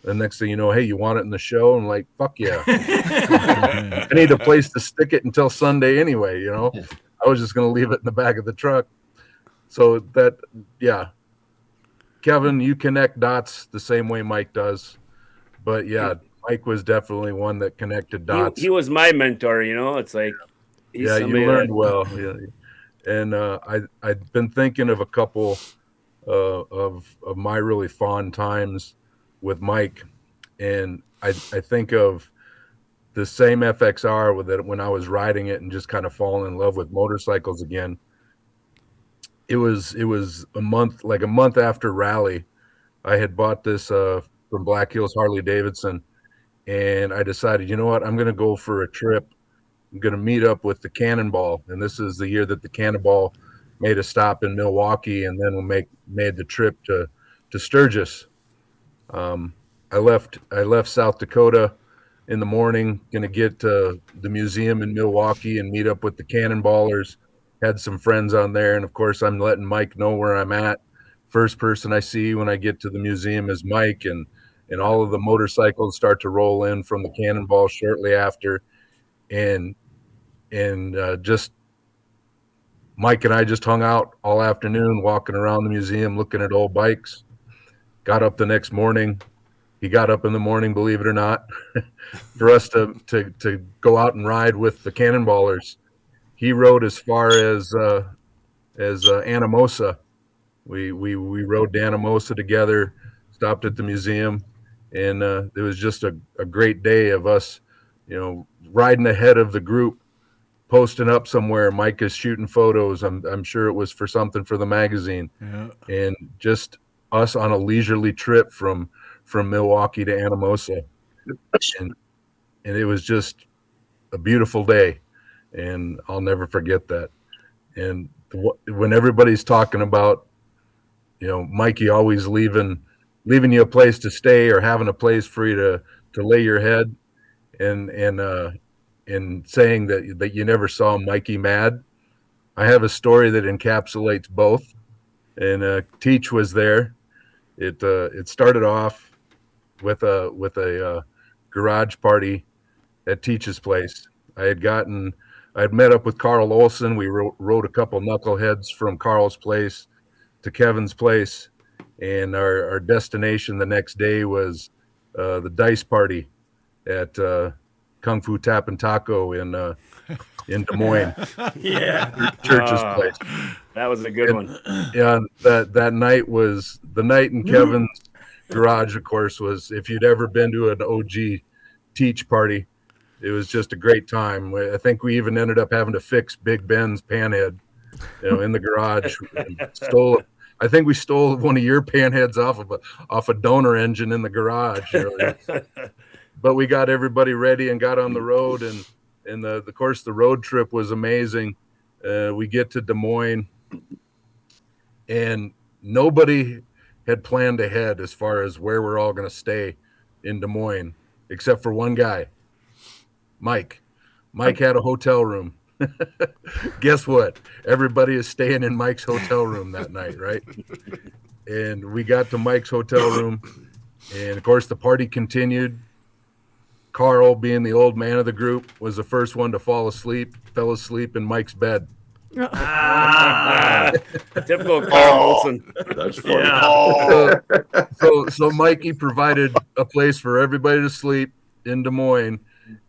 Speaker 14: The next thing you know, "Hey, you want it in the show?" I'm like, "Fuck yeah." I need a place to stick it until Sunday anyway, you know. I was just going to leave it in the back of the truck. So that, yeah. Kevin, you connect dots the same way Mike does. But yeah, Mike was definitely one that connected dots.
Speaker 9: He was my mentor, you know. It's like,
Speaker 14: you learned well. Yeah. And I've been thinking of a couple of my really fond times with Mike, and I think of the same FXR with it when I was riding it and just kind of falling in love with motorcycles again. It was a month after Rally. I had bought this from Black Hills Harley Davidson, and I decided, you know what, I'm going to go for a trip. I'm going to meet up with the Cannonball, and this is the year that the Cannonball made a stop in Milwaukee, and then made the trip to Sturgis. I left South Dakota in the morning, going to get to the museum in Milwaukee and meet up with the Cannonballers. Had some friends on there, and of course, I'm letting Mike know where I'm at. First person I see when I get to the museum is Mike, and all of the motorcycles start to roll in from the Cannonball shortly after, and just Mike and I just hung out all afternoon, walking around the museum, looking at old bikes. Got up the next morning. He got up in the morning, believe it or not, for us to go out and ride with the Cannonballers. He rode as far as Anamosa. We rode to Anamosa together, stopped at the museum, and it was just a great day of us, riding ahead of the group, posting up somewhere. Mike is shooting photos. I'm sure it was for something for the magazine.
Speaker 1: Yeah.
Speaker 14: And just us on a leisurely trip from Milwaukee to Anamosa, and it was just a beautiful day, and I'll never forget that. And when everybody's talking about, Mikey always leaving you a place to stay or having a place for you to lay your head, and saying that you never saw Mikey mad, I have a story that encapsulates both. And Teach was there. It started off with a garage party at Teach's place. I had met up with Carl Olson. We rode a couple knuckleheads from Carl's place to Kevin's place, and our destination the next day was the dice party at Kung Fu Tap and Taco in Des Moines.
Speaker 6: Yeah,
Speaker 14: Church's place.
Speaker 9: That was a good one.
Speaker 14: Yeah, that night was the night in Kevin's garage. Of course, was, if you'd ever been to an OG Teach party, it was just a great time. I think we even ended up having to fix Big Ben's panhead, in the garage. I think we stole one of your panheads off a donor engine in the garage. But we got everybody ready and got on the road, and of course the road trip was amazing. We get to Des Moines, and nobody had planned ahead as far as where we're all going to stay in Des Moines, except for one guy, Mike. Mike had a hotel room. Guess what? Everybody is staying in Mike's hotel room that night, right? And we got to Mike's hotel room, and of course the party continued. Carl, being the old man of the group, was the first one to fell asleep in Mike's bed.
Speaker 9: Typical Carl Olson.
Speaker 11: That's funny.
Speaker 9: Yeah.
Speaker 14: So Mikey provided a place for everybody to sleep in Des Moines,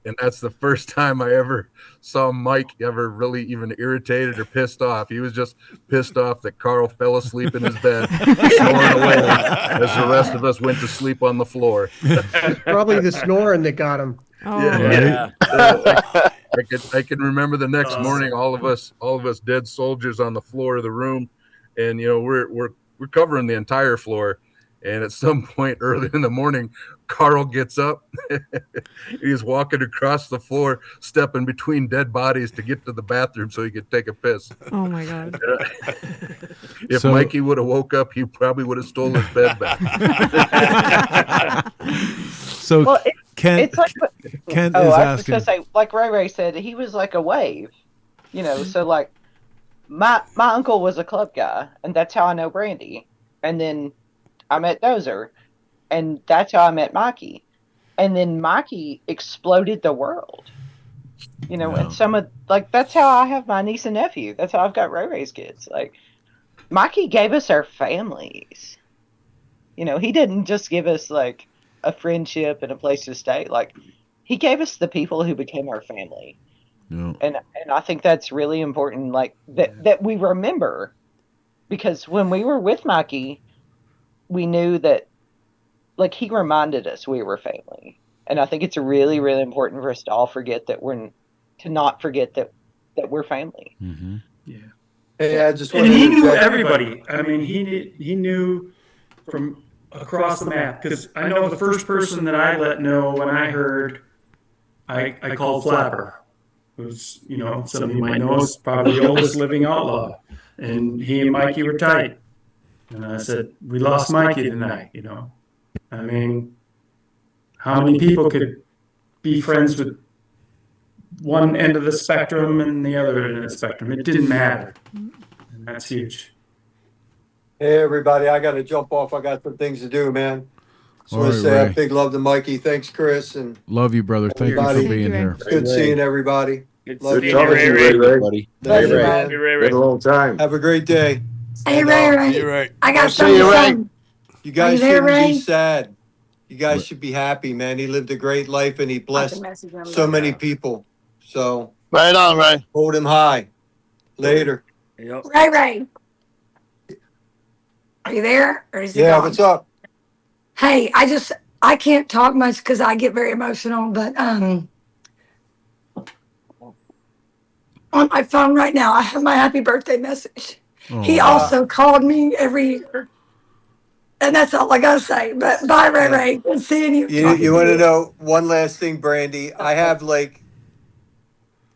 Speaker 14: and that's the first time I ever saw Mike ever really even irritated or pissed off. He was just pissed off that Carl fell asleep in his bed, snoring away as the rest of us went to sleep on the floor.
Speaker 12: Probably the snoring that got him.
Speaker 3: Oh.
Speaker 14: Yeah. I can remember the next morning, all of us dead soldiers on the floor of the room, and we're covering the entire floor. And at some point early in the morning, Carl gets up. He's walking across the floor, stepping between dead bodies to get to the bathroom so he could take a piss.
Speaker 3: Oh my God.
Speaker 14: If Mikey would have woke up, he probably would have stolen his bed back.
Speaker 1: So
Speaker 7: Well,
Speaker 1: Kent,
Speaker 7: it's like
Speaker 1: Kent
Speaker 7: I
Speaker 1: is
Speaker 7: was just
Speaker 1: asking.
Speaker 7: gonna say, like Ray said, he was like a wave, So like, my uncle was a club guy, and that's how I know Brandy. And then I met Dozer, and that's how I met Mikey. And then Mikey exploded the world, And some of that's how I have my niece and nephew. That's how I've got Ray's kids. Like, Mikey gave us our families. He didn't just give us like a friendship and a place to stay. Like, he gave us the people who became our family.
Speaker 1: Yeah.
Speaker 7: And I think that's really important, like that we remember, because when we were with Mikey, we knew that, like, he reminded us we were family, And I think it's really, really important for us to all forget that not forget that we're family.
Speaker 1: Mm-hmm.
Speaker 6: Yeah.
Speaker 8: Hey, I just
Speaker 6: And
Speaker 8: wanted
Speaker 6: he
Speaker 8: to
Speaker 6: knew
Speaker 8: interject.
Speaker 6: everybody. I mean, he knew from across the map, because I know the first person that I let know when I heard, I called Flapper, who's, some of you might know, is probably the oldest living outlaw, and he and Mikey were tight. And I said, we lost Mikey tonight. I mean, how many people could be friends with one end of the spectrum and the other end of the spectrum? It didn't matter. And that's huge.
Speaker 8: Hey, everybody, I got to jump off. I got some things to do, man. Just want to
Speaker 1: All
Speaker 8: say
Speaker 1: right,
Speaker 8: a
Speaker 1: Ray.
Speaker 8: big love to Mikey. Thanks, Chris. And
Speaker 1: Love you, brother. Thank you for
Speaker 8: everybody.
Speaker 1: being here.
Speaker 8: It's good seeing everybody.
Speaker 9: Good
Speaker 8: Love
Speaker 11: Good
Speaker 8: you,
Speaker 11: talking to you, Ray Ray.
Speaker 8: buddy.
Speaker 11: Ray
Speaker 8: Thank you,
Speaker 11: Ray.
Speaker 8: man.
Speaker 9: Hey, Ray,
Speaker 11: Been a long time.
Speaker 8: Have a great day.
Speaker 15: Hey,
Speaker 8: And,
Speaker 15: Ray,
Speaker 8: uh,
Speaker 15: Ray.
Speaker 4: You're right.
Speaker 15: I got
Speaker 10: See
Speaker 15: something
Speaker 10: you,
Speaker 15: to
Speaker 10: Ray.
Speaker 15: say.
Speaker 8: You
Speaker 15: Are
Speaker 8: guys
Speaker 15: you there,
Speaker 8: shouldn't
Speaker 15: Ray?
Speaker 8: be sad. You guys should be happy, man. He lived a great life and he
Speaker 15: I can
Speaker 8: blessed
Speaker 15: message him
Speaker 8: so
Speaker 15: later.
Speaker 8: many people. So
Speaker 10: Right on, Ray.
Speaker 8: hold him high. Later.
Speaker 9: Yep.
Speaker 15: Ray, Ray. Are you there? Or is he
Speaker 8: Yeah,
Speaker 15: gone?
Speaker 8: what's up?
Speaker 15: Hey, I can't talk much because I get very emotional, but on my phone right now, I have my happy birthday message. He
Speaker 1: Oh.
Speaker 15: also called me every year. And that's all I gotta say. But bye, Ray
Speaker 8: Yeah.
Speaker 15: Ray. Good seeing you.
Speaker 8: You
Speaker 15: Talking
Speaker 8: want to
Speaker 15: you.
Speaker 8: know one last thing, Brandy? I have like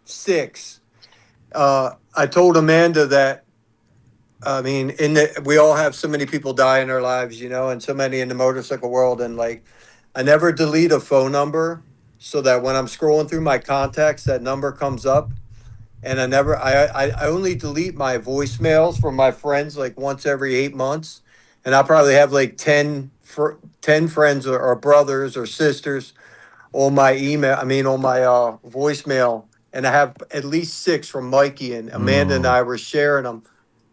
Speaker 8: 6. I told Amanda that, I mean, we all have so many people die in our lives, and so many in the motorcycle world. And like, I never delete a phone number so that when I'm scrolling through my contacts, that number comes up. And I only delete my voicemails from my friends like once every 8 months. And I probably have like 10 friends or brothers or sisters on my email, on my voicemail. And I have at least 6 from Mikey, and Amanda and I were sharing them.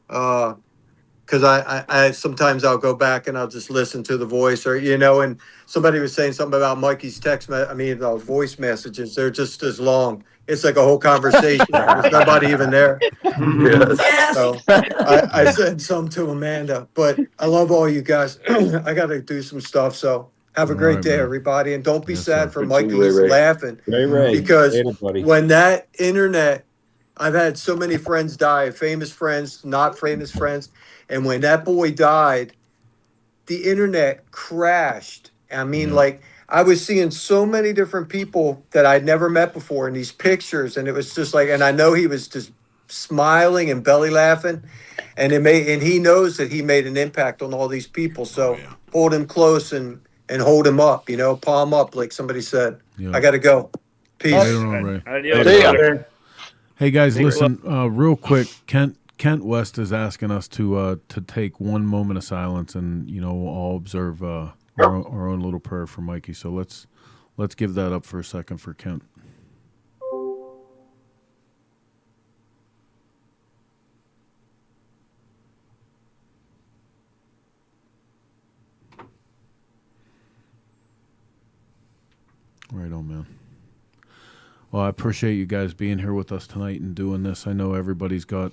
Speaker 8: Because I sometimes I'll go back and I'll just listen to the voice, or and somebody was saying something about Mikey's voice messages. They're just as long. It's like a whole conversation. There's nobody even there.
Speaker 10: Yes.
Speaker 8: So I said some to Amanda, but I love all you guys. I got to do some stuff. So have a
Speaker 1: All
Speaker 8: great
Speaker 1: right,
Speaker 8: day,
Speaker 1: man.
Speaker 8: everybody, and don't be
Speaker 1: Yes,
Speaker 8: sad
Speaker 1: sir.
Speaker 8: for
Speaker 11: Good to
Speaker 8: Mikey.
Speaker 11: you, Ray
Speaker 8: He's
Speaker 11: Ray.
Speaker 8: laughing
Speaker 5: Ray Ray.
Speaker 8: because
Speaker 5: Later, buddy.
Speaker 8: when that internet, I've had so many friends die, famous friends, not famous friends. And when that boy died, the internet crashed. I mean,
Speaker 1: Yeah.
Speaker 8: like, I was seeing so many different people that I'd never met before in these pictures. And it was just like, and I know he was just smiling and belly laughing. And he knows that he made an impact on all these people. So hold him close and hold him up, palm up, like somebody said.
Speaker 1: Yeah.
Speaker 8: I got to go. Peace.
Speaker 1: Later on, Ray.
Speaker 9: Adios,
Speaker 10: See ya.
Speaker 9: brother.
Speaker 1: Hey guys,
Speaker 9: Thanks a
Speaker 1: listen, real quick. Kent West is asking us to take one moment of silence, and we'll all observe our own little prayer for Mikey. So let's give that up for a second for Kent. Right on, man. Well, I appreciate you guys being here with us tonight and doing this. I know everybody's got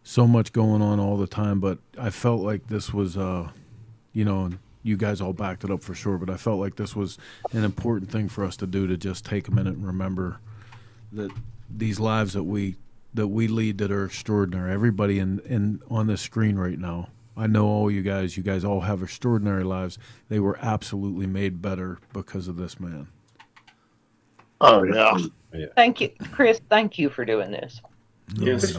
Speaker 1: so much going on all the time, but I felt like this was, and you guys all backed it up for sure, but I felt like this was an important thing for us to do, to just take a minute and remember that these lives that we lead that are extraordinary. Everybody in on this screen right now, I know all you guys all have extraordinary lives. They were absolutely made better because of this man.
Speaker 10: Oh, yeah.
Speaker 7: Thank you, Chris. Thank you for doing this.
Speaker 6: Yes.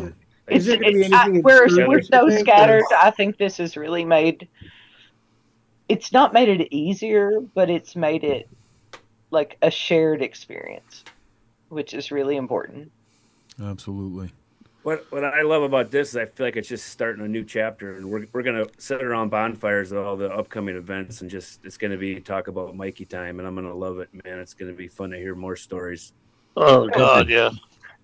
Speaker 12: Is there gonna be anything
Speaker 7: We're
Speaker 12: exclusive,
Speaker 7: so
Speaker 12: you think,
Speaker 7: scattered.
Speaker 12: or-
Speaker 7: I think this has really it's not made it easier, but it's made it like a shared experience, which is really important.
Speaker 1: Absolutely.
Speaker 9: What I love about this is I feel like it's just starting a new chapter, and we're gonna sit around bonfires at all the upcoming events, and just it's gonna be talk about Mikey time, and I'm gonna love it, man. It's gonna be fun to hear more stories.
Speaker 10: Oh, God, yeah.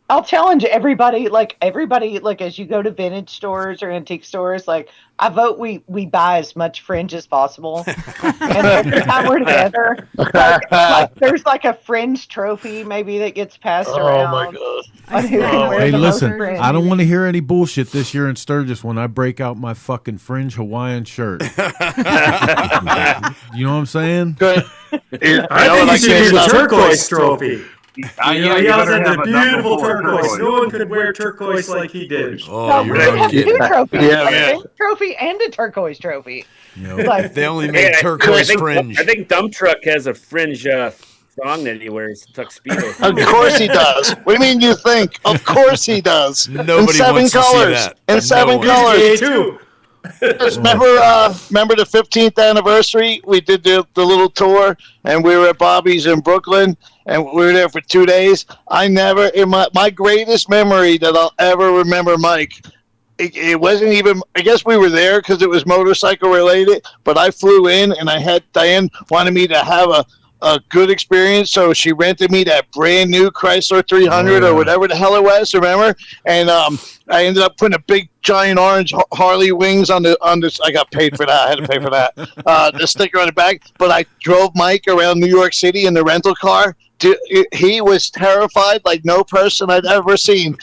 Speaker 7: I'll challenge everybody, like as you go to vintage stores or antique stores, like I vote we buy as much fringe as possible. And every time we're together, like there's like a fringe trophy maybe that gets passed around.
Speaker 10: Oh my god.
Speaker 7: On who can wear
Speaker 1: Hey,
Speaker 7: the most
Speaker 1: listen,
Speaker 7: fringe.
Speaker 1: I don't want to hear any bullshit this year in Sturgis when I break out my fucking fringe Hawaiian shirt. You know what I'm saying?
Speaker 6: I think you should get the turquoise trophy. He yells at the beautiful turquoise. No one could wear turquoise like he did.
Speaker 7: No, we have two trophies. A pink trophy and a turquoise trophy.
Speaker 4: If they only made turquoise fringe.
Speaker 9: I think Dump Truck has a fringe thong that he wears, tuxedo.
Speaker 10: Of course he does. What do you mean you think? Of course he does.
Speaker 4: Nobody
Speaker 10: in 7
Speaker 4: wants to see
Speaker 10: colors.
Speaker 4: that.
Speaker 10: In 7 colors.
Speaker 6: He's gay too.
Speaker 10: Remember the 15th anniversary? We did the little tour, and we were at Bobby's in Brooklyn, and we were there for 2 days. I never, in my greatest memory that I'll ever remember, Mike, it wasn't even, I guess we were there because it was motorcycle related, but I flew in, and I had, Diane wanted me to have a good experience, so she rented me that brand new Chrysler 300 or whatever the hell it was, remember? And I ended up putting a big giant orange Harley wings on this. I got paid for that. I had to pay for that. The sticker on the back. But I drove Mike around New York City in the rental car. Dude, he was terrified like no person I'd ever seen.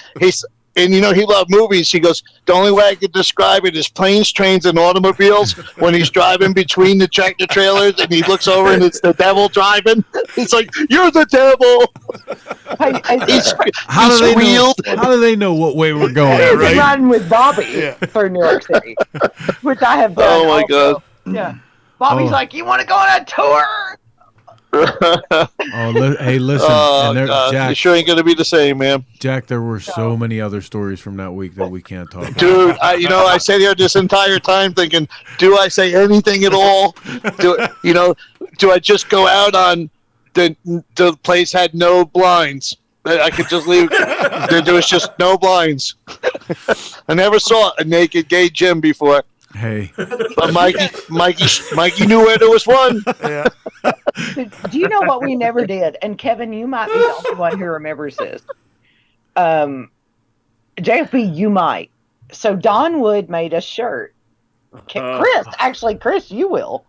Speaker 10: And he loved movies. He goes, the only way I could describe it is planes, trains, and automobiles when he's driving between the tractor trailers and he looks over and it's the devil driving. He's like, you're the devil.
Speaker 1: How do they know what way we're going?
Speaker 7: He's riding with Bobby through New York City, which I have done.
Speaker 10: Oh, my
Speaker 7: also.
Speaker 10: God.
Speaker 7: Yeah. Bobby's like, you want to go on a tour?
Speaker 1: Hey, listen.
Speaker 10: Oh,
Speaker 1: and
Speaker 10: God.
Speaker 1: Jack,
Speaker 10: You sure ain't going to be the same, man.
Speaker 1: Jack, there were so many other stories from that week that we can't talk about.
Speaker 10: Dude, I sat here this entire time thinking, do I say anything at all? Do I just go out on the place had no blinds? I could just leave. There was just no blinds. I never saw a naked gay gym before.
Speaker 1: Hey,
Speaker 10: but Mikey knew where there was one.
Speaker 4: Yeah.
Speaker 7: Do you know what we never did? And Kevin, you might be the only one who remembers this. JFB, you might. So Don Wood made a shirt. Chris, you will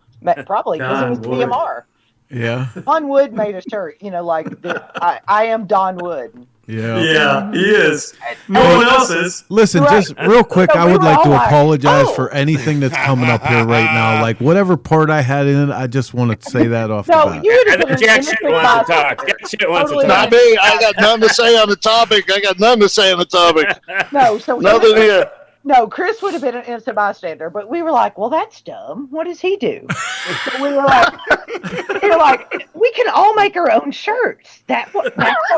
Speaker 7: probably because it was PMR.
Speaker 1: Yeah.
Speaker 7: Don Wood made a shirt. I am Don Wood.
Speaker 6: Yeah, he is. No one else is.
Speaker 1: Listen, just real quick, I would like to apologize for anything that's coming up here right now. Like whatever part I had in it, I just want to say that off the bat.
Speaker 9: I think Jack shit wants to talk. Jack shit wants to talk.
Speaker 10: Not me. I got nothing to say on the topic.
Speaker 7: No, so
Speaker 10: nothing here.
Speaker 7: No, Chris would have been an innocent bystander, but we were like, well, that's dumb. What does he do? So we were like, we can all make our own shirts. That's what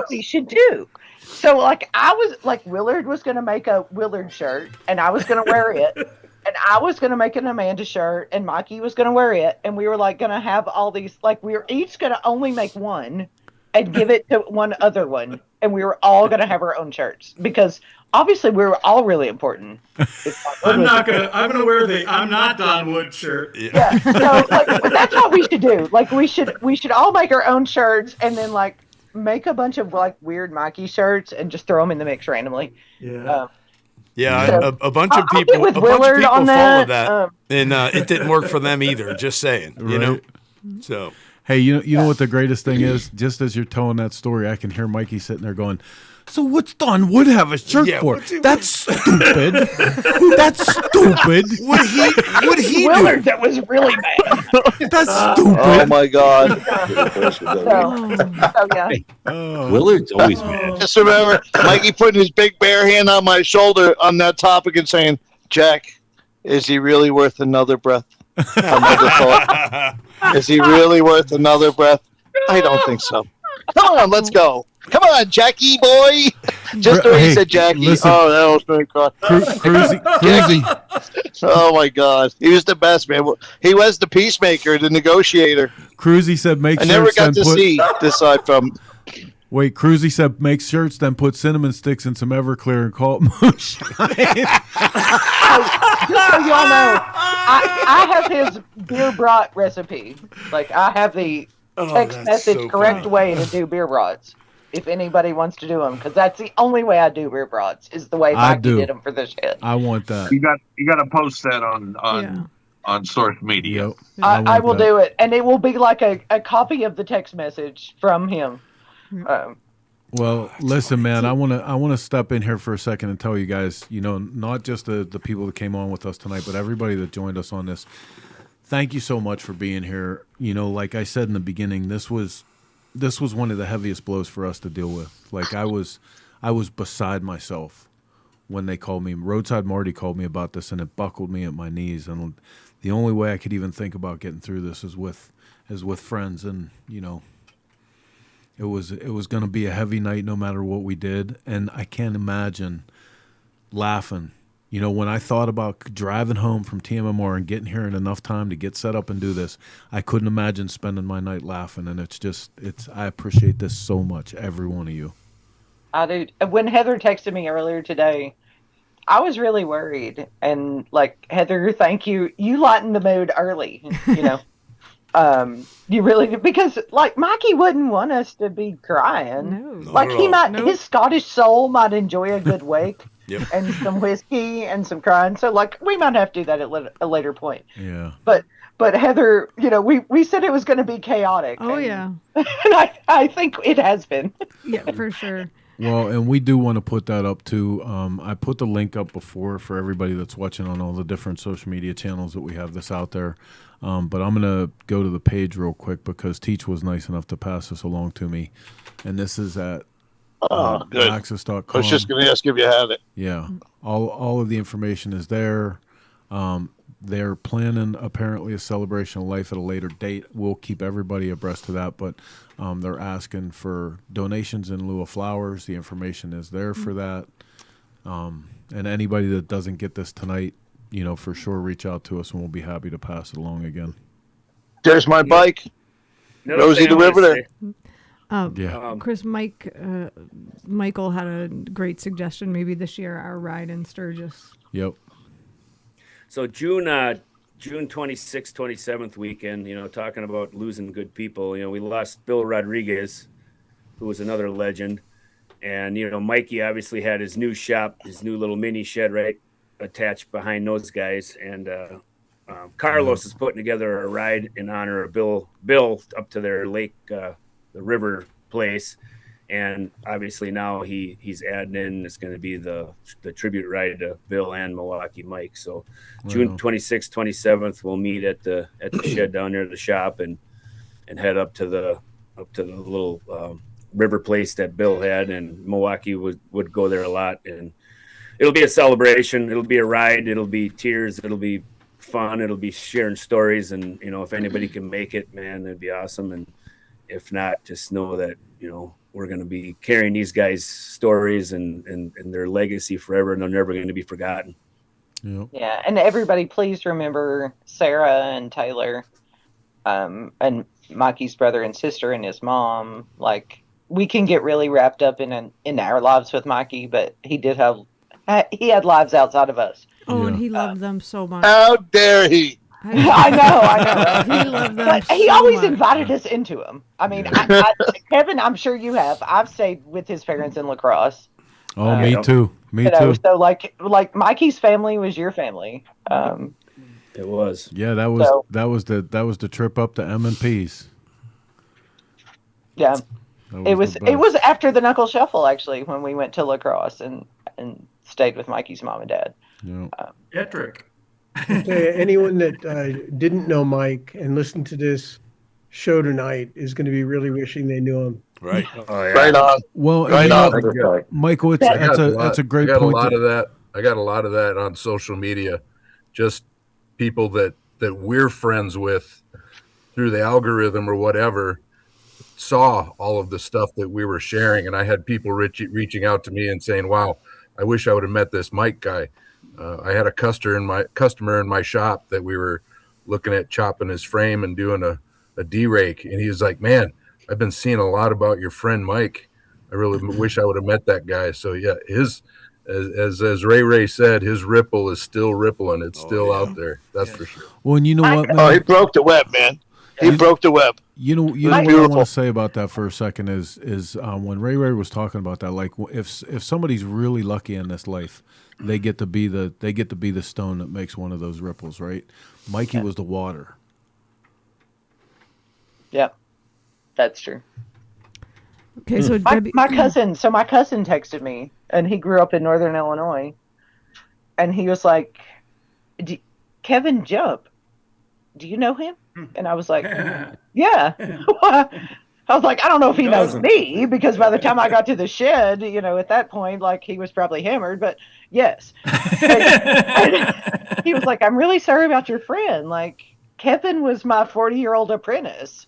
Speaker 7: we should do. So Willard was going to make a Willard shirt, and I was going to wear it, and I was going to make an Amanda shirt, and Mikey was going to wear it, and we were going to have all these, we were each going to only make one and give it to one other one, and we were all going to have our own shirts because obviously we were all really important.
Speaker 6: I'm gonna wear the I'm not Don Wood shirt.
Speaker 7: Yeah. So that's what we should do. We should all make our own shirts and then make a bunch of weird Mikey shirts and just throw them in the mix randomly.
Speaker 6: Yeah.
Speaker 4: A bunch of people followed that, and it didn't work for them either. Just saying, So,
Speaker 1: hey, you know what the greatest thing is? Just as you're telling that story, I can hear Mikey sitting there going, "So what's Don Wood have a shirt for? That's stupid. That's stupid.
Speaker 4: What he
Speaker 7: Willard,
Speaker 4: do?
Speaker 7: that was really bad.
Speaker 1: That's stupid.
Speaker 10: Oh my God.
Speaker 5: Willard's always mad.
Speaker 10: Just remember Mikey putting his big bare hand on my shoulder on that topic and saying, Jack, is he really worth another breath? Another thought. Is he really worth another breath? I don't think so. Come on, let's go. Come on, Jackie boy. Just the way he said Jackie.
Speaker 1: Listen,
Speaker 10: oh, that was very cool.
Speaker 1: Cruzy.
Speaker 10: Oh my God, he was the best, man. He was the peacemaker, the negotiator.
Speaker 1: Cruzy said, "Make shirts."
Speaker 10: I never got to see this side from.
Speaker 1: Wait, Cruzy said, "Make shirts, then put cinnamon sticks in some Everclear and call it moonshine."
Speaker 7: Just so y'all know, I have his beer brat recipe. I have the text message correct way to do beer brats. if anybody wants to do them, because that's the only way I do rear broads is the way
Speaker 1: I
Speaker 7: Mikey
Speaker 1: do.
Speaker 7: did them for the shed.
Speaker 1: I want that.
Speaker 13: You got to post that on social media.
Speaker 1: Yep.
Speaker 7: I
Speaker 1: want
Speaker 7: will
Speaker 1: that.
Speaker 7: do it, and it will be like a copy of the text message from him.
Speaker 1: Well, listen, man, I want to step in here for a second and tell you guys, not just the people that came on with us tonight, but everybody that joined us on this. Thank you so much for being here. Like I said in the beginning, this was one of the heaviest blows for us to deal with. Like I was beside myself when they called me. Roadside Marty called me about this, and it buckled me at my knees. And the only way I could even think about getting through this is with friends, and it was going to be a heavy night no matter what we did. And I can't imagine laughing. When I thought about driving home from TMMR and getting here in enough time to get set up and do this, I couldn't imagine spending my night laughing. And I appreciate this so much, every one of you.
Speaker 7: I do. When Heather texted me earlier today, I was really worried. And like, Heather, thank you. You lightened the mood early, you really did, because like Mikey wouldn't want us to be crying.
Speaker 3: No.
Speaker 7: Like his Scottish soul might enjoy a good wake.
Speaker 4: Yep.
Speaker 7: And some whiskey and some crying. So like we might have to do that at a later point.
Speaker 1: Yeah.
Speaker 7: But Heather, we said it was going to be chaotic.
Speaker 3: Oh, yeah.
Speaker 7: And I think it has been.
Speaker 3: Yeah, for sure.
Speaker 1: Well, and we do want to put that up too. I put the link up before for everybody that's watching on all the different social media channels that we have this out there. But I'm going to go to the page real quick because Teach was nice enough to pass this along to me. And this is at
Speaker 10: good.
Speaker 1: Access.com.
Speaker 10: I was just going to ask if you had it.
Speaker 1: Yeah. All of the information is there. They're planning apparently a celebration of life at a later date. We'll keep everybody abreast of that, but they're asking for donations in lieu of flowers. The information is there for that. And anybody that doesn't get this tonight, for sure reach out to us and we'll be happy to pass it along again.
Speaker 10: There's my bike. Rosie the River there.
Speaker 3: Chris, Michael had a great suggestion. Maybe this year our ride in Sturgis.
Speaker 1: Yep.
Speaker 9: So June 26th, 27th weekend, talking about losing good people, we lost Bill Rodriguez, who was another legend. And, Mikey obviously had his new shop, his new little mini shed right attached behind those guys. And Carlos is putting together a ride in honor of Bill up to their lake, the river place. And obviously now he's adding in, it's going to be the tribute ride to Bill and Milwaukee Mike. So June 26th, 27th, we'll meet at the shed down there at the shop and head up to the little river place that Bill had, and Milwaukee would go there a lot. And it'll be a celebration. It'll be a ride. It'll be tears. It'll be fun. It'll be sharing stories. And, if anybody can make it, man, that'd be awesome. And if not, just know that, we're going to be carrying these guys' stories and their legacy forever, and they're never going to be forgotten.
Speaker 1: Yep.
Speaker 7: Yeah, and everybody, please remember Sarah and Taylor, and Mikey's brother and sister and his mom. Like, we can get really wrapped up in our lives with Mikey, but he had lives outside of us.
Speaker 3: Oh, and he loved them so much.
Speaker 10: How dare he?
Speaker 7: I know.
Speaker 3: He loved them
Speaker 7: But he
Speaker 3: so
Speaker 7: always
Speaker 3: much.
Speaker 7: invited us into him. I mean, Kevin, I'm sure you have. I've stayed with his parents in La Crosse.
Speaker 1: Oh, me too. Me too.
Speaker 7: So like Mikey's family was your family.
Speaker 9: It was.
Speaker 1: Yeah, that was the trip up to M&P's.
Speaker 7: Yeah. It was
Speaker 1: the best.
Speaker 7: after the Knuckle Shuffle, actually, when we went to La Crosse and stayed with Mikey's mom and dad.
Speaker 1: Yeah.
Speaker 6: Edric.
Speaker 12: I'll tell you, anyone that didn't know Mike and listened to this show tonight is going to be really wishing they knew him.
Speaker 4: Right.
Speaker 13: Oh, yeah.
Speaker 10: Right on.
Speaker 1: Well,
Speaker 10: Right on.
Speaker 1: Michael, that's a great point.
Speaker 14: I got a lot of that on social media. Just people that we're friends with through the algorithm or whatever saw all of the stuff that we were sharing, and I had people reaching out to me and saying, "Wow, I wish I would have met this Mike guy." I had a customer in my shop that we were looking at chopping his frame and doing a D-rake, and he was like, "Man, I've been seeing a lot about your friend Mike. I really wish I would have met that guy." So yeah, as Ray said, his ripple is still rippling. It's still out there. That's for sure.
Speaker 1: Well, and you know what, man?
Speaker 10: Oh, he broke the web, man. He broke the web.
Speaker 1: You know what I want to say about that for a second is when Ray was talking about that, like if somebody's really lucky in this life, they get to be the stone that makes one of those ripples, right? Mikey was the water.
Speaker 7: Yep, that's true.
Speaker 3: Okay, so
Speaker 7: my cousin texted me, and he grew up in Northern Illinois, and he was like, Kevin Jump, do you know him? And I was like, yeah. I was like, I don't know if he knows me, because by the time I got to the shed, at that point, like, he was probably hammered, but yes. And he was like, I'm really sorry about your friend. Like, Kevin was my 40-year-old apprentice,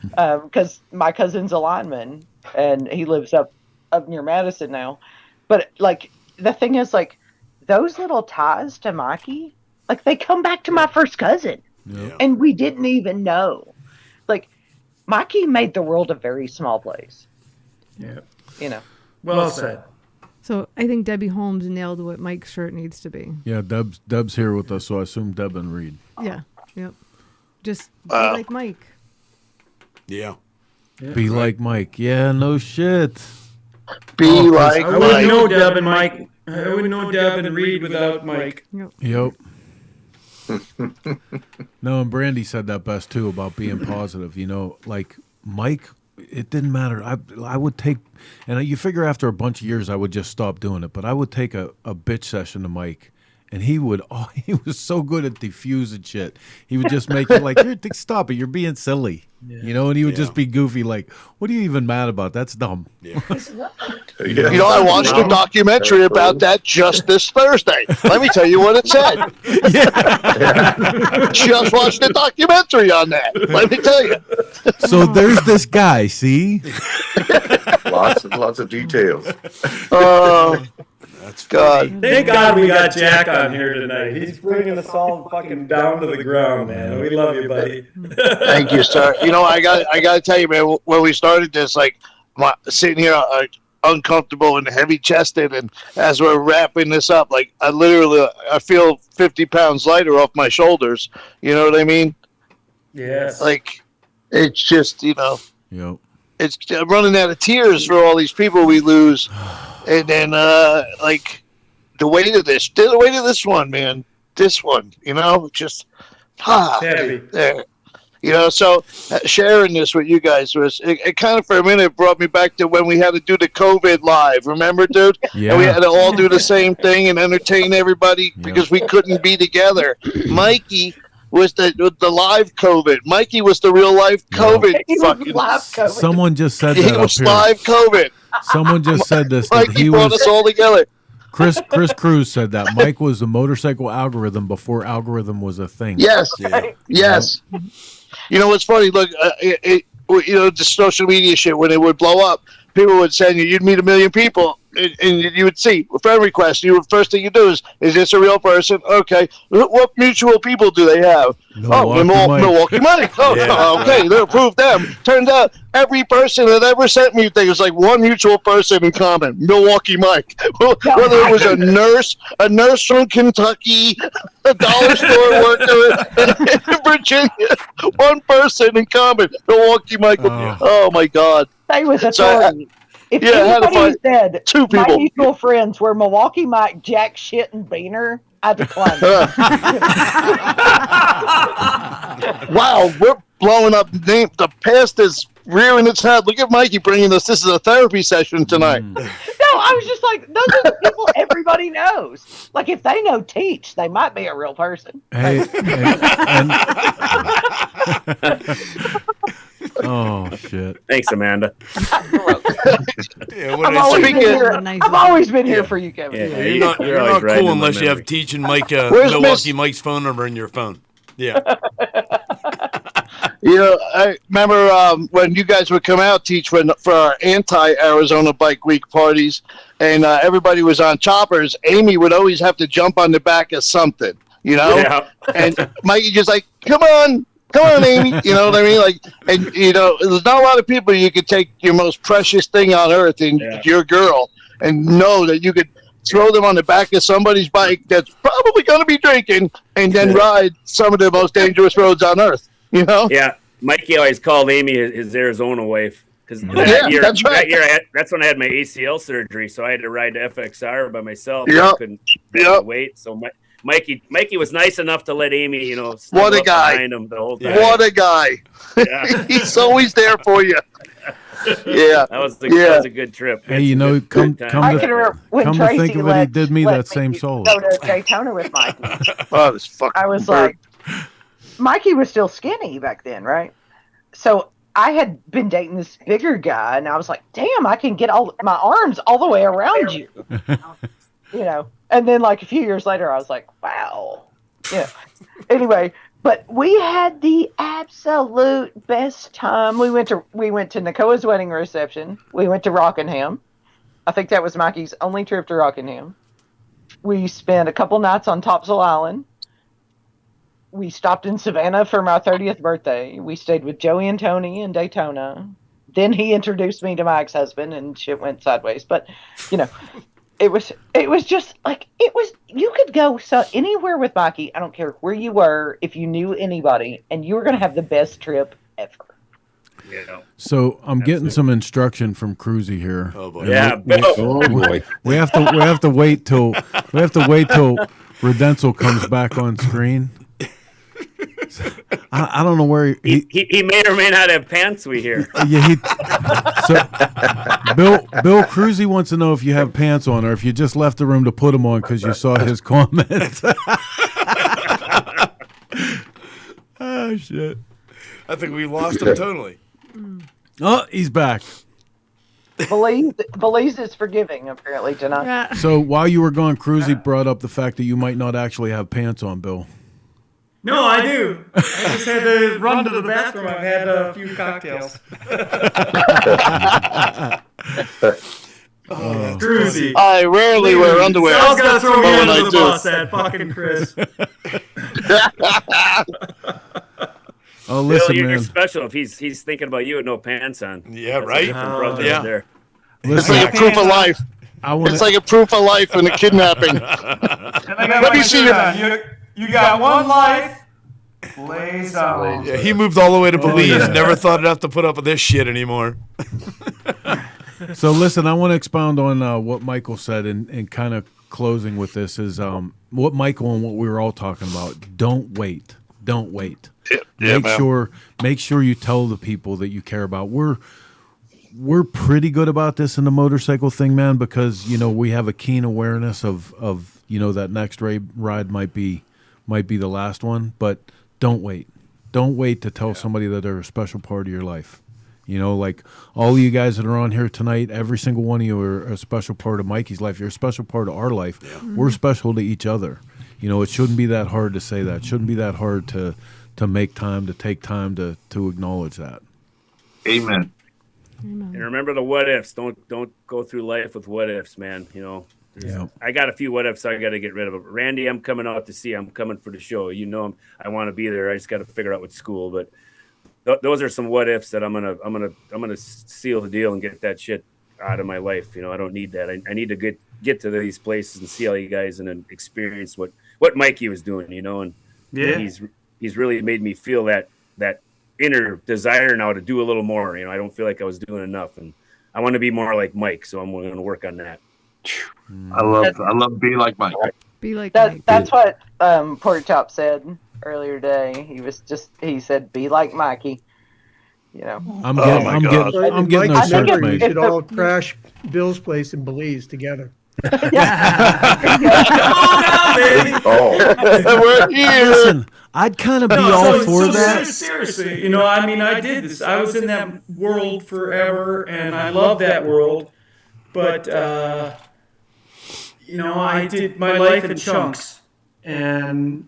Speaker 7: because my cousin's a lineman, and he lives up near Madison now. But, like, the thing is, like, those little ties to Mikey, like, they come back to my first cousin. Yeah. And we didn't even know. Like, Mikey made the world a very small place.
Speaker 6: Yeah. Well said.
Speaker 3: So I think Debbie Holmes nailed what Mike's shirt needs to be.
Speaker 1: Yeah, Deb's here with us, so I assume Deb and Reed.
Speaker 3: Yeah. Yep. Just be like Mike.
Speaker 4: Yeah.
Speaker 1: Be like Mike. Yeah, no shit.
Speaker 10: Be like
Speaker 6: Mike. I wouldn't know Deb and Mike. I wouldn't know Deb and Reed without Mike.
Speaker 1: Yep. No, and Brandy said that best too about being positive. Like Mike, it didn't matter. I would take, and you figure after a bunch of years I would just stop doing it, but I would take a bitch session to Mike, and he was so good at diffusing shit. He would just make it like, stop it, you're being silly. Yeah. And he would just be goofy, like, what are you even mad about? That's dumb.
Speaker 10: Yeah. I watched a documentary about that just this Thursday. Let me tell you what it said. Just watched a documentary on that. Let me tell you.
Speaker 1: So there's this guy, see?
Speaker 11: lots of details.
Speaker 4: That's
Speaker 10: God.
Speaker 6: Thank God we got Jack on here tonight. He's bringing us all fucking down to the ground, man. We love you, buddy.
Speaker 10: Thank you, sir. I got to tell you, man, when we started this, like, sitting here uncomfortable and heavy chested, and as we're wrapping this up, like, I feel 50 pounds lighter off my shoulders. You know what I mean?
Speaker 6: Yes.
Speaker 10: Like, it's just,
Speaker 1: Yep.
Speaker 10: it's I'm running out of tears for all these people we lose. And then, like, the weight of this one, man, just,
Speaker 6: heavy.
Speaker 10: There. So sharing this with you guys it kind of for a minute brought me back to when we had to do the COVID live. Remember, dude?
Speaker 1: Yeah.
Speaker 10: And we had to all do the same thing and entertain everybody because we couldn't be together. Mikey was the live COVID. Mikey was the real life COVID.
Speaker 7: He was live COVID.
Speaker 1: Someone just said that.
Speaker 10: He was live COVID.
Speaker 1: Someone just said this.
Speaker 10: Mikey brought us all together.
Speaker 1: Chris Cruz said that Mike was the motorcycle algorithm before algorithm was a thing.
Speaker 10: Yes. Yes. You know what's funny? Look, the social media shit, when it would blow up, people would send you'd meet 1 million people, and you would see a friend request. First thing you do is this a real person? Okay. What mutual people do they have? Milwaukee Mike. Okay, they'll prove them. Turns out every person that ever sent me things was like one mutual person in common: Milwaukee Mike. Whether it was a nurse from Kentucky, a dollar store worker in Virginia, one person in common: Milwaukee Mike. Oh my God.
Speaker 7: They was authority. If anybody said
Speaker 10: two people.
Speaker 7: My mutual friends were Milwaukee Mike, Jack Shit, and Beaner, I declined.
Speaker 10: Wow, we're blowing up. The past is rearing its head. Look at Mikey bringing us. This is a therapy session tonight.
Speaker 7: No, I was just like, those are the people everybody knows. Like, if they know Teach, they might be a real person.
Speaker 1: Hey, oh shit!
Speaker 9: Thanks, Amanda.
Speaker 7: I've always been here for you, Kevin.
Speaker 4: Yeah, you're not cool unless you have Teach and Mike, Milwaukee Mike's phone number in your phone. Yeah.
Speaker 10: I remember when you guys would come out, Teach, for our anti-Arizona Bike Week parties, and everybody was on choppers. Amy would always have to jump on the back of something,
Speaker 9: Yeah.
Speaker 10: And Mikey just like, come on, Amy. You know what I mean? Like, and there's not a lot of people you could take your most precious thing on earth and your girl, and know that you could throw them on the back of somebody's bike that's probably going to be drinking, and then ride some of the most dangerous roads on earth.
Speaker 9: Yeah. Mikey always called Amy his Arizona wife because
Speaker 10: that's right.
Speaker 9: that year that's when I had my ACL surgery, so I had to ride to FXR by myself.
Speaker 10: Yep.
Speaker 9: I couldn't wait, so Mikey was nice enough to let Amy,
Speaker 10: What a guy!
Speaker 9: behind him the whole time.
Speaker 10: What a guy!
Speaker 9: Yeah.
Speaker 10: He's always there for you. Yeah,
Speaker 9: that was a good trip.
Speaker 1: Hey, come to think of it, he did me that same solo.
Speaker 7: Go to Daytona with Mikey.
Speaker 10: Oh, this fucking.
Speaker 7: I was like, Mikey was still skinny back then, right? So I had been dating this bigger guy, and I was like, damn, I can get all my arms all the way around you. And then like a few years later, I was like, wow. Yeah. Anyway, but we had the absolute best time. We went to Nakoa's wedding reception. We went to Rockingham. I think that was Mikey's only trip to Rockingham. We spent a couple nights on Topsail Island. We stopped in Savannah for my 30th birthday. We stayed with Joey and Tony in Daytona. Then he introduced me to my ex-husband, and shit went sideways. But, it was just like, you could go anywhere with Mikey. I don't care where you were, if you knew anybody, and you were going to have the best trip ever.
Speaker 1: So I'm getting some instruction from Cruzy here.
Speaker 4: Oh boy!
Speaker 9: Yeah,
Speaker 1: we have to wait till Redenzel comes back on screen. I don't know where
Speaker 9: he may or may not have pants. We hear.
Speaker 1: Yeah, Bill Cruzy wants to know if you have pants on or if you just left the room to put them on because you saw his comment. Oh shit!
Speaker 4: I think we lost him totally.
Speaker 1: Oh, he's back.
Speaker 7: Belize is forgiving apparently tonight.
Speaker 3: Yeah.
Speaker 1: So while you were gone, Cruzy brought up the fact that you might not actually have pants on, Bill.
Speaker 6: No, I do. I just had to run to the bathroom. I've had a few cocktails. Cruzy.
Speaker 10: I rarely wear underwear.
Speaker 6: I was gonna throw me
Speaker 10: But when
Speaker 6: under
Speaker 10: I
Speaker 6: the
Speaker 10: do-
Speaker 6: bus, that fucking Chris.
Speaker 1: Oh, listen,
Speaker 9: Bill,
Speaker 1: man.
Speaker 9: you're special if he's thinking about you with no pants on.
Speaker 4: Yeah,
Speaker 9: That's a
Speaker 4: right?
Speaker 9: different brother
Speaker 4: Yeah.
Speaker 9: there.
Speaker 10: It's like a proof of life. It's like a proof of life in a kidnapping.
Speaker 6: Let me see you got one life. Blaze on.
Speaker 4: Yeah, he moved all the way to Belize. Never thought I'd have to put up with this shit anymore.
Speaker 1: So listen, I want to expound on what Michael said and kind of closing with this is what Michael and what we were all talking about. Don't wait. Don't wait. Make sure you tell the people that you care about. We're pretty good about this in the motorcycle thing, man, because we have a keen awareness of that next ride might be the last one, but don't wait. Don't wait to tell somebody that they're a special part of your life. Like all of you guys that are on here tonight, every single one of you are a special part of Mikey's life. You're a special part of our life. Yeah. We're special to each other. It shouldn't be that hard to say that. It shouldn't be that hard to make time, to take time to acknowledge that.
Speaker 13: Amen.
Speaker 9: And remember the what ifs. Don't go through life with what ifs, man. I got a few what ifs I got to get rid of. Randy, I'm coming out to see. I'm coming for the show. I want to be there. I just got to figure out what school. But those are some what ifs that I'm gonna seal the deal and get that shit out of my life. I don't need that. I need to get to these places and see all you guys and then experience what Mikey was doing. And he's really made me feel that inner desire now to do a little more. I don't feel like I was doing enough, and I want to be more like Mike. So I'm going to work on that.
Speaker 13: I love be like Mike.
Speaker 3: Be like
Speaker 7: that.
Speaker 3: Mike.
Speaker 7: That's what Pork Chop said earlier today. He said, "Be like Mikey."
Speaker 1: I'm getting
Speaker 12: Mike's
Speaker 1: those shirts
Speaker 12: we
Speaker 1: made.
Speaker 12: should all crash Bill's place in Belize together.
Speaker 10: We're here.
Speaker 1: Listen, I'd kind of be all for that.
Speaker 6: Seriously, I did this. I was in that world forever, and I love that world. But, I did my life in chunks, and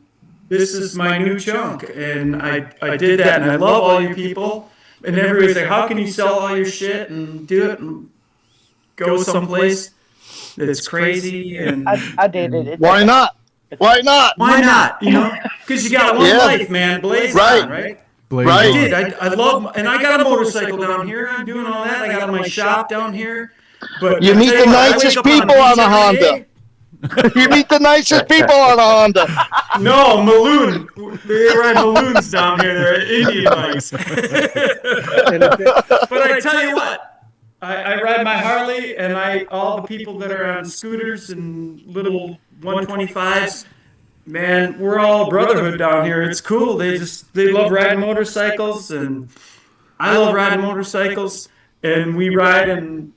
Speaker 6: this is my new chunk. And I did that, and I love all you people. And everybody's like, how can you sell all your shit and do it and go someplace that's crazy? And
Speaker 7: I did it.
Speaker 10: Why not? Why not?
Speaker 6: Why not? Because you got one life, man. Blaze on, right? I did. I love, and I got a motorcycle down here. I'm doing all that. I got my shop down here. But
Speaker 10: you meet the nicest people on a Honda. You meet the nicest people on a Honda.
Speaker 6: No, Maloon. They ride Maloons down here. They're Indian bikes. But I tell you what, I ride my Harley, and all the people that are on scooters and little 125s, man, we're all brotherhood down here. It's cool. They love riding motorcycles, and I love riding motorcycles, and we ride in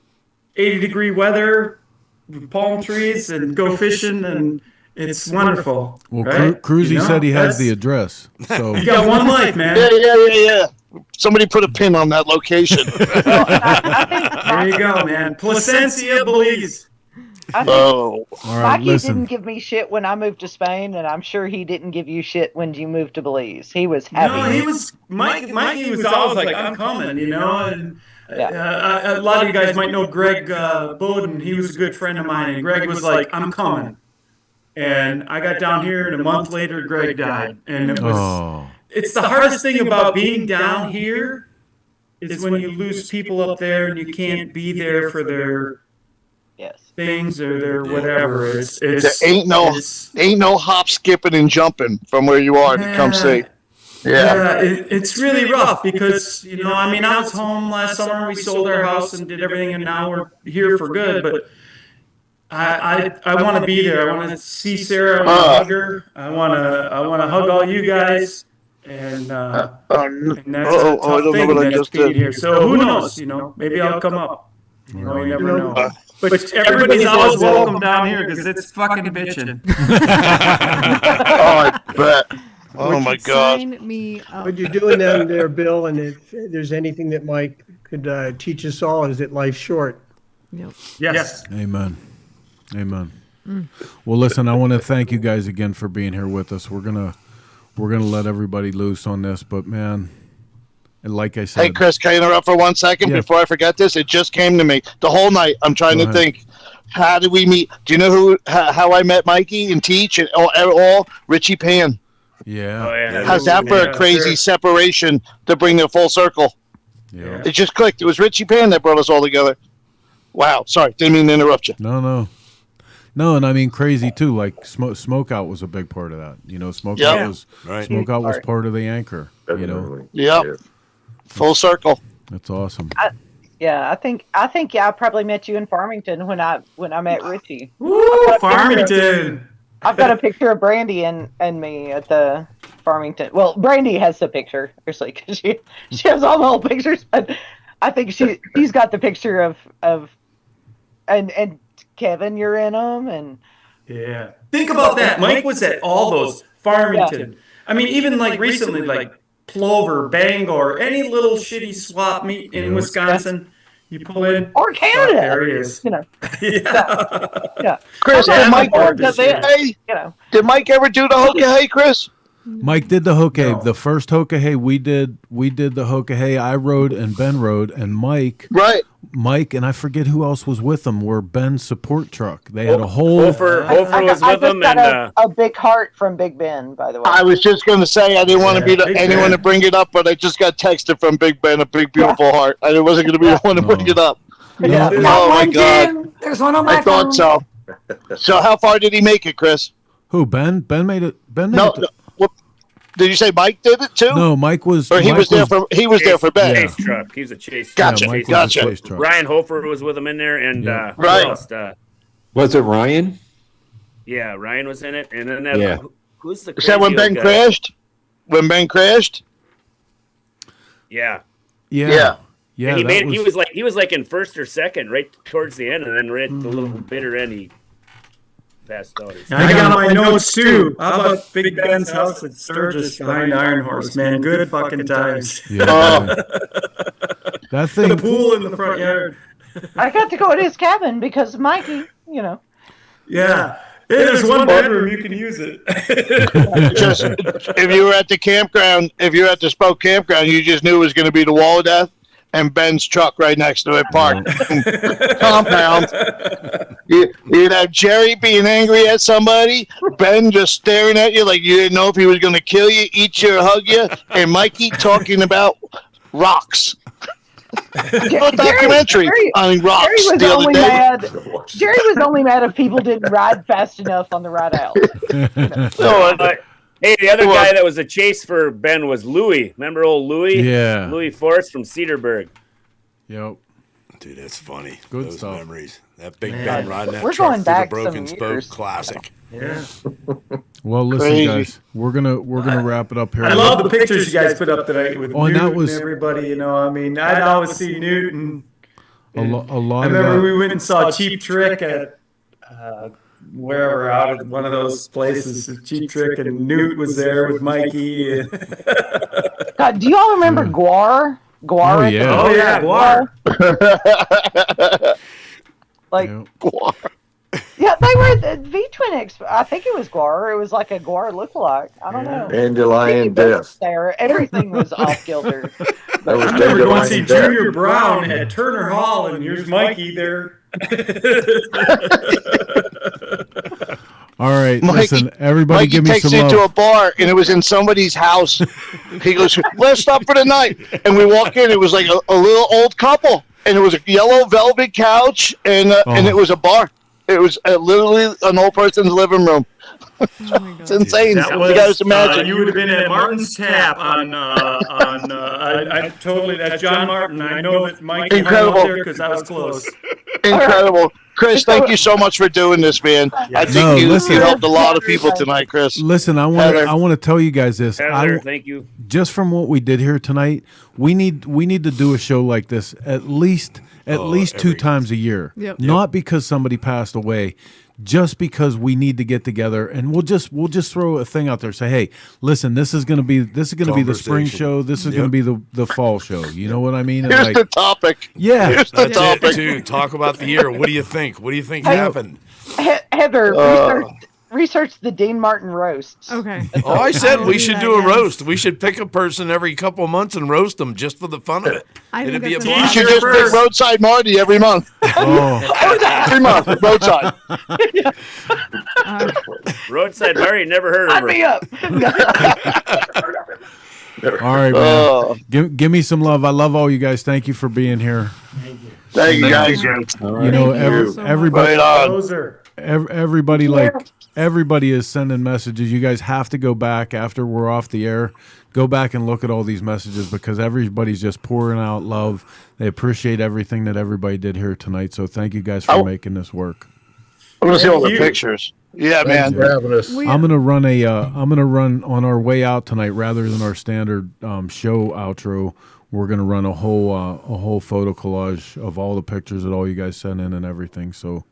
Speaker 6: 80-degree weather with palm trees and go fishing, and it's wonderful.
Speaker 1: Well,
Speaker 6: right?
Speaker 1: Cruzy said he has the address. So
Speaker 6: you got one life, man.
Speaker 10: Yeah. Somebody put a pin on that location.
Speaker 6: There you go, man. Placencia, Belize.
Speaker 10: Oh.
Speaker 1: All right,
Speaker 7: Mikey
Speaker 1: listen.
Speaker 7: didn't give me shit when I moved to Spain, and I'm sure he didn't give you shit when you moved to Belize. He was happy.
Speaker 6: No, he was Mikey was always like, I'm coming, you know. And a lot of you guys might know Greg Bowden. He was a good friend of mine, and Greg was like, I'm coming. And I got down here, and a month later, Greg died. And it was it's the hardest thing about being down here is when you lose people up there and you can't be there for their things or their whatever.
Speaker 10: There ain't no hop, skipping, and jumping from where you are to come see.
Speaker 6: Yeah, it's really rough because, you know, I mean, I was home last summer. We sold our house and did everything, and now we're here for good. But I want to be there. I want to see Sarah. I want to hug her. I want to hug all you guys. And that's a tough thing that's being here. So who knows? You know, maybe I'll come up. You know, you never know. But everybody's always welcome down here because it's fucking bitching.
Speaker 10: I bet. Oh my God!
Speaker 3: Sign me up.
Speaker 12: What you're doing down there, Bill, and if there's anything that Mike could teach us all, is that life's short.
Speaker 3: Yep.
Speaker 6: Yes.
Speaker 1: Amen. Well, listen, I want to thank you guys again for being here with us. We're gonna let everybody loose on this, but man, and like I said,
Speaker 10: Hey, Chris, can I interrupt for 1 second before I forget this? It just came to me the whole night. I'm trying to think. How did we meet? Do you know how I met Mikey and Teach and all Richie Pan?
Speaker 1: Yeah.
Speaker 10: How's that for a crazy separation to bring it full circle?
Speaker 1: Yeah.
Speaker 10: It just clicked. It was Richie Pan that brought us all together. Wow. Sorry. Didn't mean to interrupt you.
Speaker 1: No, and I mean crazy too. Like Smokeout was a big part of that. You know, Smokeout was part of the anchor. You know.
Speaker 10: Yep. Full circle.
Speaker 1: That's awesome.
Speaker 7: I think I probably met you in Farmington when I met Richie.
Speaker 6: Woo, Farmington.
Speaker 7: I've got a picture of Brandy and me at the Farmington. Well, Brandy has the picture, actually, because she has all the old pictures. But I think she's got the picture of and Kevin, you're in them, and
Speaker 6: yeah. Think about that. Mike was at all those Farmington. Yeah. I mean, even like recently, like Plover, Bangor, any little shitty swap meet in Wisconsin. You pull in,
Speaker 7: or Canada.
Speaker 6: There he is.
Speaker 7: You know.
Speaker 6: Yeah.
Speaker 10: Chris, did Mike ever do the Hoka Chris?
Speaker 1: Mike did the Hoka. No. The first Hoka we did the Hoka. I rode and Ben rode, and Mike and I forget who else was with them. Were Ben's support truck. They had a whole.
Speaker 9: Hofer was with them, and
Speaker 7: a big heart from Big Ben, by the way.
Speaker 10: I was just going to say I didn't want to be anyone to bring it up, but I just got texted from Big Ben, a big beautiful heart. I wasn't going to be the one to bring it up.
Speaker 15: No.
Speaker 10: Oh my God!
Speaker 15: There's one on my phone.
Speaker 10: I thought so. So how far did he make it, Chris?
Speaker 1: Who? Ben? Ben made it. Ben made
Speaker 10: no,
Speaker 1: it.
Speaker 10: Did you say Mike did it too?
Speaker 1: No, Mike was.
Speaker 10: Or he was there for. He was there for Ben.
Speaker 9: Chase truck. He's a chase.
Speaker 10: Gotcha.
Speaker 9: Yeah,
Speaker 10: Gotcha.
Speaker 9: Chase truck. Ryan Hofer was with him in there, and who else?
Speaker 5: Was it Ryan?
Speaker 9: Yeah, Ryan was in it, and then who's the?
Speaker 10: Is that when Ben crashed? When Ben crashed?
Speaker 9: Yeah.
Speaker 10: Yeah.
Speaker 1: Yeah.
Speaker 9: And he was like in first or second, right towards the end, and then right at the little bitter end, he passed out.
Speaker 6: I got my notes too. How about Big Ben's house at Sturgis behind Iron Horse, man? Good fucking times.
Speaker 1: Yeah. That thing.
Speaker 6: The pool in the front yard.
Speaker 7: I got to go to his cabin because of Mikey, you know.
Speaker 6: Yeah. Hey, there's one bedroom. You can use it.
Speaker 10: Just if you were at the campground, if you were at the Spoke campground, you just knew it was going to be the wall of death and Ben's truck right next to it parked compound. You'd have Jerry being angry at somebody, Ben just staring at you like you didn't know if he was going to kill you, eat you, or hug you, and Mikey talking about rocks. A documentary on rocks
Speaker 7: Jerry was
Speaker 10: the other
Speaker 7: only
Speaker 10: day.
Speaker 7: mad. Jerry was only mad if people didn't ride fast enough on the ride out.
Speaker 9: Hey, the other guy that was a chase for Ben was Louie. Remember old Louie?
Speaker 1: Yeah.
Speaker 9: Louie Forrest from Cedarburg.
Speaker 1: Yep.
Speaker 4: Dude, that's funny.
Speaker 1: Good
Speaker 4: Those
Speaker 1: stuff.
Speaker 4: memories. That Big Ben riding that
Speaker 7: We're
Speaker 4: truck
Speaker 7: going
Speaker 4: through the
Speaker 7: back
Speaker 4: broken
Speaker 7: some
Speaker 4: spoke
Speaker 7: years.
Speaker 4: classic.
Speaker 6: Yeah.
Speaker 1: Well, listen,
Speaker 10: Crazy.
Speaker 1: guys, we're gonna wrap it up here.
Speaker 6: I love the pictures you guys put up tonight with
Speaker 1: Oh, and
Speaker 6: Newt
Speaker 1: that was-
Speaker 6: and everybody. You know, I mean, I'd always see Newt and
Speaker 1: a lot
Speaker 6: I
Speaker 1: of
Speaker 6: remember
Speaker 1: that.
Speaker 6: we went and saw Cheap Trick at wherever out at one of those places. Cheap Trick, and Newt was there with Mikey.
Speaker 7: God, do you all remember Guar? Guar.
Speaker 1: Oh,
Speaker 7: at the
Speaker 1: yeah.
Speaker 6: Oh yeah, Guar.
Speaker 7: Like,
Speaker 10: Guar.
Speaker 7: yeah, they were the V-Twin Expo. I think it was Guar. It was like a Guar lookalike. I don't know.
Speaker 11: Dandelion Death.
Speaker 7: There, everything was off kilter.
Speaker 11: That was
Speaker 6: I remember going to see
Speaker 11: Dandelion Death.
Speaker 6: Junior Brown at Turner Hall, and here's Mikey there.
Speaker 1: All right,
Speaker 10: Mikey-
Speaker 1: listen, everybody,
Speaker 10: Mikey
Speaker 1: give me
Speaker 10: takes
Speaker 1: some
Speaker 10: me
Speaker 1: love.
Speaker 10: to a bar, and it was in somebody's house. He goes, "Let's stop for the night." And we walk in. It was like a little old couple, and it was a yellow velvet couch, and it was a bar. It was literally an old person's living room. It's insane.
Speaker 6: That
Speaker 10: You
Speaker 6: was,
Speaker 10: guys imagine.
Speaker 6: you would have been at Martin's Tap on I totally, that's John Martin. I know that Mike hung
Speaker 10: Incredible.
Speaker 6: out there because I was close.
Speaker 10: Incredible. Chris, thank you so much for doing this, man. I think
Speaker 1: No,
Speaker 10: you
Speaker 1: listen.
Speaker 10: helped a lot of people tonight, Chris.
Speaker 1: Listen, I
Speaker 10: Heather.
Speaker 1: want to tell you guys this.
Speaker 9: Heather, thank you.
Speaker 1: Just from what we did here tonight, we need to do a show like this at least two times a year.
Speaker 3: Yep.
Speaker 1: Not because somebody passed away, just because we need to get together, and we'll just throw a thing out there. Say, hey, listen, this is gonna be the spring
Speaker 4: Conversation.
Speaker 1: show. This is gonna be the fall show. You know what I mean? And
Speaker 10: Here's the topic.
Speaker 1: Yeah.
Speaker 10: Here's the
Speaker 4: That's it,
Speaker 10: topic.
Speaker 4: too. Talk about the year. What do you think? What do you think happened?
Speaker 7: Heather, research the Dean Martin roasts.
Speaker 3: Okay.
Speaker 4: Oh, I said
Speaker 3: will
Speaker 4: we
Speaker 3: do
Speaker 4: should
Speaker 3: that,
Speaker 4: do a
Speaker 3: yes.
Speaker 4: roast. We should pick a person every couple of months and roast them just for the fun of it.
Speaker 3: I think
Speaker 4: It'd be a
Speaker 3: that's
Speaker 10: You
Speaker 4: blast.
Speaker 10: should just pick Roadside Marty every month.
Speaker 1: Oh,
Speaker 10: Every month, Roadside.
Speaker 9: Roadside Mary, never heard of
Speaker 7: Sign
Speaker 9: her.
Speaker 7: me up.
Speaker 1: all right, man.
Speaker 10: Oh.
Speaker 1: Give me some love. I love all you guys. Thank you for being here.
Speaker 10: Thank you, guys.
Speaker 1: You know, everybody.
Speaker 10: Right on.
Speaker 6: Loser.
Speaker 1: Everybody everybody is sending messages. You guys have to go back after we're off the air. Go back and look at all these messages because everybody's just pouring out love. They appreciate everything that everybody did here tonight. So thank you guys for making this work.
Speaker 10: I'm going to see all the
Speaker 6: you.
Speaker 10: pictures. Yeah,
Speaker 14: Thanks
Speaker 10: man.
Speaker 14: for having us.
Speaker 1: I'm gonna run on our way out tonight rather than our standard show outro. We're gonna run a whole photo collage of all the pictures that all you guys sent in and everything. So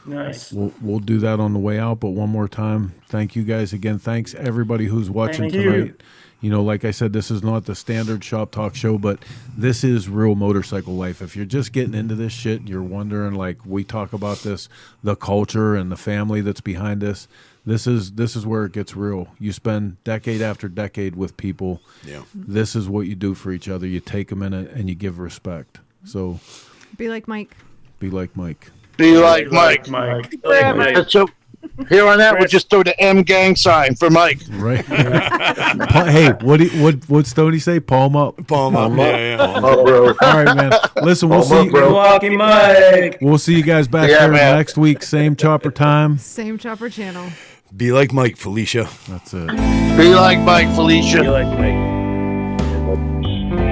Speaker 6: Nice.
Speaker 1: we'll do that on the way out. But one more time, thank you guys again. Thanks everybody who's watching
Speaker 6: Thank you.
Speaker 1: tonight. You know, like I said, this is not the standard Shop Talk show, but this is real motorcycle life. If you're just getting into this shit, you're wondering, like we talk about this, the culture and the family that's behind this. This is where it gets real. You spend decade after decade with people.
Speaker 4: Yeah.
Speaker 1: This is what you do for each other. You take them in it and you give respect. So
Speaker 3: Be like Mike.
Speaker 1: be like Mike.
Speaker 10: Be like Mike.
Speaker 6: Mike.
Speaker 10: So here on that, we'll just throw the M gang sign for Mike.
Speaker 1: Right. Hey, what'd Stoney say? Palm up.
Speaker 4: Palm up. Yeah.
Speaker 11: Palm up, bro.
Speaker 1: All right, man. Listen, we'll
Speaker 11: Palm
Speaker 1: see.
Speaker 11: up, bro.
Speaker 6: Milwaukee Mike.
Speaker 1: We'll see you guys back
Speaker 10: Yeah,
Speaker 1: here
Speaker 10: man.
Speaker 1: next week. Same chopper time.
Speaker 3: Same chopper channel.
Speaker 4: Be like Mike, Felicia.
Speaker 1: That's it.
Speaker 10: Be like Mike, Felicia.
Speaker 9: You like Mike.